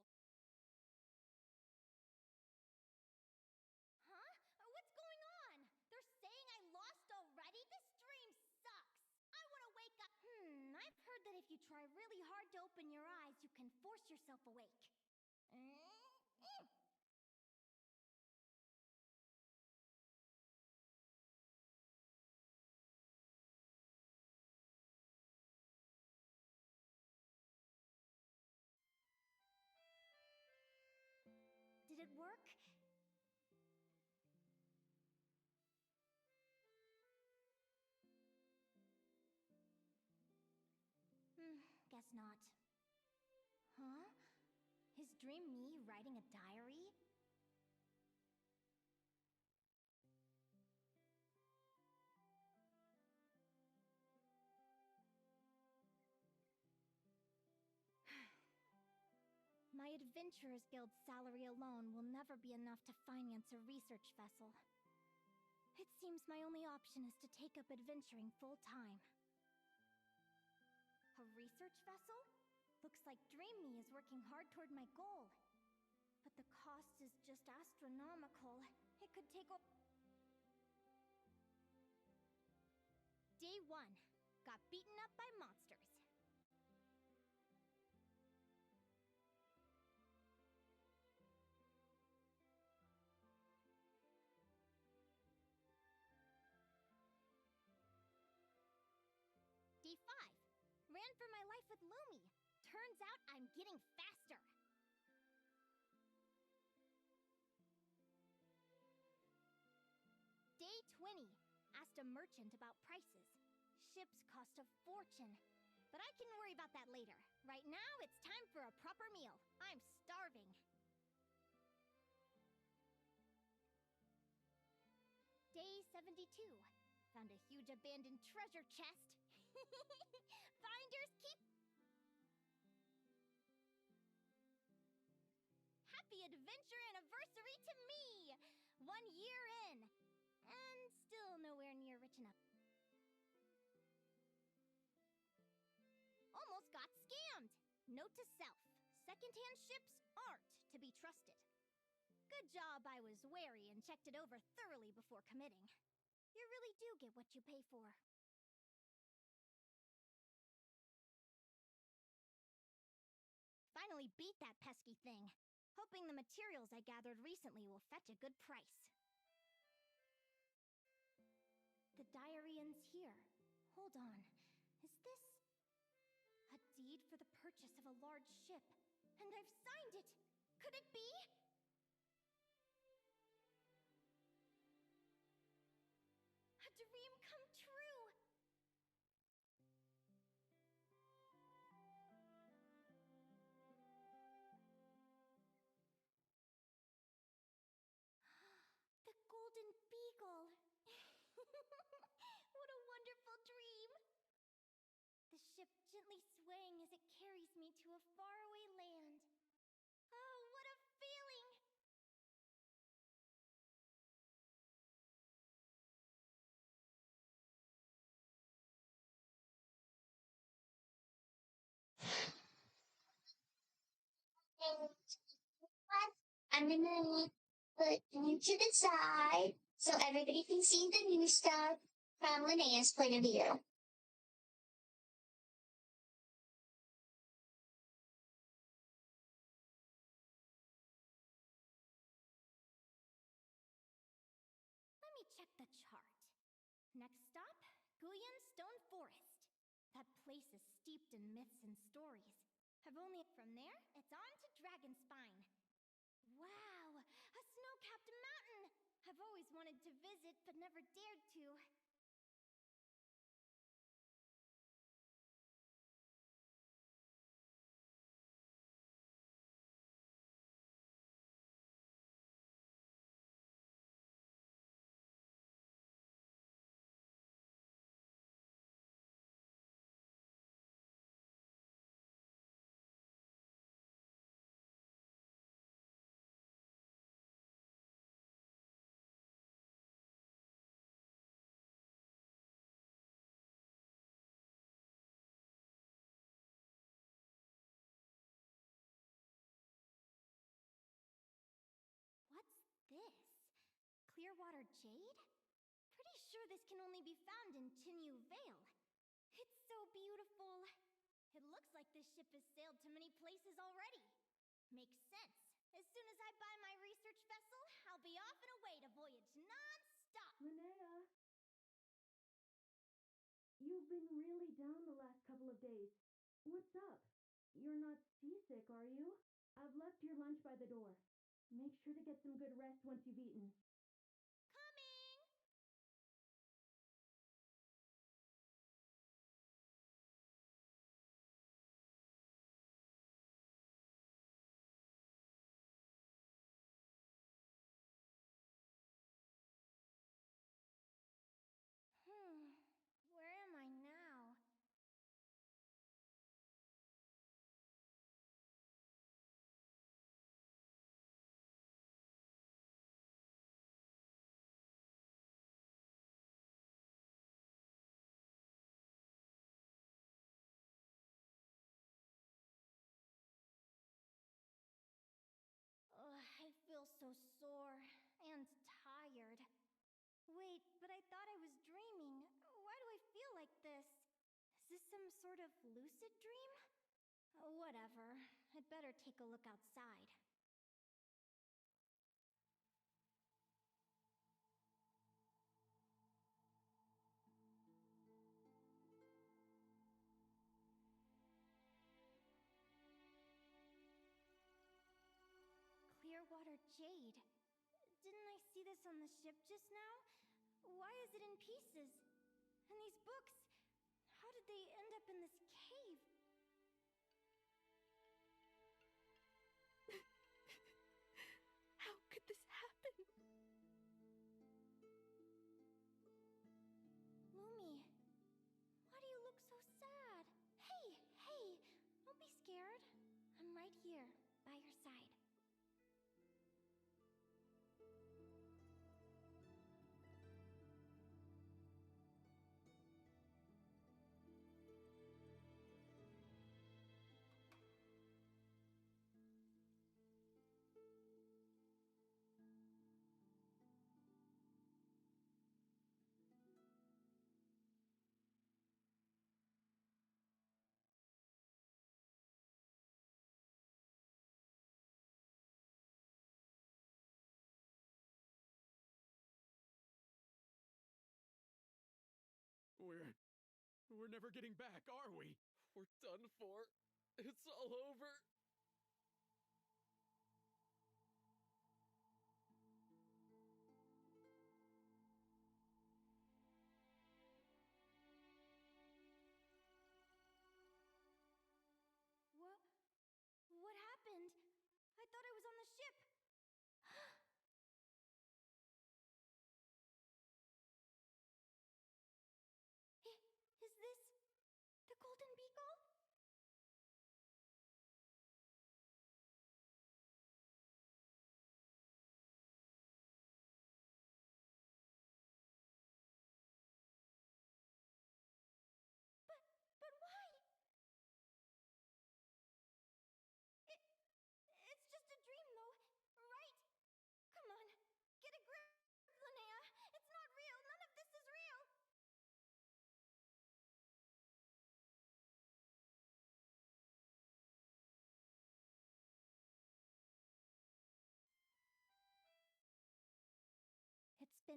Speaker 2: Huh? What's going on? They're saying I lost already? This dream sucks. I want to wake up. I've heard that if you try really hard to open your eyes, you can force yourself awake. Did it work? Guess not. Huh? His dream me writing a diary? My Adventurers Guild salary alone will never be enough to finance a research vessel. It seems my only option is to take up adventuring full-time. A research vessel? Looks like Dream Me is working hard toward my goal. But the cost is just astronomical. It could take Day 1. Got beaten up by monsters. Day 5. Ran for my life with Lumi. Turns out I'm getting faster. Day 20. Asked a merchant about prices. Ships cost a fortune. But I can worry about that later. Right now, it's time for a proper meal. I'm starving. Day 72. Found a huge abandoned treasure chest. Finders keep. Happy adventure anniversary to me! 1 year in. And still nowhere near rich enough. Almost got scammed! Note to self, secondhand ships aren't to be trusted. Good job I was wary and checked it over thoroughly before committing. You really do get what you pay for. Finally beat that pesky thing. Hoping the materials I gathered recently will fetch a good price. The diary ends here. Hold on. Is this a deed for the purchase of a large ship? And I've signed it! Could it be? A dream come true! The Golden Beagle! What a wonderful dream! The ship gently swaying as it carries me to a faraway land. Oh, what a feeling!
Speaker 4: And what? I'm gonna put you to the side so everybody can see the new stuff from Linnea's point of view.
Speaker 2: Let me check the chart. Next stop, Guyan Stone Forest. That place is steeped in myths and stories. I've only from there, it's on to Dragonspine. Wow, a snow-capped mountain! I've always wanted to visit, but never dared to. What's this? Clearwater jade? Pretty sure this can only be found in Tinyu Vale. It's so beautiful. It looks like this ship has sailed to many places already. Makes sense. As soon as I buy my research vessel, I'll be off and away to voyage non-stop.
Speaker 3: Linnea! You've been really down the last couple of days. What's up? You're not seasick, are you? I've left your lunch by the door. Make sure to get some good rest once you've eaten.
Speaker 2: Coming! Where am I now? Ugh, I feel so sore and tired. Wait, but I thought I was dreaming. Why do I feel like this? Is this some sort of lucid dream? Whatever. I'd better take a look outside. Clearwater jade. Didn't I see this on the ship just now? Why is it in pieces? And these books, how did they end up in this cave?
Speaker 3: How could this happen?
Speaker 2: Lumi, why do you look so sad? Hey, hey, don't be scared. I'm right here, by your side.
Speaker 13: We're never getting back, are we?
Speaker 8: We're done for. It's all over.
Speaker 2: What happened? I thought I was on the ship. Is this the Golden Beagle? But why?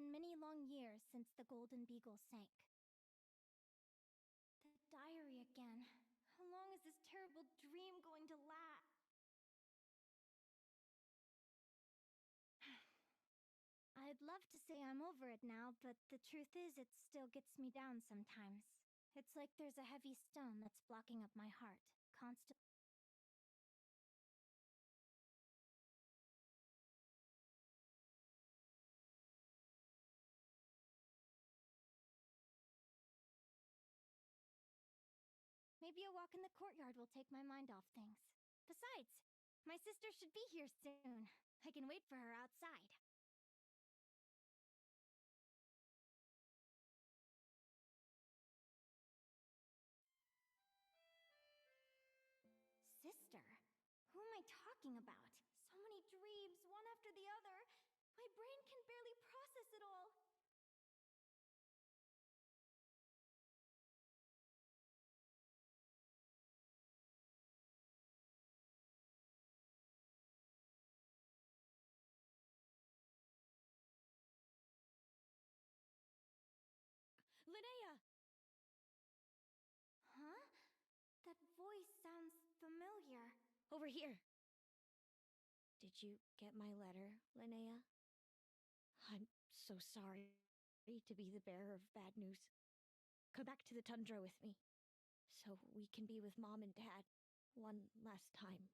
Speaker 2: been many long years since the Golden Beagle sank. The diary again. How long is this terrible dream going to last? I'd love to say I'm over it now, but the truth is it still gets me down sometimes. It's like there's a heavy stone that's blocking up my heart, constantly. Maybe a walk in the courtyard will take my mind off things. Besides, my sister should be here soon. I can wait for her outside. Sister? Who am I talking about? So many dreams, one after the other. My brain can barely process it all.
Speaker 9: Linnea!
Speaker 2: Huh? That voice sounds familiar.
Speaker 14: Over here. Did you get my letter, Linnea? I'm so sorry to be the bearer of bad news. Come back to the tundra with me, so we can be with Mom and Dad one last time.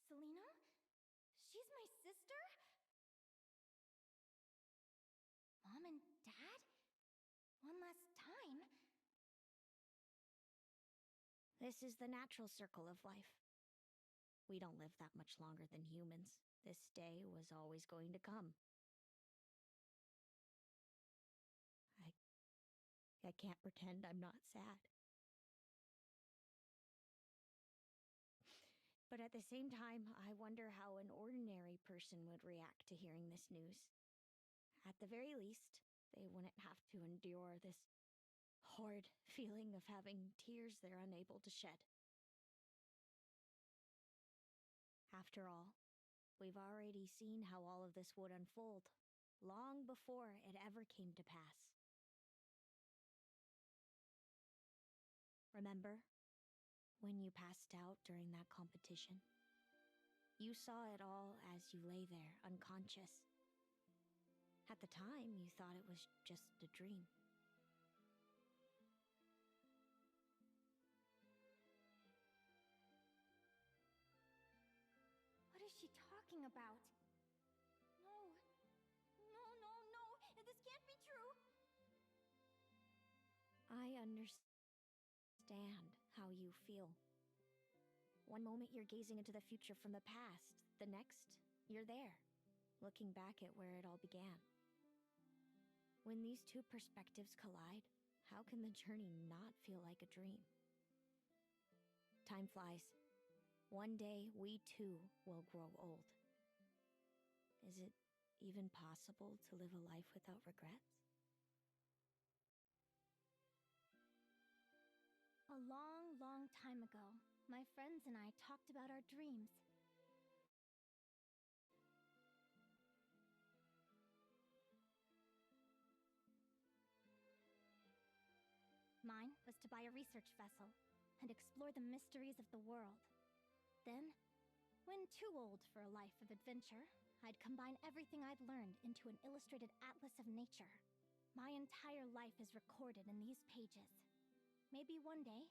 Speaker 2: Selena? She's my sister? Mom and Dad? One last time?
Speaker 14: This is the natural circle of life. We don't live that much longer than humans. This day was always going to come. I can't pretend I'm not sad. But at the same time, I wonder how an ordinary person would react to hearing this news. At the very least, they wouldn't have to endure this horrid feeling of having tears they're unable to shed. After all, we've already seen how all of this would unfold, long before it ever came to pass. Remember, when you passed out during that competition? You saw it all as you lay there, unconscious. At the time, you thought it was just a dream.
Speaker 2: What is she talking about? No. No, no, no! This can't be true!
Speaker 14: I understand how you feel. One moment you're gazing into the future from the past, the next, you're there, looking back at where it all began. When these two perspectives collide, how can the journey not feel like a dream? Time flies. One day, we too will grow old. Is it even possible to live a life without regrets?
Speaker 2: A long, long time ago, my friends and I talked about our dreams. Mine was to buy a research vessel and explore the mysteries of the world. Then, when too old for a life of adventure, I'd combine everything I'd learned into an illustrated atlas of nature. My entire life is recorded in these pages. Maybe one day,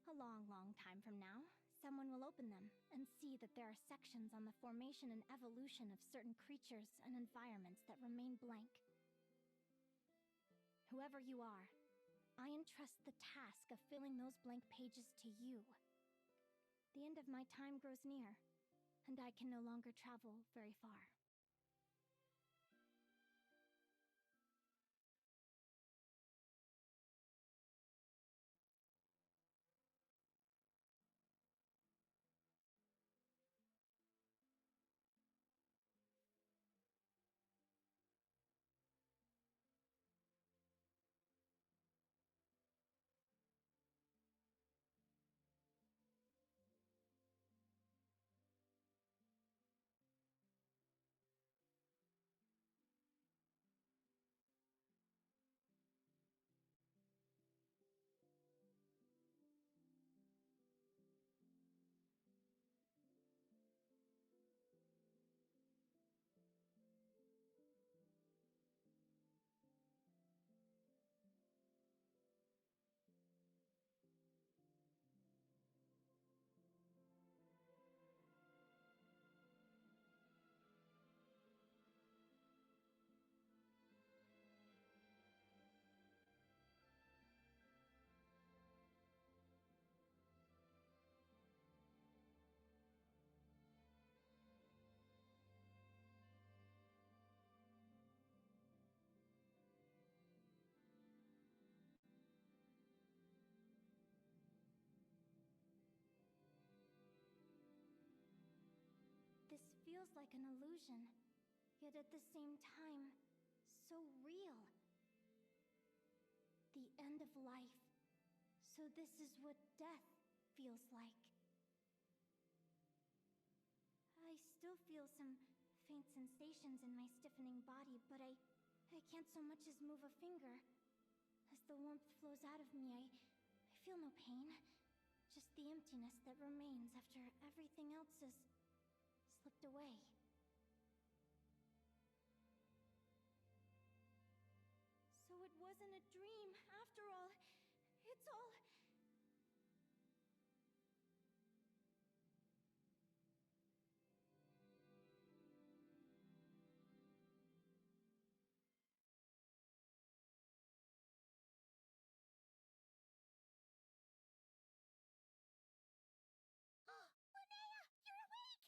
Speaker 2: a long, long time from now, someone will open them and see that there are sections on the formation and evolution of certain creatures and environments that remain blank. Whoever you are, I entrust the task of filling those blank pages to you. The end of my time grows near, and I can no longer travel very far. feels like an illusion, yet at the same time, so real. The end of life. So this is what death feels like. I still feel some faint sensations in my stiffening body, but I can't so much as move a finger. As the warmth flows out of me, I feel no pain. Just the emptiness that remains after everything else has slipped away. So it wasn't a dream, after all. It's all...
Speaker 7: Linnea, you're awake!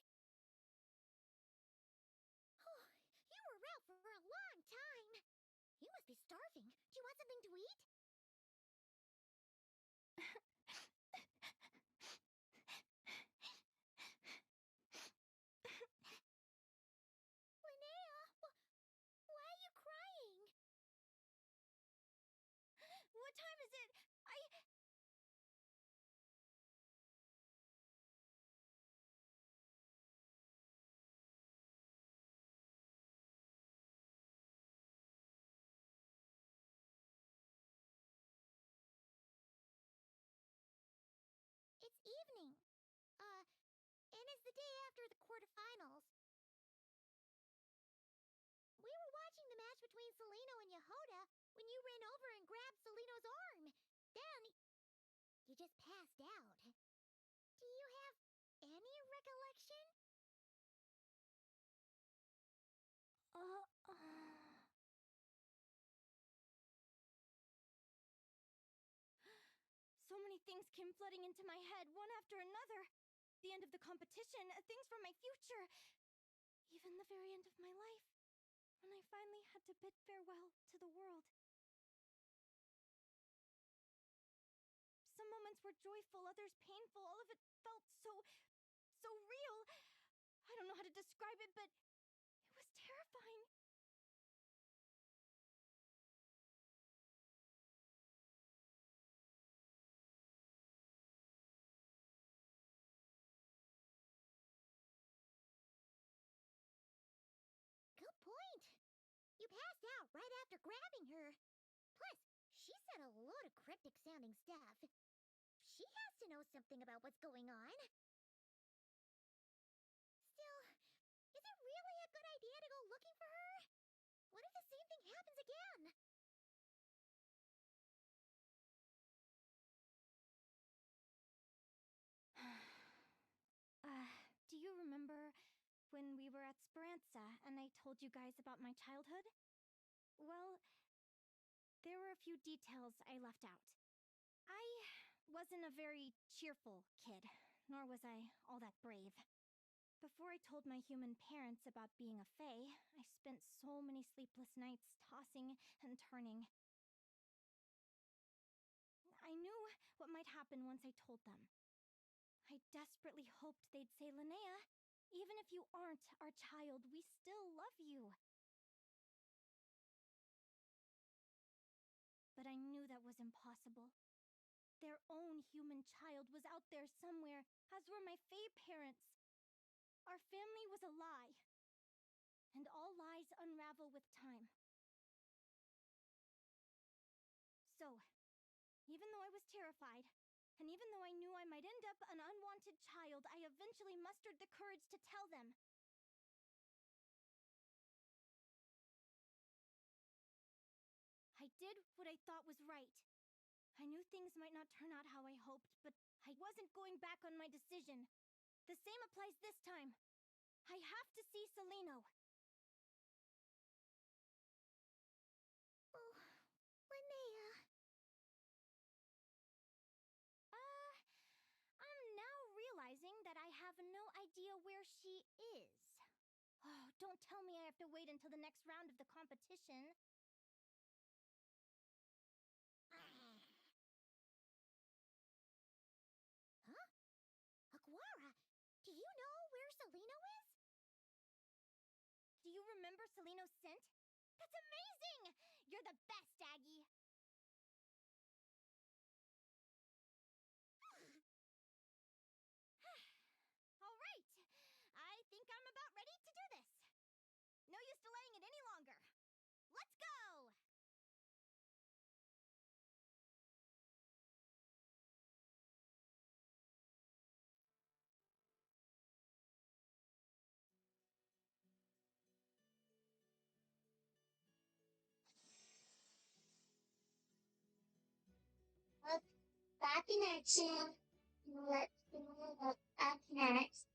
Speaker 7: Oh, you were out for a long time. You must be starving. Do you want something to eat? Linnea, why are you crying?
Speaker 2: What time is it?
Speaker 7: It's evening. And it's the day after the quarterfinals. We were watching the match between Celino and Yehoda when you ran over and grabbed Celino's arm. Then, you just passed out. Do you have any recollection?
Speaker 2: So many things came flooding into my head, one after another. The end of the competition, things from my future, even the very end of my life, when I finally had to bid farewell to the world. Some moments were joyful, others painful. All of it felt so real. I don't know how to describe it, but it was terrifying.
Speaker 7: Good point. You passed out right after grabbing her. Plus, she said a load of cryptic sounding stuff. She has to know something about what's going on. Still, is it really a good idea to go looking for her? What if the same thing happens again?
Speaker 2: Do you remember when we were at Speranza and I told you guys about my childhood? Well, there were a few details I left out. I wasn't a very cheerful kid, nor was I all that brave. Before I told my human parents about being a fae, I spent so many sleepless nights tossing and turning. I knew what might happen once I told them. I desperately hoped they'd say, Linnea, even if you aren't our child, we still love you. But I knew that was impossible. Their own human child was out there somewhere, as were my fae parents. Our family was a lie. And all lies unravel with time. So, even though I was terrified, and even though I knew I might end up an unwanted child, I eventually mustered the courage to tell them. I did what I thought was right. I knew things might not turn out how I hoped, but I wasn't going back on my decision. The same applies this time. I have to see Celino.
Speaker 7: Oh, Linnea.
Speaker 2: I'm now realizing that I have no idea where she is. Oh, don't tell me I have to wait until the next round of the competition.
Speaker 7: Huh? Aguara, do you know where Celino is?
Speaker 2: Celino's scent? That's amazing! You're the best, Aggie! Alright! I think I'm about ready to do this! No use delaying it any longer! Let's go!
Speaker 4: Back in action. Let's do it up next.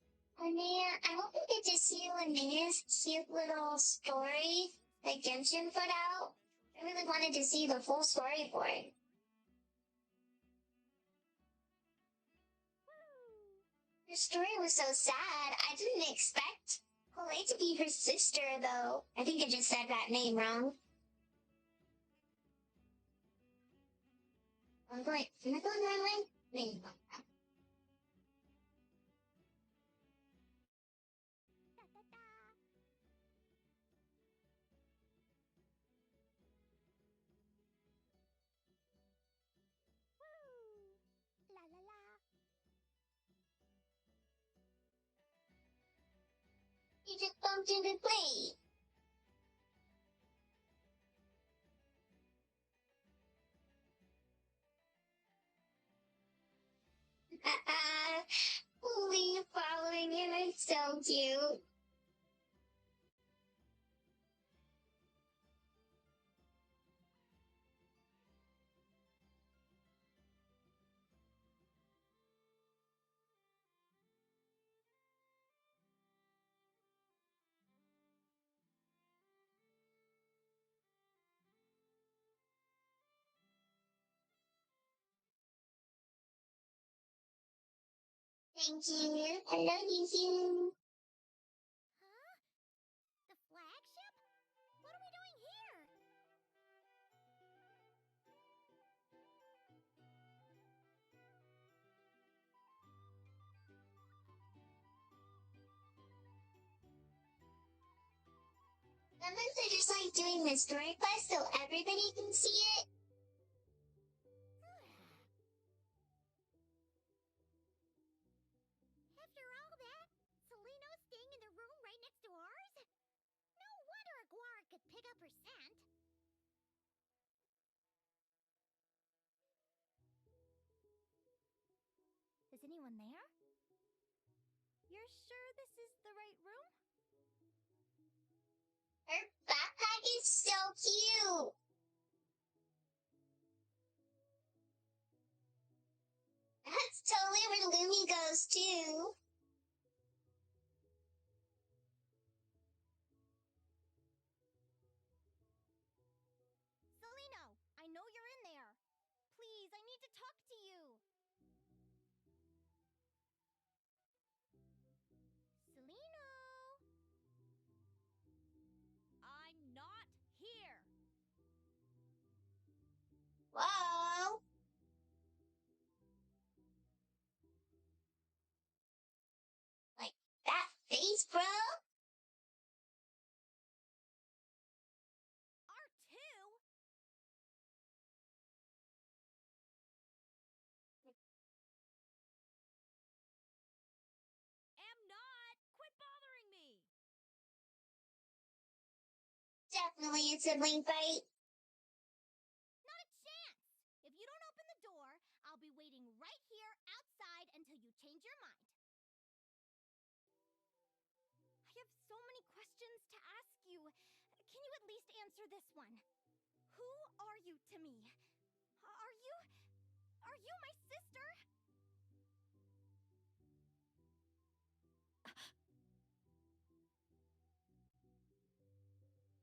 Speaker 4: Linnea, I hope we get to see Linnea's cute little story that Genshin put out. I really wanted to see the full story for it. Her story was so sad. I didn't expect Colette to be her sister, though. I think I just said that name wrong. Am I going the right way? Maybe not.
Speaker 2: La la la.
Speaker 4: You just bumped into Clay. Lee following him is so cute. Thank you. I love you too.
Speaker 7: Huh? The flagship? What are we doing here?
Speaker 4: Sometimes I just like doing the story quest so everybody can see it.
Speaker 7: After all that, Celino's staying in the room right next to ours? No wonder Aguara could pick up her scent.
Speaker 2: Is anyone there? You're sure this is the right room?
Speaker 4: Her backpack is so cute. That's totally where Lumi goes too.
Speaker 2: Celino, I know you're in there. Please, I need to talk to you. Celino! I'm not here.
Speaker 4: Whoa. Like that face, bro?
Speaker 2: R2? Am not. Quit bothering me.
Speaker 4: Definitely a sibling fight.
Speaker 2: Not a chance. If you don't open the door, I'll be waiting right here outside until you change your mind. I have so many questions to ask you. Can you at least answer this one? Who are you to me? Are you my sister?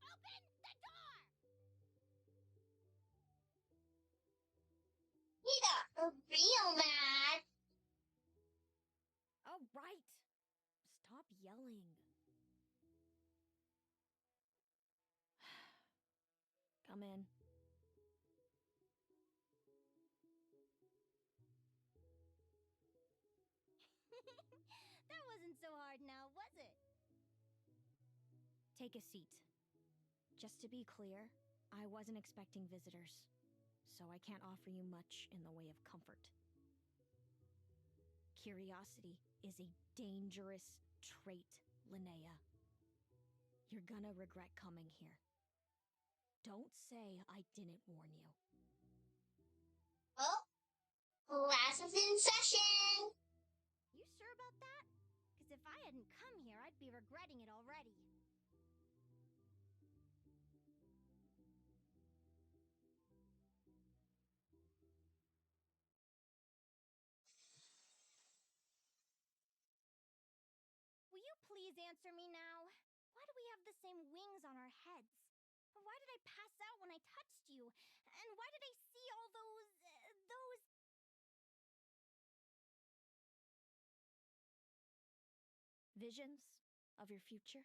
Speaker 2: Open the door!
Speaker 4: He got real mad.
Speaker 14: All right. Stop yelling. Come in.
Speaker 2: That wasn't so hard now, was it?
Speaker 14: Take a seat. Just to be clear, I wasn't expecting visitors, so I can't offer you much in the way of comfort. Curiosity is a dangerous trait, Linnea. You're gonna regret coming here. Don't say I didn't warn you.
Speaker 4: Oh, class is in session!
Speaker 2: You sure about that? Because if I hadn't come here, I'd be regretting it already. Will you please answer me now? Why do we have the same wings on our heads? Why did I pass out when I touched you? And why did I see all those...
Speaker 14: Visions of your future?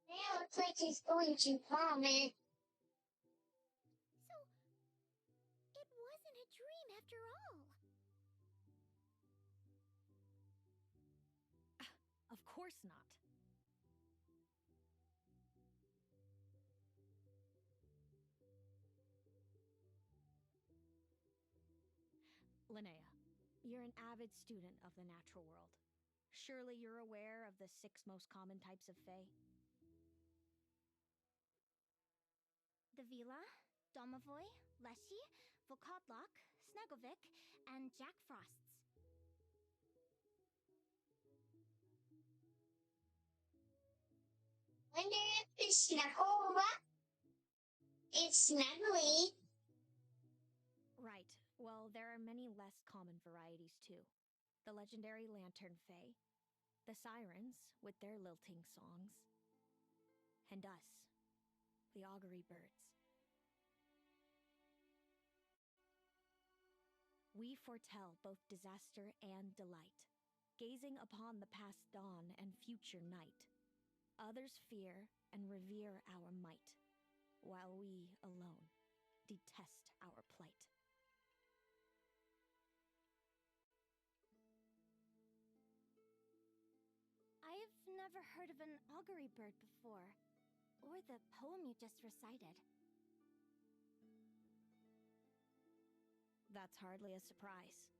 Speaker 4: It looks like he's going to vomit.
Speaker 7: So, it wasn't a dream after all.
Speaker 14: Of course not. Linnea, you're an avid student of the natural world. Surely you're aware of the 6 most common types of Fae?
Speaker 2: The Vila, Domovoy, Leshy, Volkodlok, Snegovic, and Jack Frosts.
Speaker 4: Wonder if the Snuggle it's snuggly.
Speaker 14: Right. Well, there are many less common varieties too. The legendary Lantern Fae, the Sirens with their lilting songs, and us, the Augury Birds. We foretell both disaster and delight, gazing upon the past dawn and future night. Others fear and revere our might, while we alone detest our plight.
Speaker 2: I've never heard of an augury bird before, or the poem you just recited.
Speaker 14: That's hardly a surprise.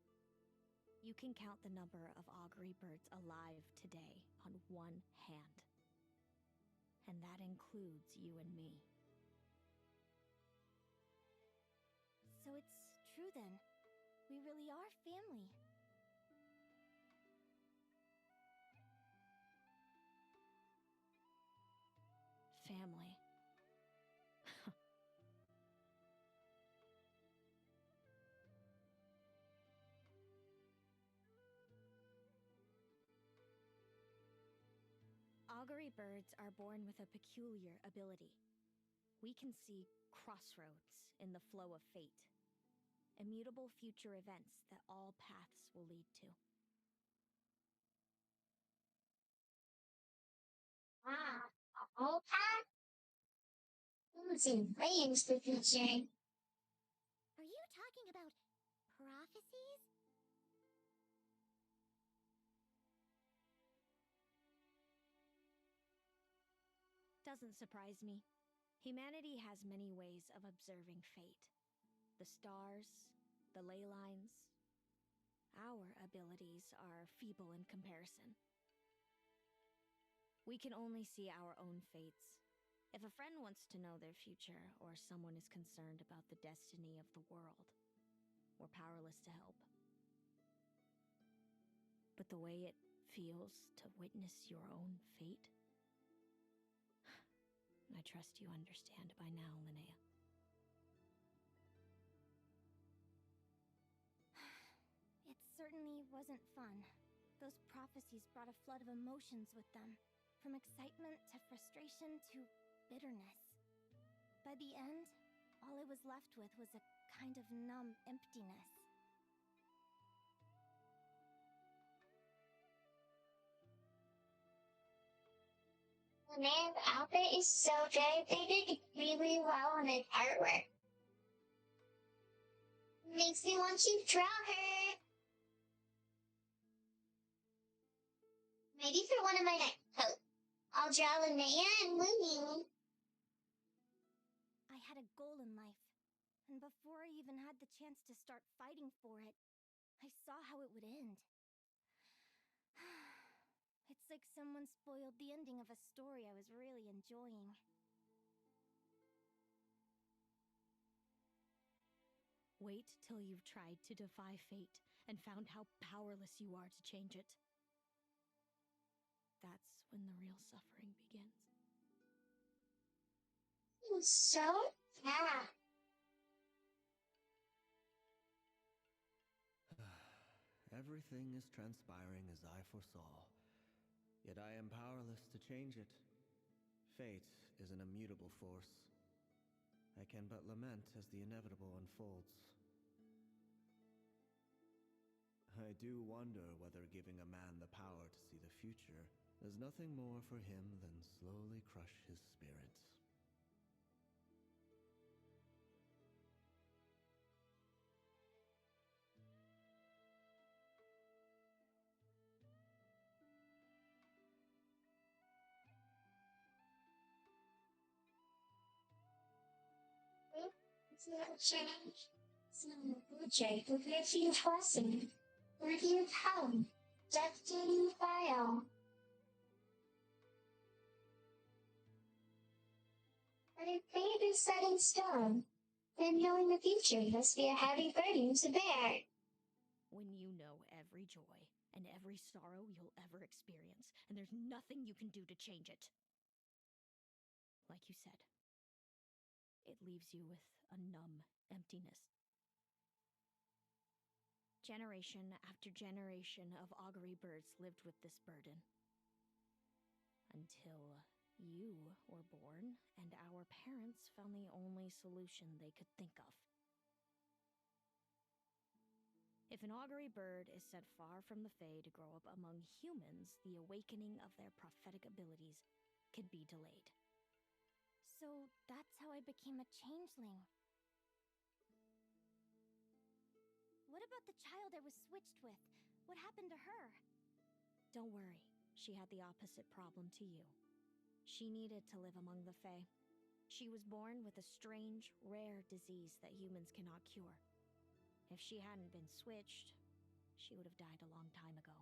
Speaker 14: You can count the number of augury birds alive today on one hand. And that includes you and me.
Speaker 2: So it's true then. We really are family.
Speaker 14: Family. Augury birds are born with a peculiar ability. We can see crossroads in the flow of fate, immutable future events that all paths will lead to.
Speaker 4: Wow, a whole pack? Who's in plans the future?
Speaker 7: Are you talking about prophecies?
Speaker 14: Doesn't surprise me. Humanity has many ways of observing fate. The stars, the ley lines. Our abilities are feeble in comparison. We can only see our own fates. If a friend wants to know their future, or someone is concerned about the destiny of the world, we're powerless to help. But the way it feels to witness your own fate, I trust you understand by now, Linnea.
Speaker 2: It certainly wasn't fun. Those prophecies brought a flood of emotions with them, from excitement to frustration to bitterness. By the end, all I was left with was a kind of numb emptiness.
Speaker 4: Linnea's outfit is so good. They did really well on the artwork. Makes me want to draw her. Maybe for one of my next posts, I'll draw Linnea and Mooney.
Speaker 2: I had a goal in life, and before I even had the chance to start fighting for it, I saw how it would end. It's like someone spoiled the ending of a story I was really enjoying.
Speaker 14: Wait till you've tried to defy fate and found how powerless you are to change it. That's when the real suffering begins.
Speaker 4: So bad.
Speaker 8: Everything is transpiring as I foresaw, yet I am powerless to change it. Fate is an immutable force. I can but lament as the inevitable unfolds. I do wonder whether giving a man the power to see the future does nothing more for him than slowly crush his spirit.
Speaker 4: Review blessing. Review home. Destiny file. But if fate is set in stone, then knowing the future must be a heavy burden to bear.
Speaker 14: When you know every joy and every sorrow you'll ever experience, and there's nothing you can do to change it. Like you said, it leaves you with a numb emptiness. Generation after generation of augury birds lived with this burden. Until you were born, and our parents found the only solution they could think of. If an augury bird is sent far from the Fae to grow up among humans, the awakening of their prophetic abilities could be delayed.
Speaker 2: So that's how I became a changeling. What about the child I was switched with? What happened to her?
Speaker 14: Don't worry, she had the opposite problem to you. She needed to live among the Fae. She was born with a strange, rare disease that humans cannot cure. If she hadn't been switched, she would have died a long time ago.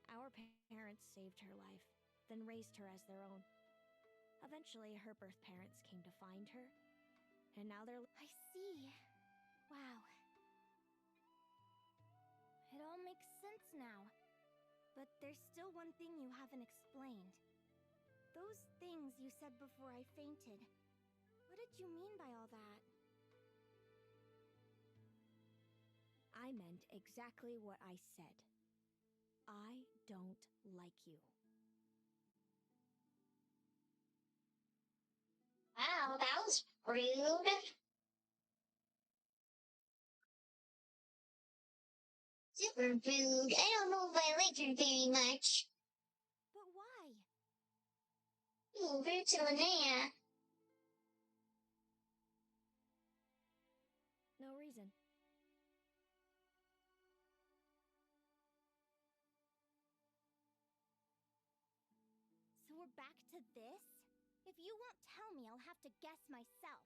Speaker 14: Our parents saved her life, then raised her as their own. Eventually, her birth parents came to find her, and now they're...
Speaker 2: I see. Wow. It all makes sense now. But there's still one thing you haven't explained. Those things you said before I fainted. What did you mean by all that?
Speaker 14: I meant exactly what I said. I don't like you.
Speaker 4: Wow, that was rude. Super rude. I don't know if I like her very much.
Speaker 2: But why?
Speaker 4: Ooh, rude to Linnea.
Speaker 14: No reason.
Speaker 2: So we're back to this? If you won't tell me, I'll have to guess myself.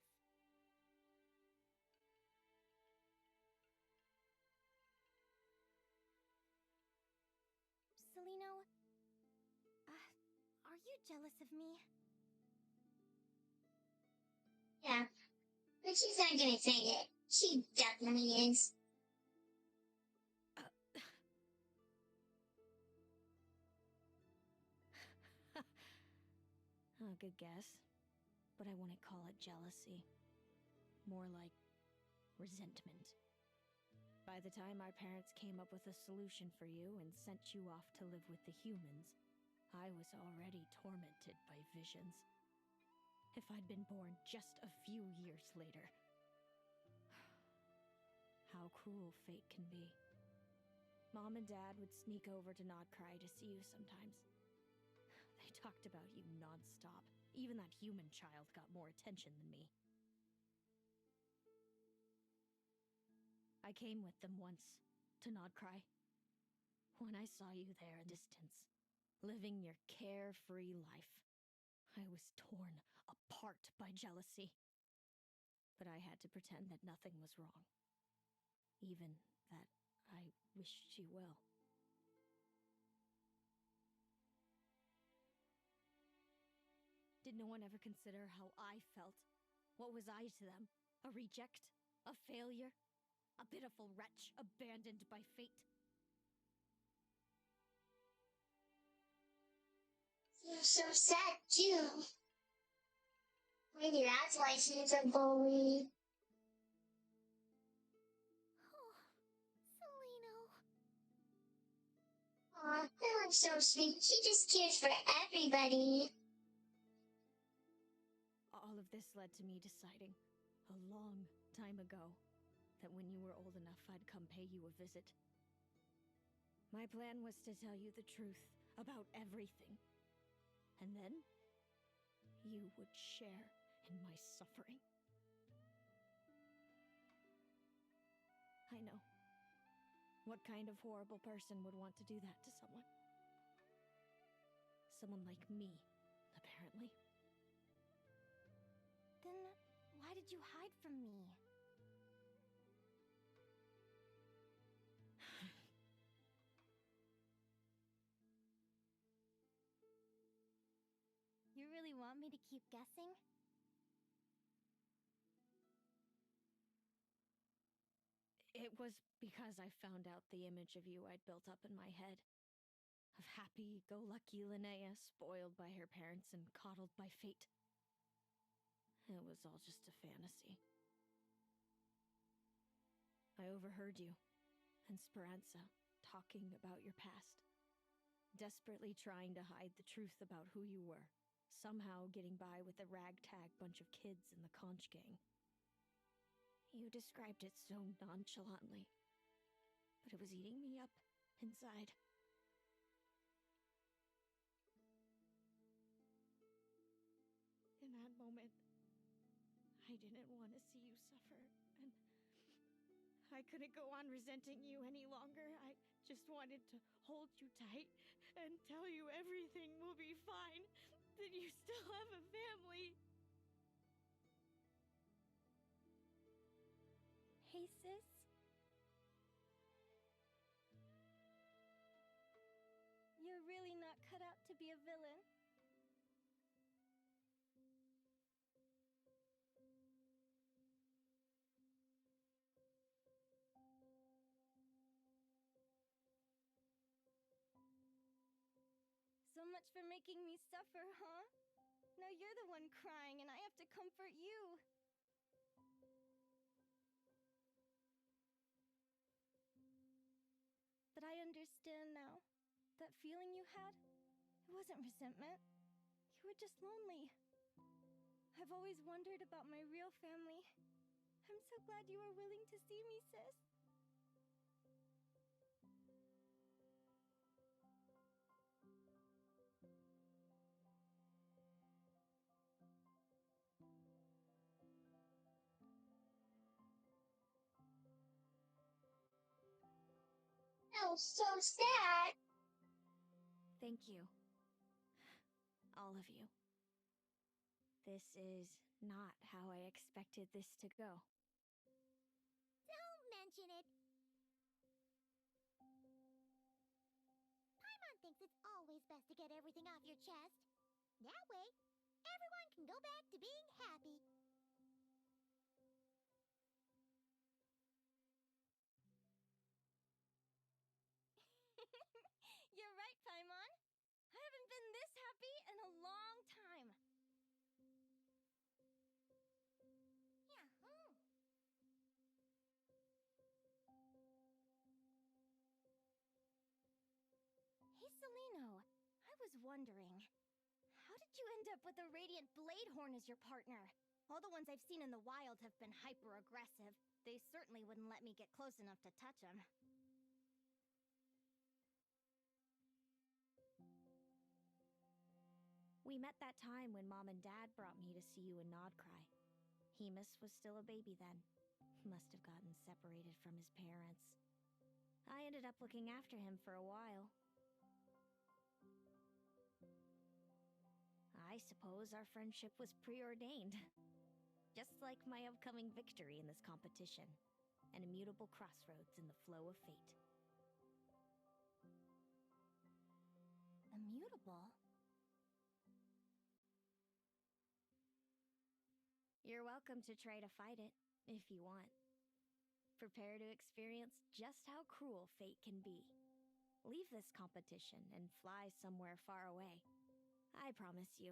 Speaker 2: Celino, are you jealous of me?
Speaker 4: Yeah, but she's not gonna say it. She definitely is.
Speaker 14: Good guess. But I wouldn't call it jealousy. More like resentment. By the time our parents came up with a solution for you and sent you off to live with the humans, I was already tormented by visions. If I'd been born just a few years later. How cruel fate can be. Mom and Dad would sneak over to Nod Cry to see you sometimes. They talked about you non-stop. Even that human child got more attention than me. I came with them once, to Nodcry. When I saw you there a distance, living your carefree life, I was torn apart by jealousy. But I had to pretend that nothing was wrong. Even that I wished you well. Did no one ever consider how I felt? What was I to them? A reject? A failure? A pitiful wretch abandoned by fate?
Speaker 4: You're so sad, too. Maybe that's why she's a bully.
Speaker 7: Oh, Seleno.
Speaker 4: Aw, that one's so sweet. She just cares for everybody.
Speaker 14: All of this led to me deciding, a long time ago, that when you were old enough, I'd come pay you a visit. My plan was to tell you the truth about everything. And then, you would share in my suffering. I know. What kind of horrible person would want to do that to someone? Someone like me, apparently.
Speaker 2: Then why did you hide from me? You really want me to keep guessing?
Speaker 14: It was because I found out the image of you I'd built up in my head. Of happy-go-lucky Linnea, spoiled by her parents and coddled by fate. It was all just a fantasy. I overheard you and Speranza talking about your past. Desperately trying to hide the truth about who you were. Somehow getting by with a ragtag bunch of kids in the conch gang. You described it so nonchalantly, but it was eating me up inside. In that moment, I didn't want to see you suffer, and I couldn't go on resenting you any longer. I just wanted to hold you tight and tell you everything will be fine, that you still have a family.
Speaker 2: Hey, sis? You're really not cut out to be a villain. So much for making me suffer, huh? Now you're the one crying and I have to comfort you. But I understand now. That feeling you had, it wasn't resentment. You were just lonely. I've always wondered about my real family. I'm so glad you were willing to see me, sis.
Speaker 4: That was so sad.
Speaker 14: Thank you. All of you. This is not how I expected this to go.
Speaker 7: Don't mention it. Paimon thinks it's always best to get everything off your chest. That way, everyone can go back to being happy.
Speaker 2: You're right, Paimon. I haven't been this happy in a long time.
Speaker 7: Yahoo!
Speaker 2: Hey, Seleno. I was wondering, how did you end up with a Radiant Bladehorn as your partner? All the ones I've seen in the wild have been hyper-aggressive. They certainly wouldn't let me get close enough to touch them.
Speaker 14: We met that time when Mom and Dad brought me to see you in Nodcry. Hemus was still a baby then. must have gotten separated from his parents. I ended up looking after him for a while. I suppose our friendship was preordained. Just like my upcoming victory in this competition. An immutable crossroads in the flow of fate.
Speaker 2: Immutable?
Speaker 14: You're welcome to try to fight it, if you want. Prepare to experience just how cruel fate can be. Leave this competition and fly somewhere far away. I promise you,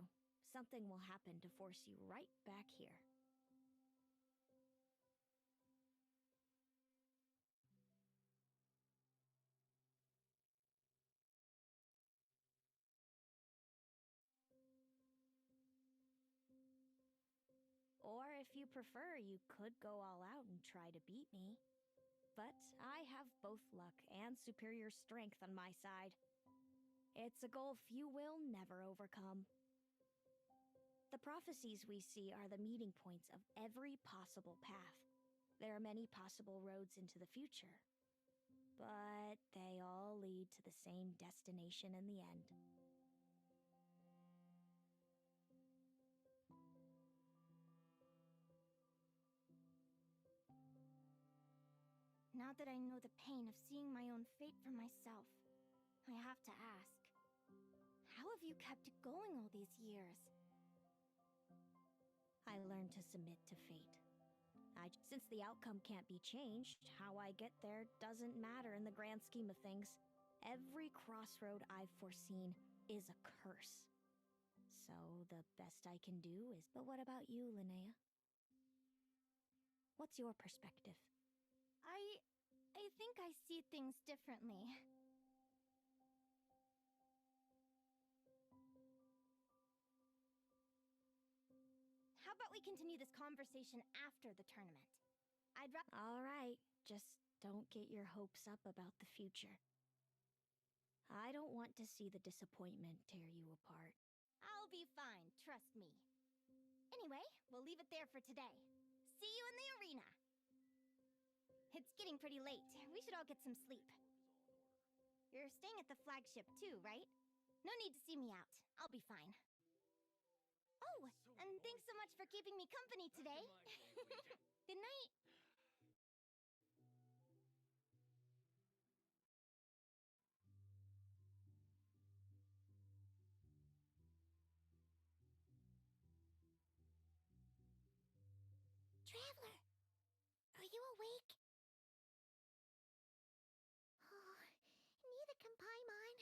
Speaker 14: something will happen to force you right back here. Or if you prefer, you could go all out and try to beat me. But I have both luck and superior strength on my side. It's a goal few will never overcome. The prophecies we see are the meeting points of every possible path. There are many possible roads into the future. But they all lead to the same destination in the end.
Speaker 2: Now that I know the pain of seeing my own fate for myself, I have to ask, how have you kept it going all these years?
Speaker 14: I learned to submit to fate. Since the outcome can't be changed, how I get there doesn't matter in the grand scheme of things. Every crossroad I've foreseen is a curse. So the best I can do is... But what about you, Linnea? What's your perspective?
Speaker 2: I think I see things differently. How about we continue this conversation after the tournament?
Speaker 14: All right, just don't get your hopes up about the future. I don't want to see the disappointment tear you apart.
Speaker 2: I'll be fine, trust me. Anyway, we'll leave it there for today. See you in the arena! It's getting pretty late. We should all get some sleep. You're staying at the flagship too, right? No need to see me out. I'll be fine. Oh, and thanks so much for keeping me company today. Good night.
Speaker 7: Traveler, are you awake? Oh, neither can Paimon.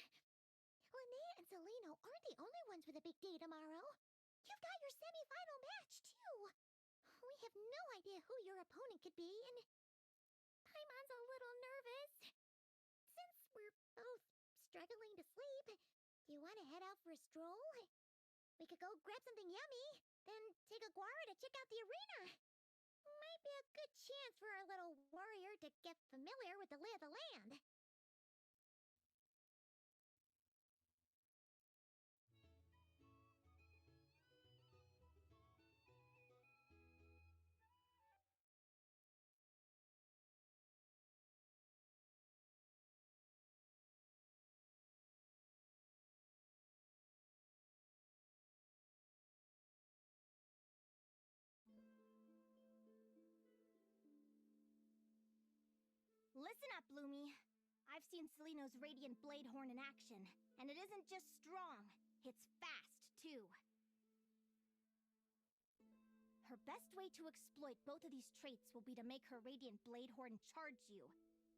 Speaker 7: Linnea and Zelino aren't the only ones with a big day tomorrow. You've got your semi-final match, too. We have no idea who your opponent could be, and Paimon's a little nervous. Since we're both struggling to sleep, do you want to head out for a stroll? We could go grab something yummy, then take a guara to check out the arena. Might be a good chance for our little warrior to get familiar with the lay of the land.
Speaker 2: Listen up, Lumi. I've seen Seleno's Radiant Blade Horn in action, and it isn't just strong, it's fast, too. Her best way to exploit both of these traits will be to make her Radiant Blade Horn charge you.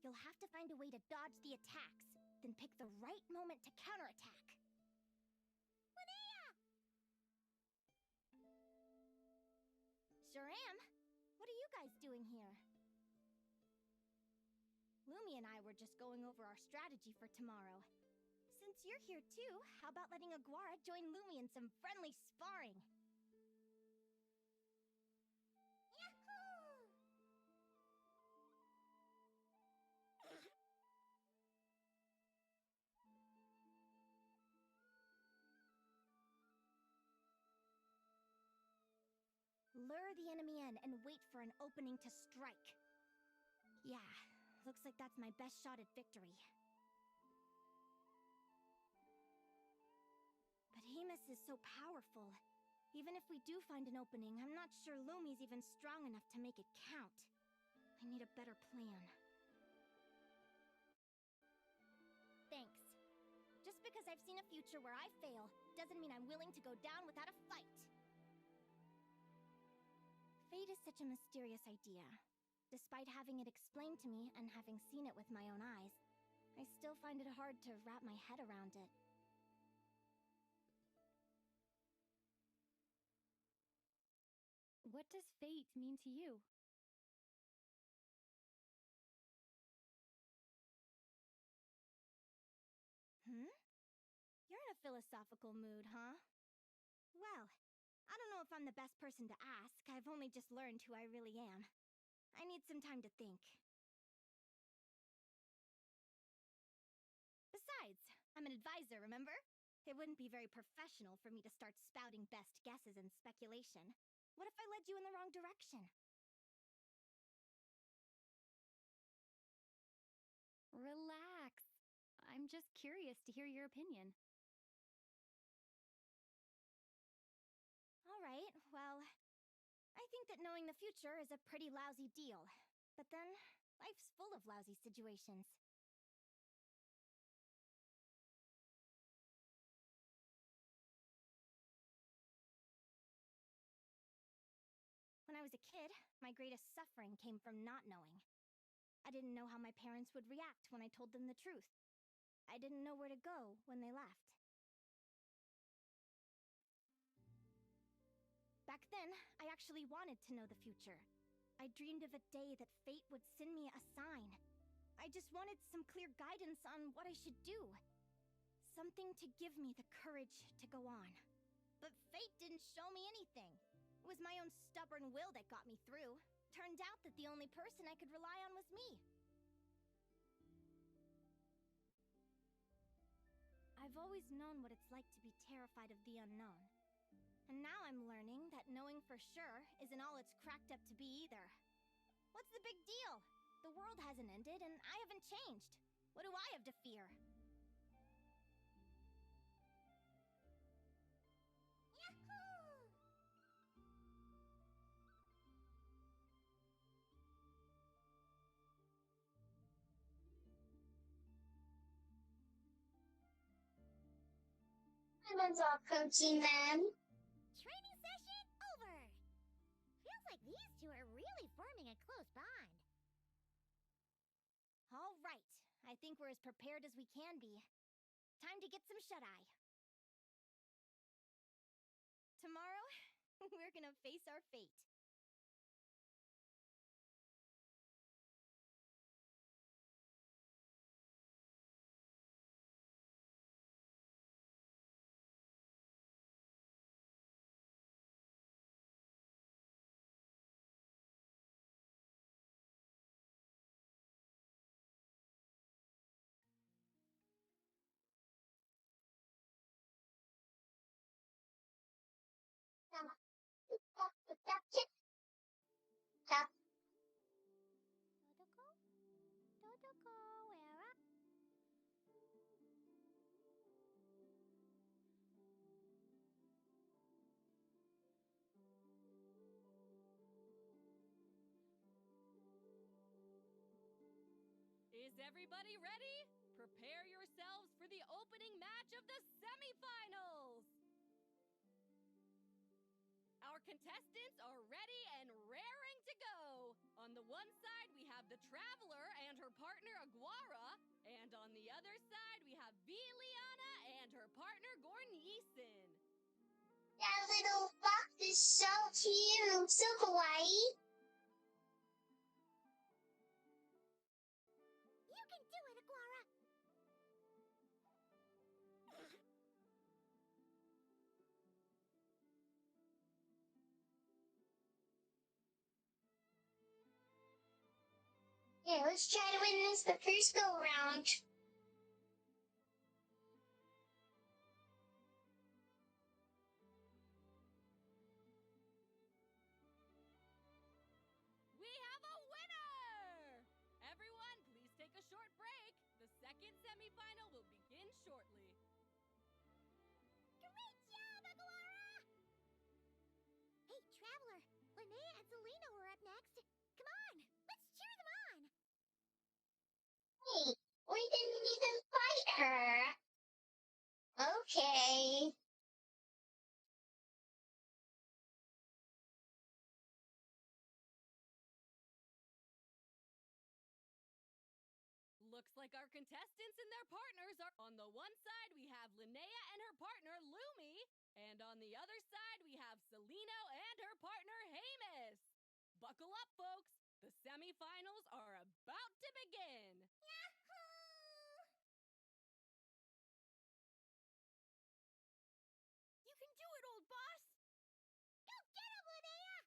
Speaker 2: You'll have to find a way to dodge the attacks, then pick the right moment to counterattack.
Speaker 7: Linnea!
Speaker 2: Sure am. What are you guys doing here? Lumi and I were just going over our strategy for tomorrow. Since you're here too, how about letting Aguara join Lumi in some friendly sparring?
Speaker 7: Yahoo!
Speaker 2: lure the enemy in and wait for an opening to strike. Yeah, looks like that's my best shot at victory. But Behemoth is so powerful. Even if we do find an opening, I'm not sure Lumi's even strong enough to make it count. I need a better plan. Thanks. Just because I've seen a future where I fail, doesn't mean I'm willing to go down without a fight. Fate is such a mysterious idea. Despite having it explained to me and having seen it with my own eyes, I still find it hard to wrap my head around it.
Speaker 12: What does fate mean to you?
Speaker 2: You're in a philosophical mood, huh? Well, I don't know if I'm the best person to ask. I've only just learned who I really am. I need some time to think. Besides, I'm an advisor, remember? It wouldn't be very professional for me to start spouting best guesses and speculation. What if I led you in the wrong direction?
Speaker 12: Relax. I'm just curious to hear your opinion.
Speaker 2: Alright, well, I think that knowing the future is a pretty lousy deal. But then, life's full of lousy situations. When I was a kid, my greatest suffering came from not knowing. I didn't know how my parents would react when I told them the truth. I didn't know where to go when they left. Back then, I actually wanted to know the future. I dreamed of a day that fate would send me a sign. I just wanted some clear guidance on what I should do. Something to give me the courage to go on. But fate didn't show me anything. It was my own stubborn will that got me through. Turned out that the only person I could rely on was me. I've always known what it's like to be terrified of the unknown. And now I'm learning that knowing for sure isn't all it's cracked up to be either. What's the big deal? The world hasn't ended and I haven't changed. What do I have to fear?
Speaker 4: Yahoo! Someone's all coaching them.
Speaker 7: Training session over! Feels like these two are really forming a close bond.
Speaker 2: All right. I think we're as prepared as we can be. Time to get some shut-eye. Tomorrow, we're gonna face our fate.
Speaker 7: Dodoko, where are...
Speaker 9: Is everybody ready? Prepare yourselves for the opening match of the semifinals! Our contestants are ready and raring to go. On the one side, we have the Traveler and her partner Aguara, and on the other side, we have Liana and her partner Gornyesin.
Speaker 4: That little fox is so cute, so kawaii.
Speaker 7: You can do it, Aguara!
Speaker 4: Yeah, let's try to win this the first go round.
Speaker 9: semifinal will begin shortly.
Speaker 7: Great job, Aguara! Hey, Traveler, Linnea and Selena were up next. Come on, let's cheer them on!
Speaker 4: Wait, we didn't even fight her. Okay.
Speaker 9: Looks like our contestants and their partners are on the one side we have Linnea and her partner Lumi, and on the other side we have Selena and her partner Hamus. Buckle up, folks. The semifinals are about to begin.
Speaker 7: Yahoo! You can do it, old boss! Go get him, Linnea!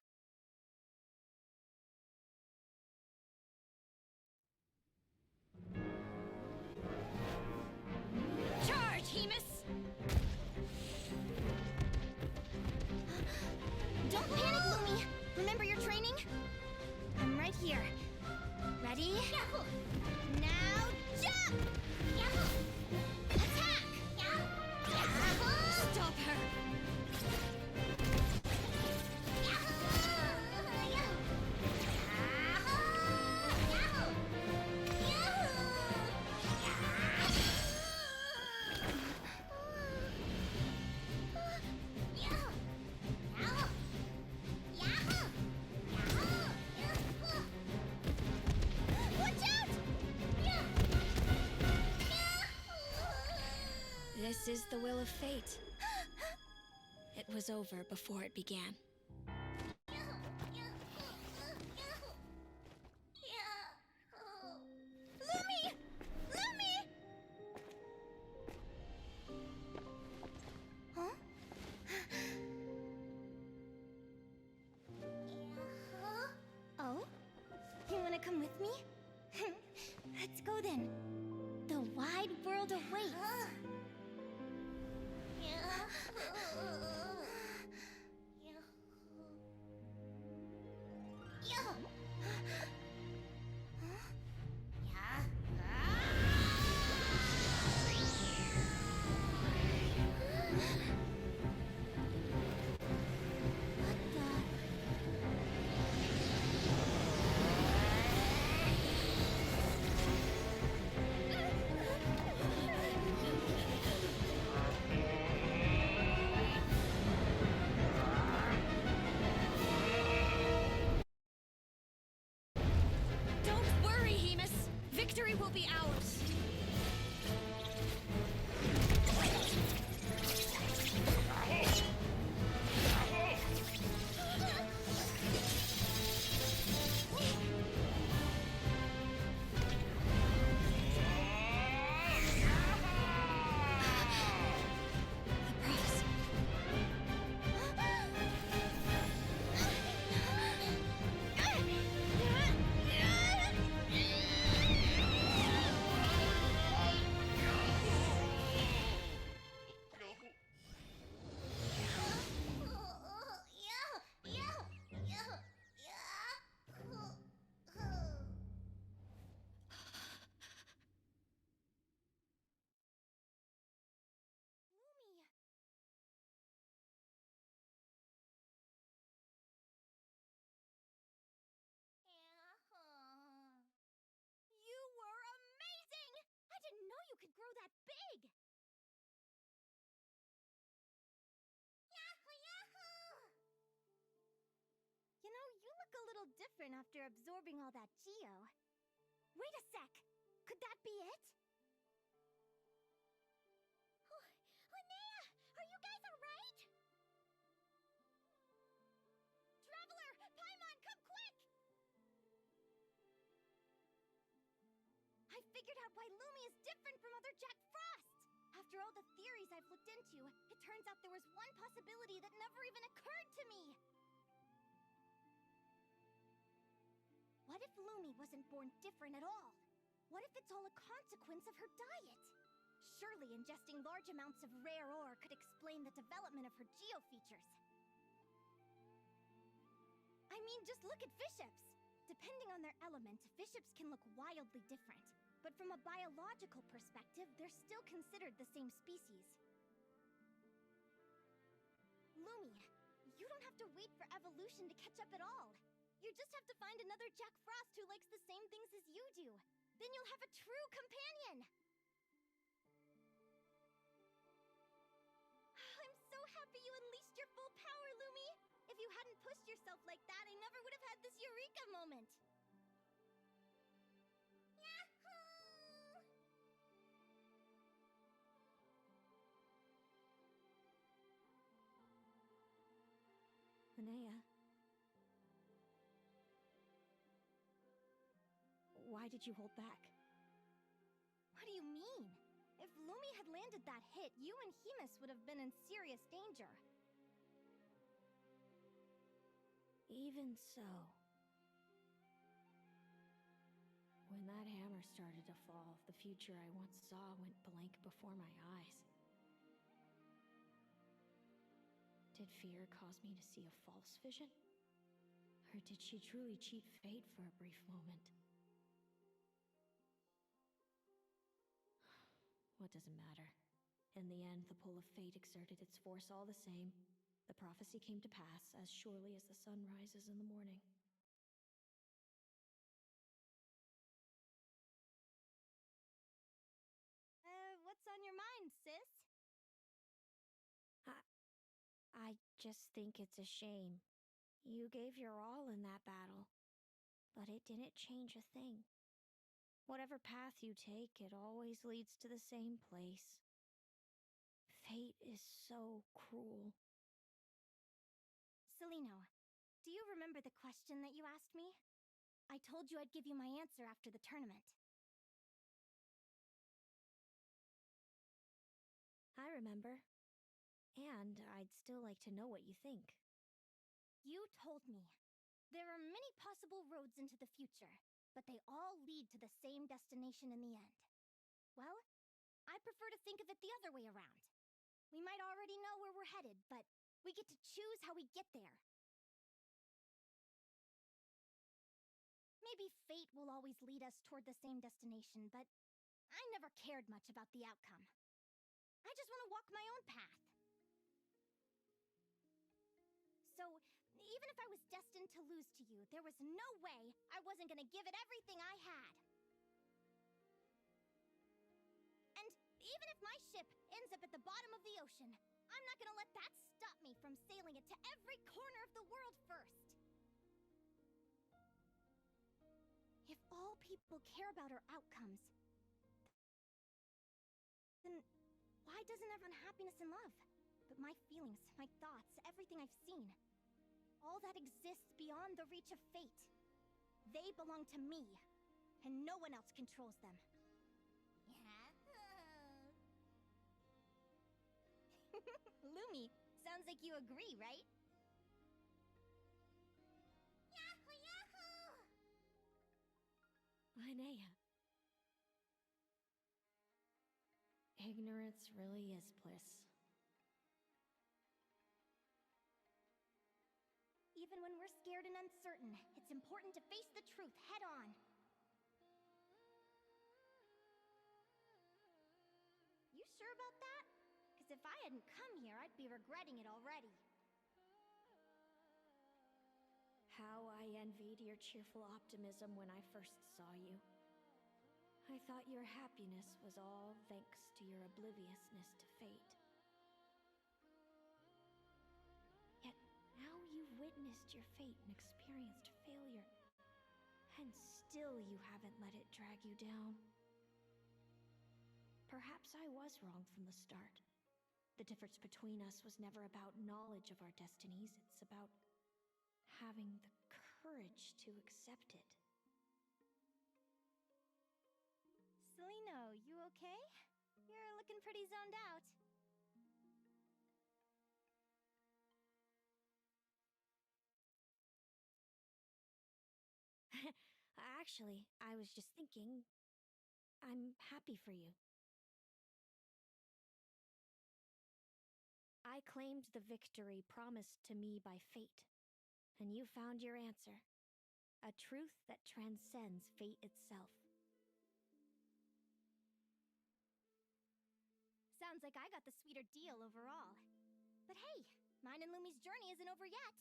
Speaker 14: Charge, Hemus!
Speaker 2: Don't panic, Lumi! Remember your training? I'm right here. Ready?
Speaker 7: Yahoo!
Speaker 2: Now jump!
Speaker 7: Yahoo! Attack! Yahoo!
Speaker 2: Stop her! This is the will of fate. It was over before it began.
Speaker 7: Lumi! Lumi!
Speaker 2: Huh? Oh? You wanna come with me? Let's go then. The wide world awaits.
Speaker 14: Don't worry, Hemus. Victory will be ours.
Speaker 2: You were amazing! I didn't know you could grow that big!
Speaker 7: Yahoo! Yahoo!
Speaker 2: You know, you look a little different after absorbing all that Geo. Wait a sec! Could that be it?
Speaker 7: Linnea! Are you guys alright?
Speaker 2: Traveler! Paimon, come quick! I figured out why Lumi is different from other Jack Frost! After all the theories I've looked into, it turns out there was one possibility that never even occurred to me! What if Lumi wasn't born different at all? What if it's all a consequence of her diet? Surely ingesting large amounts of rare ore could explain the development of her geo features. I mean, just look at Viships! Depending on their element, Viships can look wildly different. but from a biological perspective, they're still considered the same species. Lumi, you don't have to wait for evolution to catch up at all. You just have to find another Jack Frost who likes the same things as you do. Then you'll have a true companion! I'm so happy you unleashed your full power, Lumi! If you hadn't pushed yourself like that, I never would have had this eureka moment! Yahoo!
Speaker 14: Linnea. Why did you hold back?
Speaker 2: What do you mean? If Lumi had landed that hit, you and Hemus would have been in serious danger.
Speaker 14: Even so. When that hammer started to fall, the future I once saw went blank before my eyes. Did fear cause me to see a false vision? Or did she truly cheat fate for a brief moment? What does it matter? In the end, the pull of fate exerted its force all the same. The prophecy came to pass as surely as the sun rises in the morning.
Speaker 2: What's on your mind, sis?
Speaker 14: I just think it's a shame. You gave your all in that battle, but it didn't change a thing. Whatever path you take, it always leads to the same place. Fate is so cruel.
Speaker 2: Celino, do you remember the question that you asked me? I told you I'd give you my answer after the tournament.
Speaker 14: I remember. And I'd still like to know what you think.
Speaker 2: You told me. There are many possible roads into the future, but they all lead to the same destination in the end. Well, I prefer to think of it the other way around. We might already know where we're headed, but we get to choose how we get there. Maybe fate will always lead us toward the same destination, but I never cared much about the outcome. I just want to walk my own path. So, even if I was destined to lose to you, there was no way I wasn't gonna give it everything I had. And even if my ship ends up at the bottom of the ocean, I'm not gonna let that stop me from sailing it to every corner of the world first. If all people care about are outcomes, then why doesn't everyone have happiness and love? But my feelings, my thoughts, everything I've seen, all that exists beyond the reach of fate. They belong to me, and no one else controls them. Lumi, sounds like you agree, right?
Speaker 7: Yahoo, yahoo!
Speaker 14: Linnea. Ignorance really is bliss.
Speaker 2: Even when we're scared and uncertain, it's important to face the truth head on. You sure about that? Because if I hadn't come here, I'd be regretting it already.
Speaker 14: How I envied your cheerful optimism when I first saw you. I thought your happiness was all thanks to your obliviousness to fate. Yet now you've witnessed your fate and experienced failure, and still you haven't let it drag you down. Perhaps I was wrong from the start. The difference between us was never about knowledge of our destinies, it's about having the courage to accept it.
Speaker 2: Celino, you okay? You're looking pretty zoned out.
Speaker 14: Actually, I was just thinking, I'm happy for you. I claimed the victory promised to me by fate, and you found your answer. A truth that transcends fate itself.
Speaker 2: Sounds like I got the sweeter deal overall. But hey, mine and Lumi's journey isn't over yet.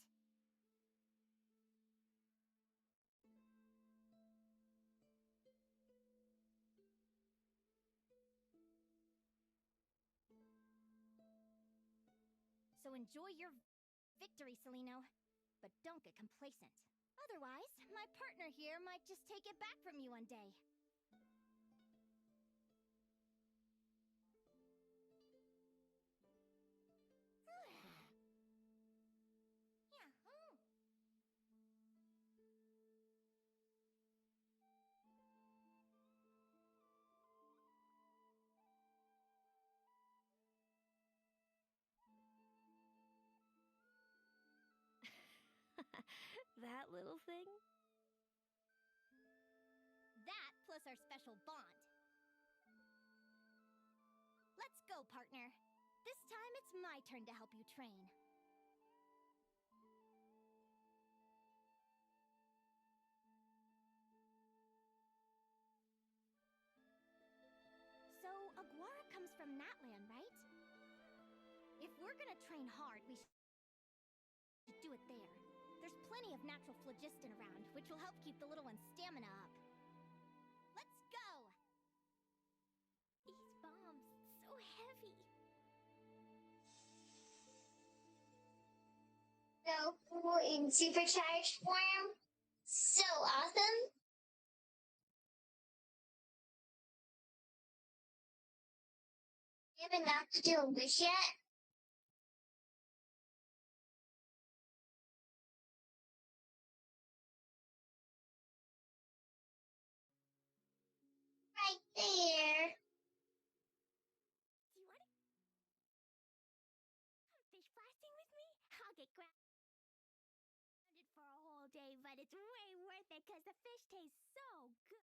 Speaker 2: So enjoy your victory, Celino. But don't get complacent. Otherwise, my partner here might just take it back from you one day.
Speaker 14: That little thing?
Speaker 2: That plus our special bond. Let's go, partner. This time it's my turn to help you train. So, Aguara comes from Natland, right? If we're gonna train hard, we should do it there. There's plenty of natural phlogiston around, which will help keep the little one's stamina up. Let's go! These bombs, so heavy.
Speaker 4: Goku in supercharged form? So awesome! You have enough to do a wish yet? Right there.
Speaker 7: Do you want to come fish blasting with me? I'll get grounded for a whole day, but it's way worth it because the fish tastes so good.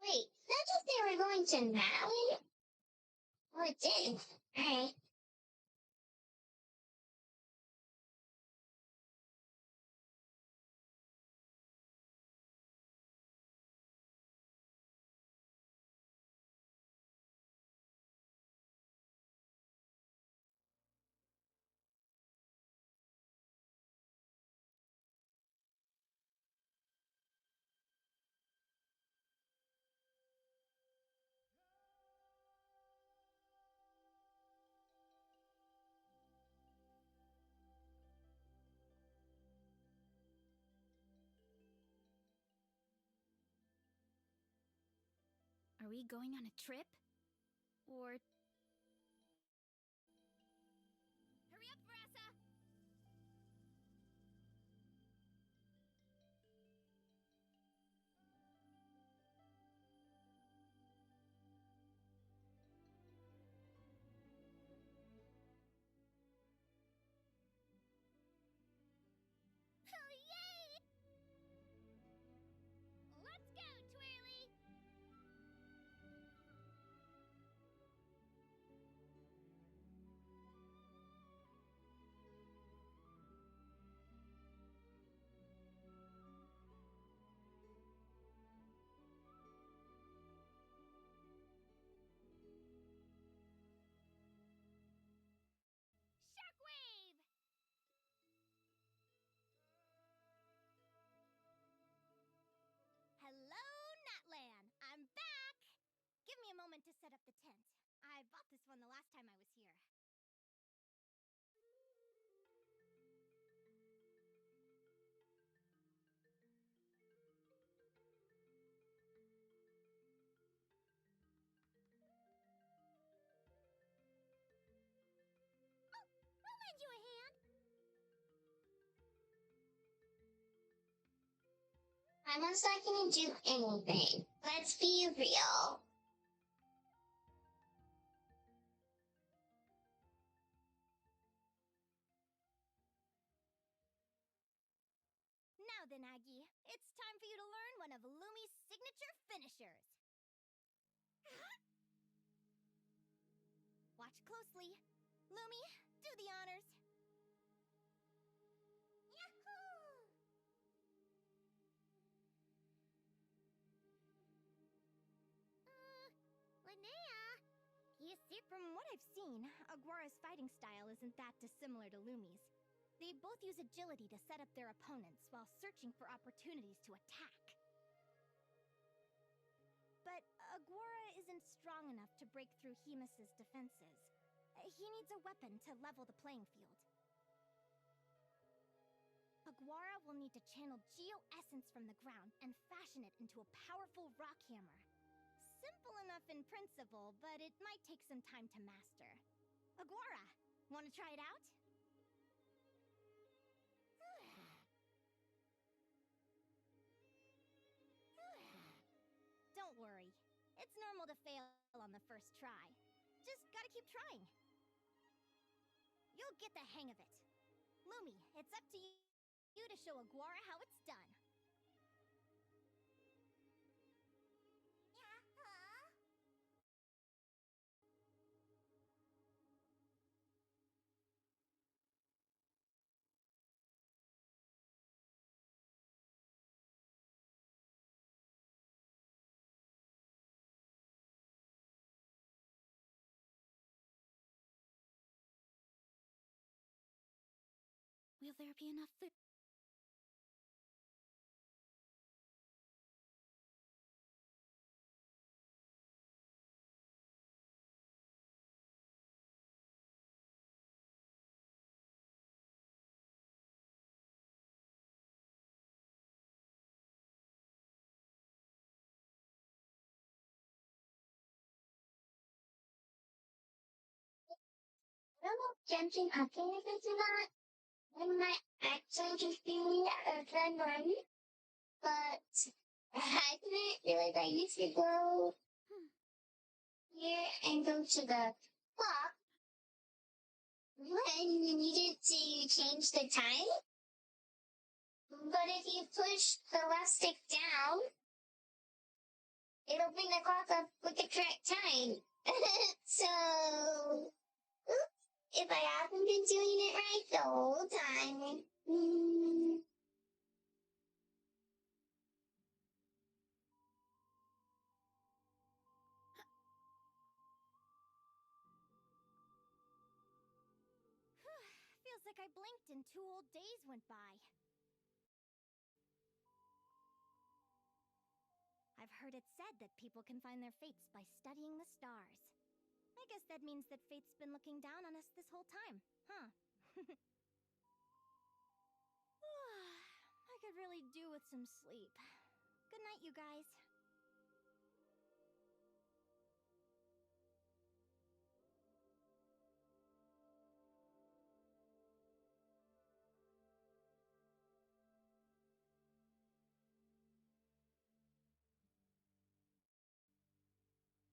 Speaker 4: Wait, not just they were going to Natalie? Oh, it did. Alright.
Speaker 2: Are we going on a trip? Or... Hurry up, Verasa!
Speaker 7: Oh, yay! Let's go, Twirly! Shockwave!
Speaker 2: Hello, Natlan! I'm back! Give me a moment to set up the tent. I bought this one the last time I was here.
Speaker 7: I'll lend you a hand.
Speaker 4: I'm not gonna do anything. Let's be real.
Speaker 2: then, Aggie. It's time for you to learn one of Lumi's signature finishers. Watch closely. Lumi, do the honors.
Speaker 7: Yahoo! Linnea?
Speaker 2: You see, from what I've seen, Aguara's fighting style isn't that dissimilar to Lumi's. They both use agility to set up their opponents while searching for opportunities to attack. But Aguara isn't strong enough to break through Hemus's defenses. He needs a weapon to level the playing field. Aguara will need to channel Geo-Essence from the ground and fashion it into a powerful rock hammer. Simple enough in principle, but it might take some time to master. Aguara, want to try it out? Don't worry. It's normal to fail on the first try. Just gotta keep trying. You'll get the hang of it. Lumi, it's up to you to show Aguara how it's done. Will there be enough food?
Speaker 4: I don't know if Genshin updated this or not. I might actually just be a friend run, but I didn't realize I used to go here and go to the clock when you needed to change the time. But if you push the left stick down, it'll bring the clock up with the correct time. So, oops, if I haven't been doing it right the whole time.
Speaker 2: Feels like I blinked and 2 whole days went by. I've heard it said that people can find their fates by studying the stars. I guess that means that fate's been looking down on us this whole time, huh? I could really do with some sleep. Good night, you guys.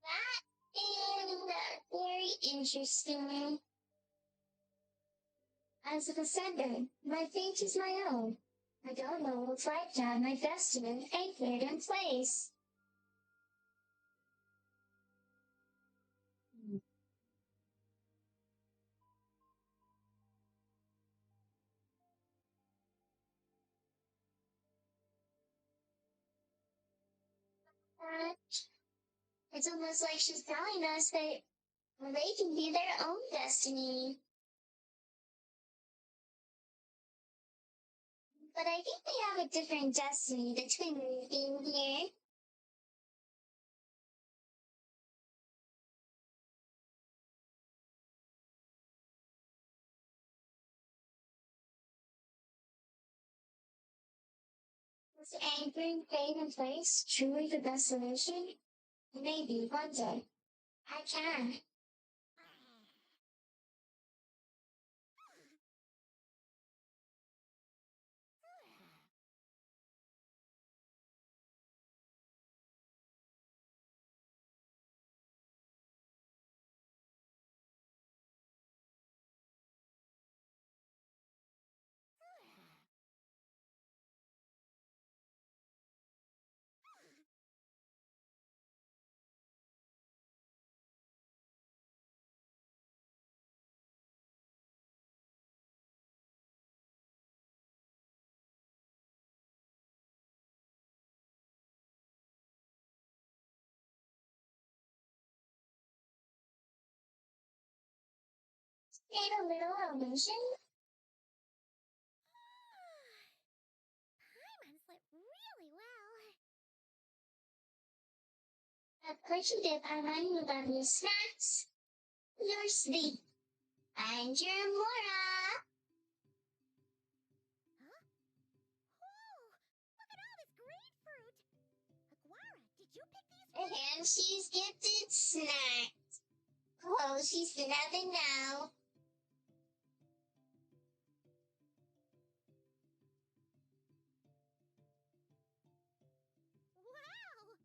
Speaker 4: That is very interesting. As a descendant, my fate is my own. I don't know what it's like to have my destiny anchored in place. But it's almost like she's telling us that they can be their own destiny. But I think we have a different destiny, the twins being here. Is anchoring fate in place truly the best solution? Maybe one day. I can. Create a little illusion?
Speaker 7: Paimon slept really well.
Speaker 4: Of course you did, Paimon. You love your snacks, your sleep, and your Mora.
Speaker 7: Huh? Whoa! Look at all this grapefruit! Aguara, did you pick these fruits?
Speaker 4: And she's gifted snacks. Oh, she's 11 now.
Speaker 7: Wow!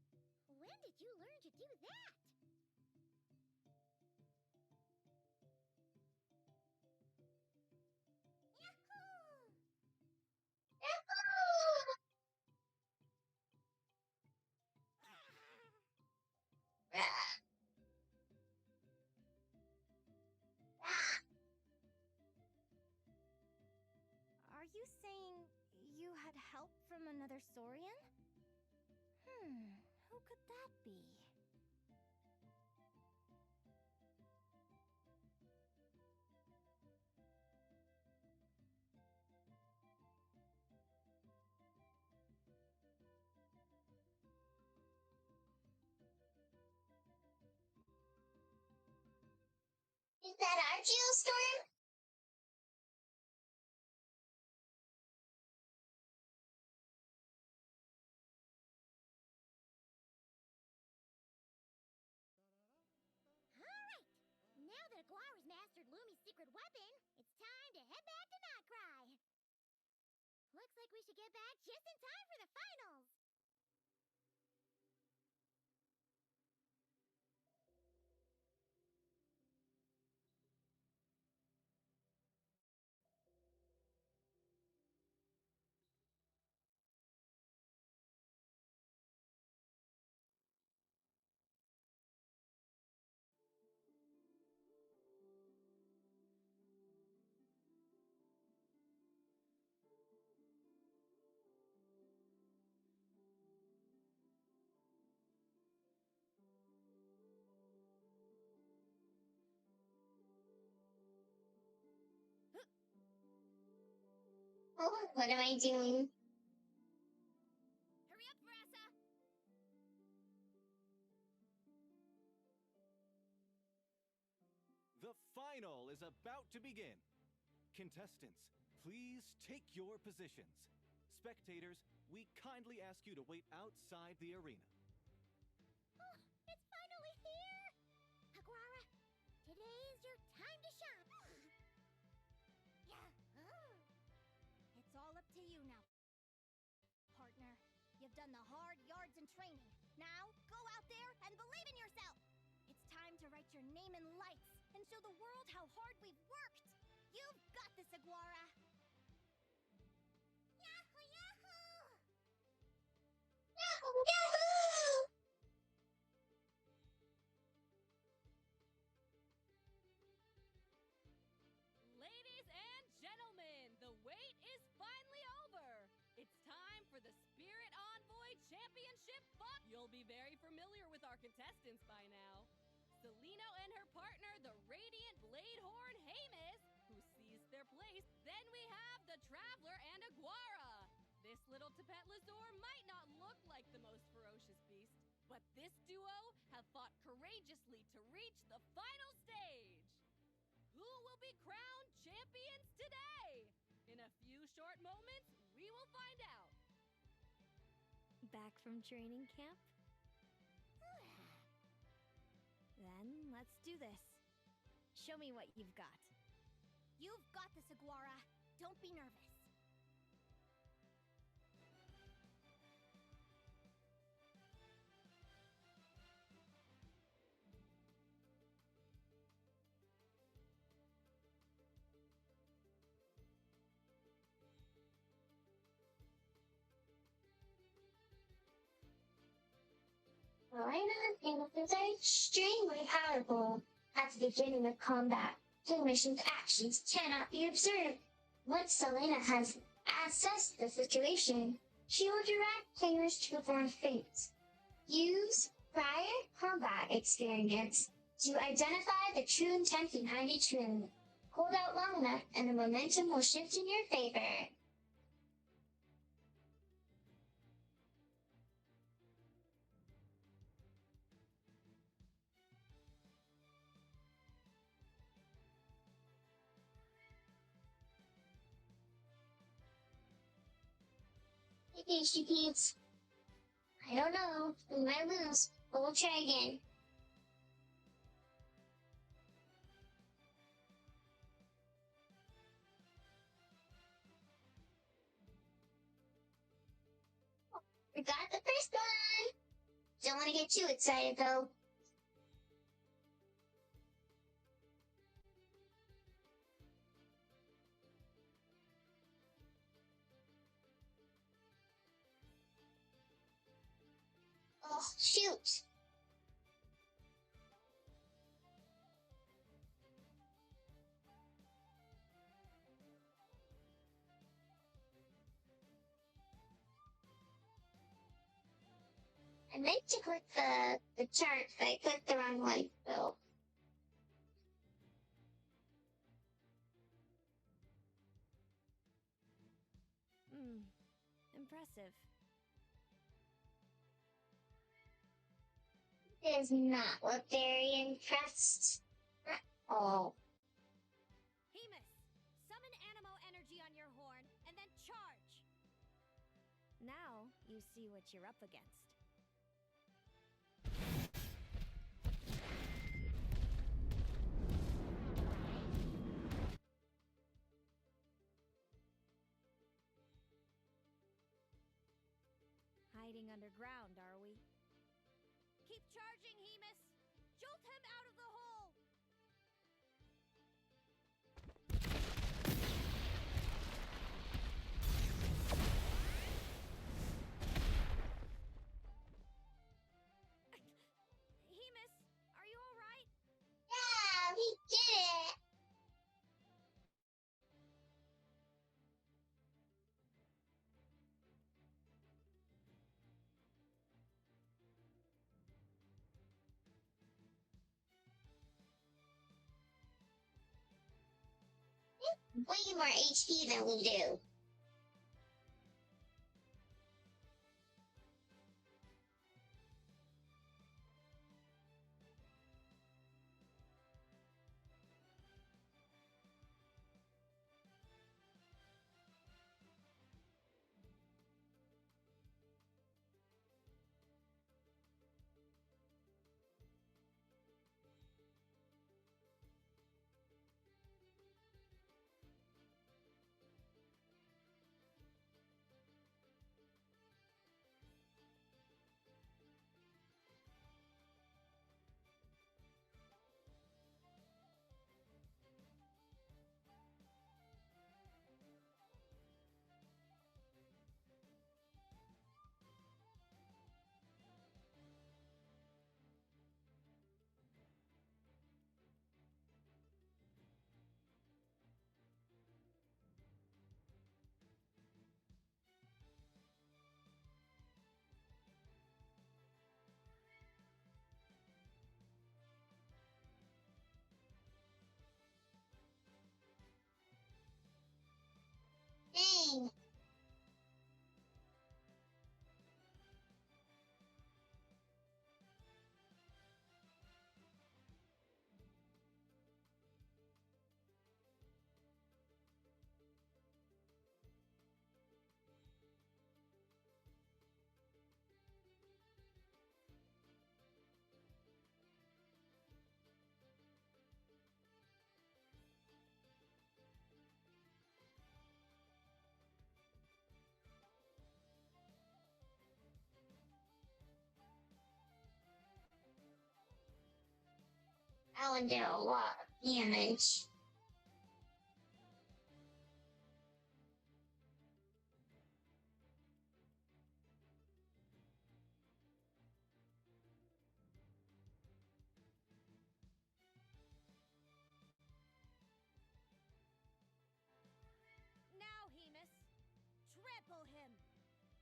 Speaker 7: When did you learn to do that? Yahoo!
Speaker 4: Yahoo! Ah.
Speaker 2: Are you saying you had help from another Saurian? Who could that be?
Speaker 4: Is that our Geostorm?
Speaker 7: Alright! Now that Aguara's mastered Lumi's secret weapon, it's time to head back to Notcry. Looks like we should get back just in time for the finals!
Speaker 4: Oh, what am I doing?
Speaker 7: Hurry up, Verasa!
Speaker 6: The final is about to begin. Contestants, please take your positions. Spectators, we kindly ask you to wait outside the arena.
Speaker 7: Oh, it's finally here! Aguara, today's your time to shine!
Speaker 2: It's all up to you now, partner. You've done the hard yards in training. Now, go out there and believe in yourself! It's time to write your name in lights and show the world how hard we've worked! You've got this, Aguara!
Speaker 7: Yahoo! Yahoo!
Speaker 4: Yahoo! Yahoo!
Speaker 9: Ladies and gentlemen, the wait is finally over. It's time for the Spirit Envoy Championship fight. You'll be very familiar with our contestants by now. Celino and her partner, the Radiant Bladehorn Hamus, who seized their place. Then we have the Traveler and Aguara. This little Tapet Lazur might not look like the most ferocious beast, but this duo have fought courageously to reach the final stage. Who will be crowned champions today? In a few short moments, we will find out.
Speaker 14: Back from training camp? Then let's do this. Show me what you've got.
Speaker 2: You've got this, Aguara. Don't be nervous.
Speaker 4: Arena animals are extremely powerful. At the beginning of combat, Hamis's actions cannot be observed. Once Selena has assessed the situation, she will direct players to perform feats. Use prior combat experience to identify the true intent behind each move. Hold out long enough, and the momentum will shift in your favor. Hey, pastry peeps. I don't know. We might lose, but we'll try again. We got the first one! Don't want to get too excited, though. Oh, shoot! I meant to click the chart, but I clicked the wrong one, so.
Speaker 14: Impressive.
Speaker 4: Does not look very impressed at all.
Speaker 7: Hemus, summon Animo energy on your horn, and then charge!
Speaker 14: Now you see what you're up against. Hiding underground, are we?
Speaker 7: Keep charging, Hemus! Jolt him out of the hole! Hemus, are you alright?
Speaker 4: Yeah, we did it! Way more HP than we do. Dang. That one did a lot of damage.
Speaker 7: Now, Hemus, trample him!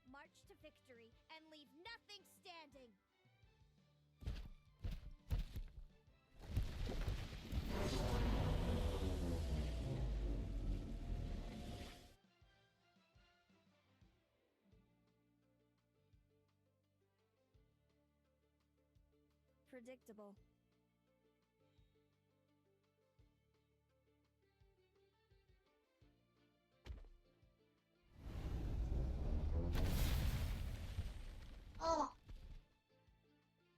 Speaker 7: March to victory and leave nothing standing!
Speaker 14: predictable.
Speaker 4: Oh,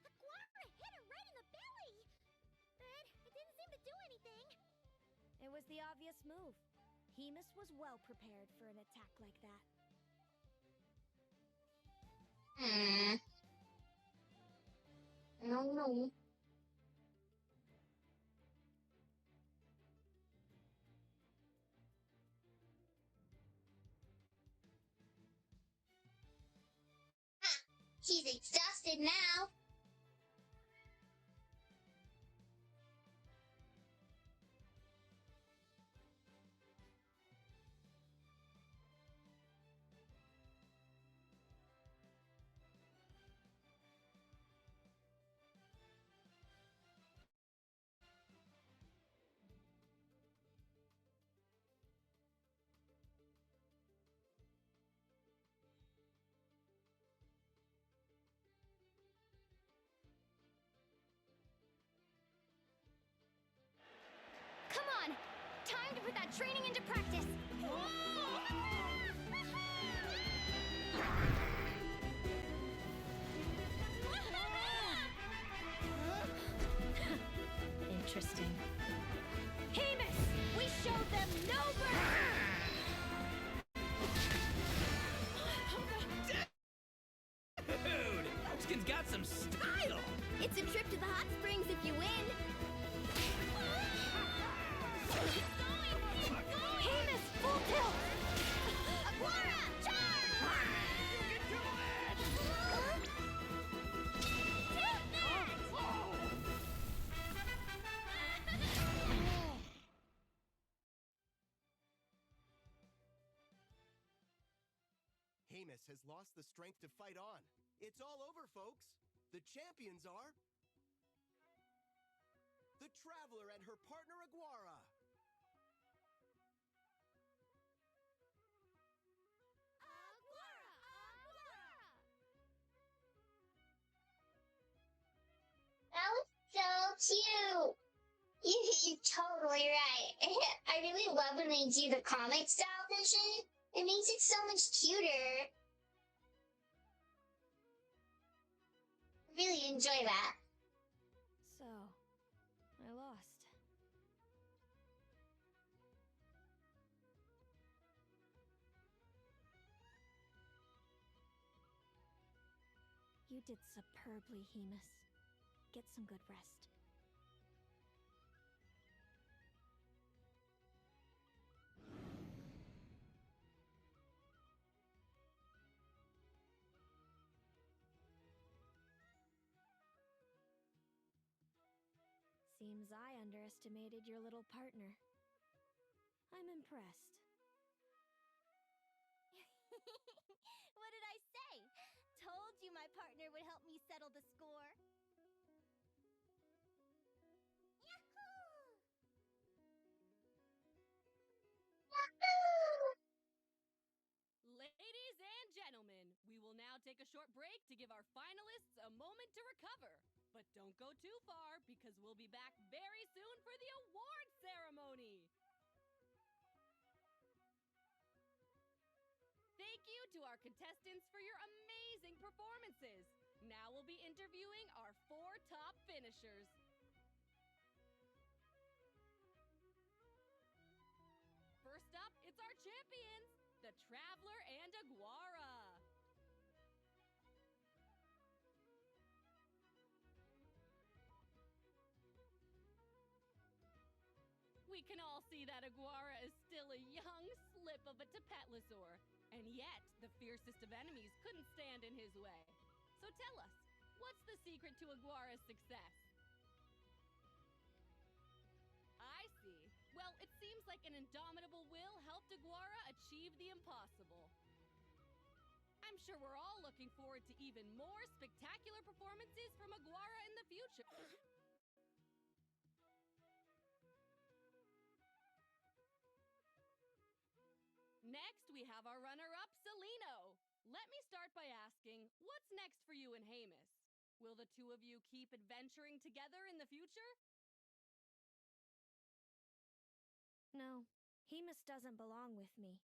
Speaker 7: Aguara hit her right in the belly! But it didn't seem to do anything.
Speaker 14: It was the obvious move. Hemus was well prepared for an attack like that.
Speaker 4: I don't know. She's exhausted now.
Speaker 2: Come on! Time to put that training into practice!
Speaker 14: Interesting.
Speaker 2: Hemus! We showed them no mercy!
Speaker 8: Dude, Welkin's got some style!
Speaker 2: It's a trip to the hot springs if you win! Hemus, full tilt! Aguara, charge!
Speaker 8: Get to it!
Speaker 10: Hemus has lost the strength to fight on. It's all over, folks. The champions are the Traveler and her partner Aguara.
Speaker 4: That was so cute. You're totally right. I really love when they do the comic style vision. It makes it so much cuter. Really enjoy that.
Speaker 14: So, I lost. You did superbly, Hemus. Get some good rest. Seems I underestimated your little partner. I'm impressed.
Speaker 2: What did I say? Told you my partner would help me settle the score. Yahoo!
Speaker 9: Ladies and gentlemen, we will now take a short break to give our finalists a moment to recover. But don't go too far, because we'll be back very soon for the award ceremony. Thank you to our contestants for your amazing performances. Now we'll be interviewing our 4 top finishers. First up, it's our champions, the Traveler and Aguara. We can all see that Aguara is still a young slip of a Tapetlosaur, and yet the fiercest of enemies couldn't stand in his way. So tell us, what's the secret to Aguara's success? I see. Well, it seems like an indomitable will helped Aguara achieve the impossible. I'm sure we're all looking forward to even more spectacular performances from Aguara in the future. Next, we have our runner-up, Celino. Let me start by asking, what's next for you and Hemus? Will the two of you keep adventuring together in the future?
Speaker 14: No, Hemus doesn't belong with me.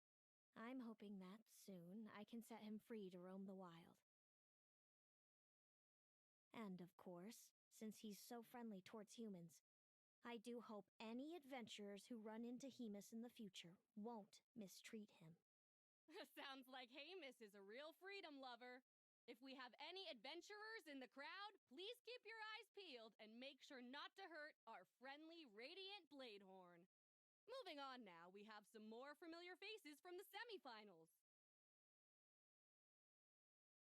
Speaker 14: I'm hoping that, soon, I can set him free to roam the wild. And, of course, since he's so friendly towards humans, I do hope any adventurers who run into Hemus in the future won't mistreat him.
Speaker 9: Sounds like Hemus is a real freedom lover. If we have any adventurers in the crowd, please keep your eyes peeled and make sure not to hurt our friendly, radiant Bladehorn. Moving on now, we have some more familiar faces from the semifinals.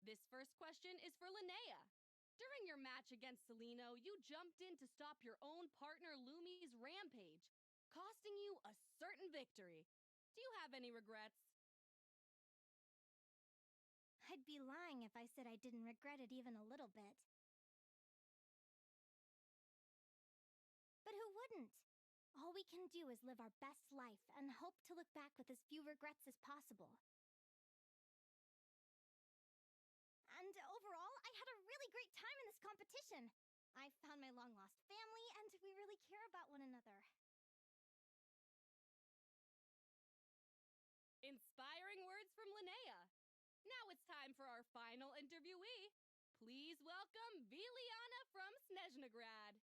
Speaker 9: This first question is for Linnea. During your match against Celino, you jumped in to stop your own partner Lumi's rampage, costing you a certain victory. Do you have any regrets?
Speaker 2: I'd be lying if I said I didn't regret it even a little bit. But who wouldn't? All we can do is live our best life and hope to look back with as few regrets as possible. And overall, I had a really great time in this competition. I found my long-lost family, and we really care about one another.
Speaker 9: Inspiring words from Linnea. Now it's time for our final interviewee. Please welcome Viliana from Snezhnograd.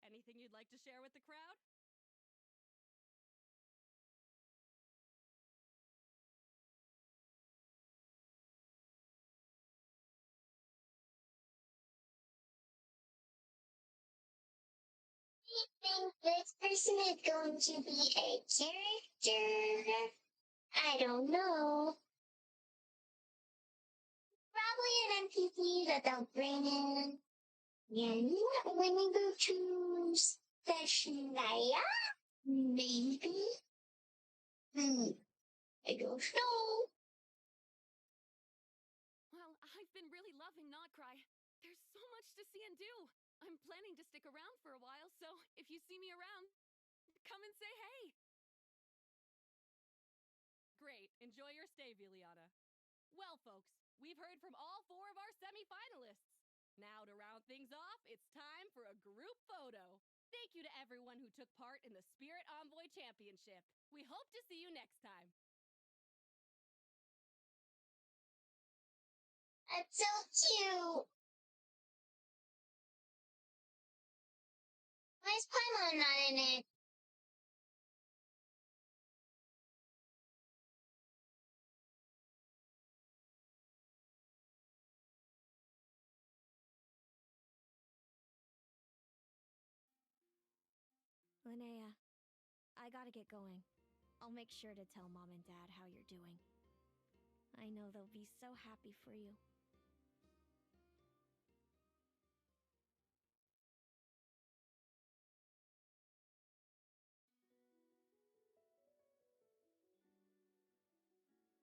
Speaker 9: Anything you'd like to share with the crowd?
Speaker 4: I think this person is going to be a character. I don't know. Probably an NPC that they'll bring in. And when we go to Snezhnaya, maybe. I don't know.
Speaker 11: Well, I've been really loving Notcry. There's so much to see and do. I'm planning to stick around for a while, so if you see me around, come and say hey.
Speaker 9: Great. Enjoy your stay, Viliana. Well, folks, we've heard from all 4 of our semi-finalists. Now, to round things off, it's time for a group photo. Thank you to everyone who took part in the Spirit Envoy Championship. We hope to see you next time.
Speaker 4: That's so cute. Why is Paimon not in it?
Speaker 14: Linnea, I gotta get going. I'll make sure to tell Mom and Dad how you're doing. I know they'll be so happy for you.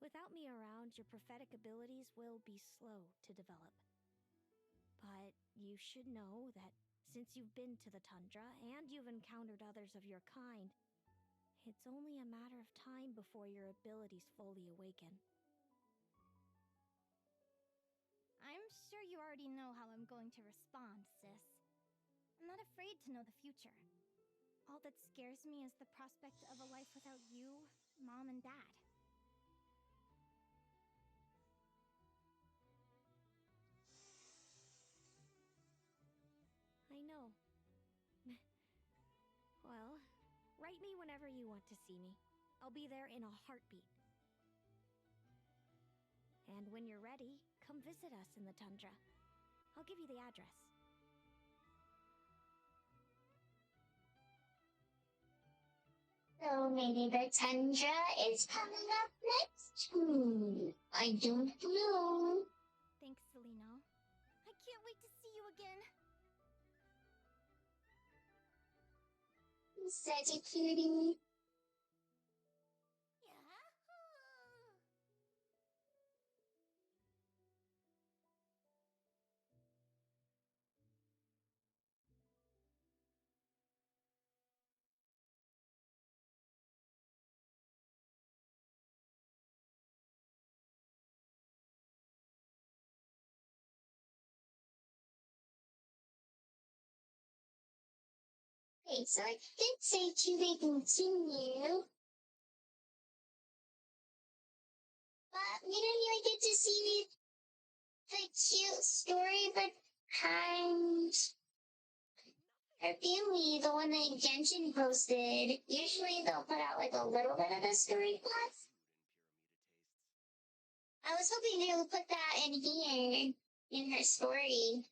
Speaker 14: Without me around, your prophetic abilities will be slow to develop. But you should know that since you've been to the tundra and you've encountered others of your kind, it's only a matter of time before your abilities fully awaken.
Speaker 2: I'm sure you already know how I'm going to respond, sis. I'm not afraid to know the future. All that scares me is the prospect of a life without you, Mom, and Dad.
Speaker 14: I know. Well, write me whenever you want to see me. I'll be there in a heartbeat. And when you're ready, come visit us in the tundra. I'll give you the address.
Speaker 4: So maybe the tundra is coming up next? I don't know.
Speaker 2: Thanks, Celino. I can't wait to see you again.
Speaker 4: Such a cutie. Okay, so I did say to be continue. But we didn't really get to see the cute story behind her family, the one that Genshin posted. Usually they'll put out like a little bit of the story plus. I was hoping they would put that in here, in her story.